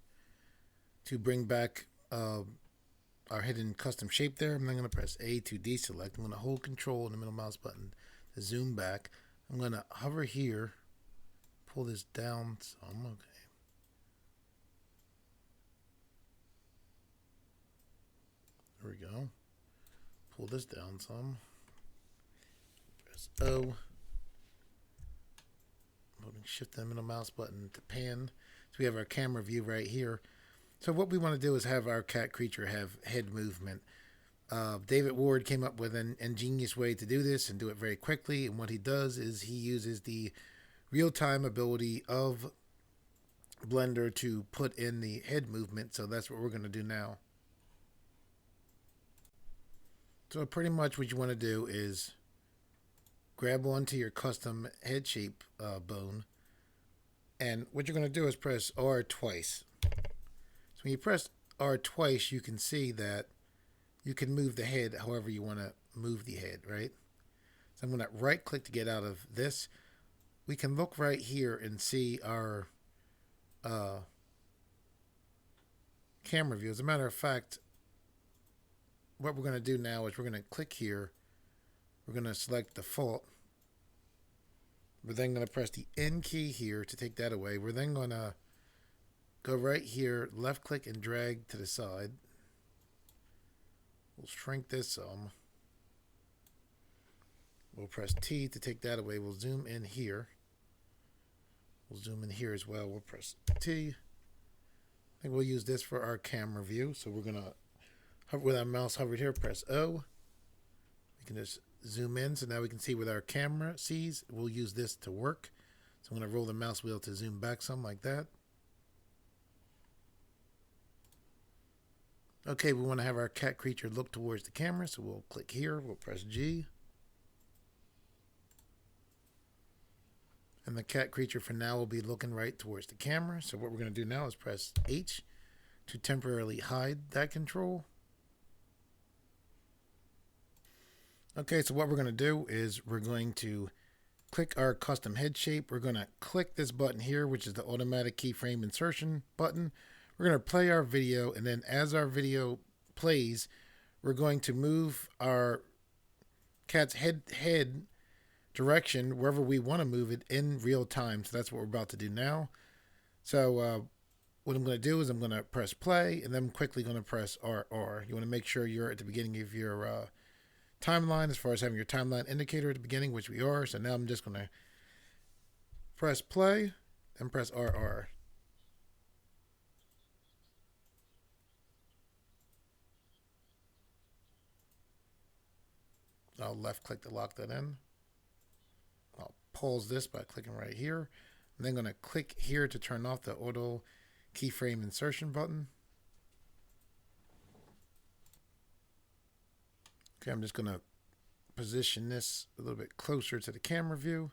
to bring back our hidden custom shape there. I'm then going to press A to deselect. I'm going to hold Control and the middle mouse button to zoom back. I'm going to hover here, pull this down some. Okay. There we go. Pull this down some. Press O. Holding shift and middle mouse button to pan. So we have our camera view right here. So what we want to do is have our cat creature have head movement. David Ward came up with an ingenious way to do this and do it very quickly. And what he does is he uses the real-time ability of Blender to put in the head movement. So that's what we're going to do now. So pretty much what you want to do is grab onto your custom head shape bone. And what you're going to do is press R twice. So when you press R twice, you can see that you can move the head however you want to move the head, right? So I'm going to right click to get out of this. We can look right here and see our camera view. As a matter of fact, what we're going to do now is we're going to click here. We're going to select default. We're then going to press the N key here to take that away. We're then going to go right here, left click and drag to the side. We'll shrink this some. We'll press T to take that away. We'll zoom in here. We'll zoom in here as well. We'll press T. I think we'll use this for our camera view. So we're going to hover with our mouse hovered here, press O. We can just zoom in so now we can see what our camera sees. We'll use this to work. So I'm going to roll the mouse wheel to zoom back some like that. Okay, we want to have our cat creature look towards the camera, so we'll click here, we'll press G. And the cat creature for now will be looking right towards the camera. So what we're going to do now is press H to temporarily hide that control. Okay, so what we're going to do is we're going to click our custom head shape. We're going to click this button here, which is the automatic keyframe insertion button. We're going to play our video, and then as our video plays, we're going to move our cat's head direction wherever we want to move it in real time. So that's what we're about to do now. So what I'm going to do is I'm going to press play, and then I'm quickly going to press RR. You want to make sure you're at the beginning of your timeline as far as having your timeline indicator at the beginning, which we are. So now I'm just going to press play and press RR. I'll left click to lock that in. I'll pause this by clicking right here. I'm then going to click here to turn off the auto keyframe insertion button. Okay, I'm just going to position this a little bit closer to the camera view.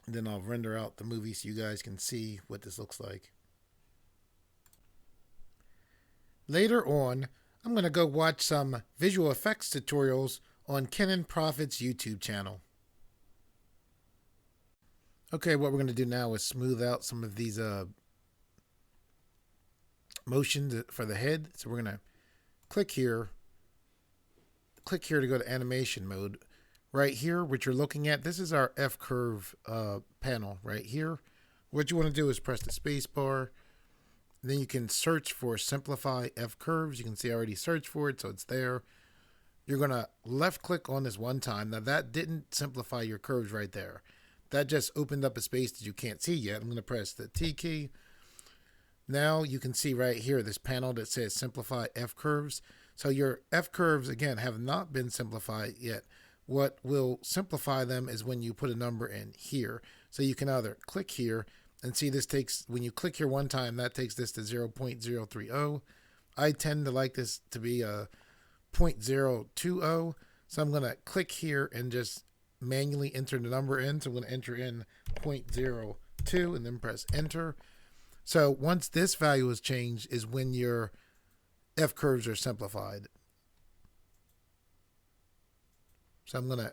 And then I'll render out the movie so you guys can see what this looks like. Later on, I'm going to go watch some visual effects tutorials on Canon Profit's YouTube channel. Okay, what we're going to do now is smooth out some of these motions for the head. So we're going to click here to go to animation mode. Right here, what you're looking at, this is our fcurve panel right here. What you want to do is press the space bar. Then you can search for simplify fcurves. You can see I already searched for it, so it's there. You're going to left click on this one time. Now that didn't simplify your curves right there. That just opened up a space that you can't see yet. I'm going to press the T key. Now you can see right here this panel that says simplify fcurves. So your fcurves, again, have not been simplified yet. What will simplify them is when you put a number in here. So you can either click here and see this takes, when you click here one time, that takes this to 0.030. I tend to like this to be a 0.020. So I'm going to click here and just manually enter the number in. So I'm going to enter in 0.02 and then press enter. So once this value is changed is when your fcurves are simplified. So I'm going to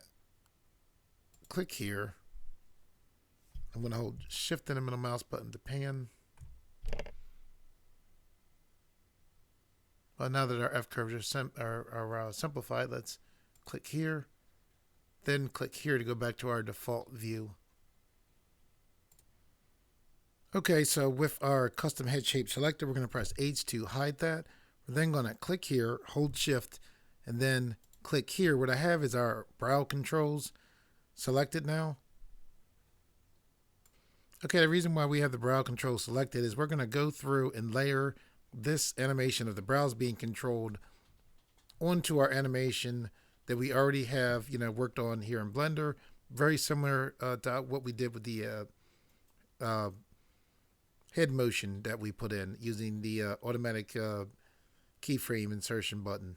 click here. I'm going to hold shift and the middle mouse button to pan. Well, now that our fcurves are simplified, let's click here. Then click here to go back to our default view. Okay, so with our custom head shape selector, we're going to press H to hide that. We're then going to click here, hold shift, and then click here. What I have is our brow controls selected now. Okay, the reason why we have the brow control selected is we're going to go through and layer this animation of the brows being controlled onto our animation that we already have, worked on here in Blender. Very similar to what we did with the head motion that we put in using the automatic keyframe insertion button.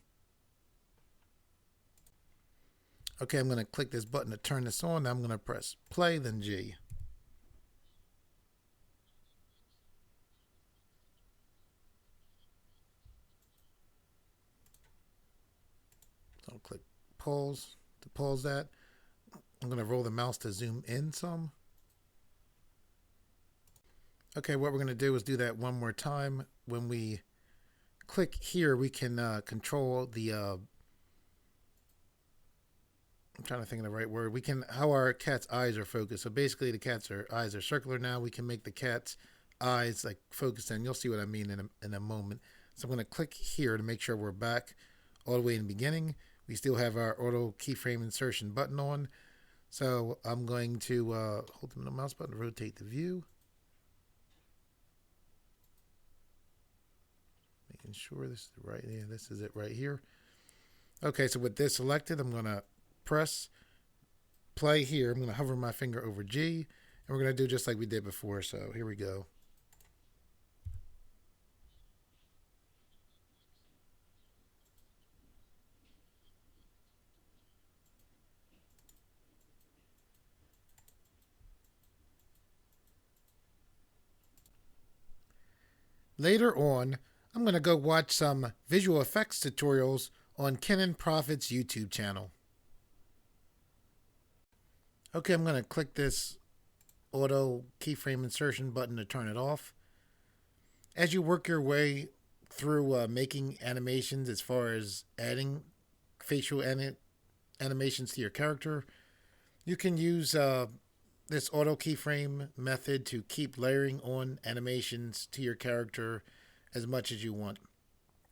Okay, I'm going to click this button to turn this on. Now I'm going to press play, then G. I'll click pause to pause that. I'm going to roll the mouse to zoom in some. Okay, what we're going to do is do that one more time. When we click here, we can control the, I'm trying to think of the right word. We can, how our cat's eyes are focused. So basically the cat's eyes are circular now. We can make the cat's eyes like focused in. You'll see what I mean in a moment. So I'm going to click here to make sure we're back all the way in the beginning. We still have our auto keyframe insertion button on. So I'm going to hold the mouse button to rotate the view. Making sure this is right. Yeah, this is it right here. Okay, so with this selected, I'm going to press play here. I'm going to hover my finger over G, and we're going to do just like we did before. So here we go. Later on, I'm going to go watch some visual effects tutorials on Canon Profit's YouTube channel. Okay, I'm going to click this auto keyframe insertion button to turn it off. as you work your way through making animations, as far as adding facial animations to your character, you can use this auto keyframe method to keep layering on animations to your character as much as you want.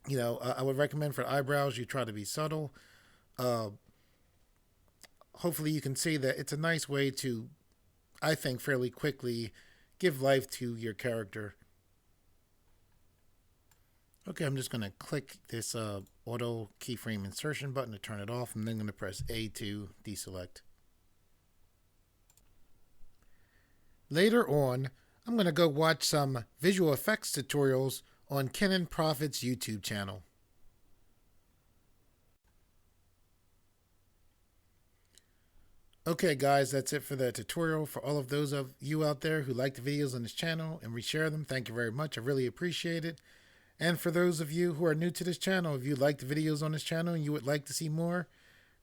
I would recommend for eyebrows you try to be subtle. Uh, Hopefully, you can see that it's a nice way to, I think, fairly quickly give life to your character. Okay, I'm just going to click this auto keyframe insertion button to turn it off. I'm then going to press A to deselect. Later on, I'm going to go watch some visual effects tutorials on Kenan Profit's YouTube channel. Okay, guys, that's it for the tutorial. For all of those of you out there who like the videos on this channel and reshare them, thank you very much. I really appreciate it. And for those of you who are new to this channel, if you like the videos on this channel and you would like to see more,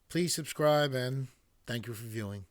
please subscribe and thank you for viewing.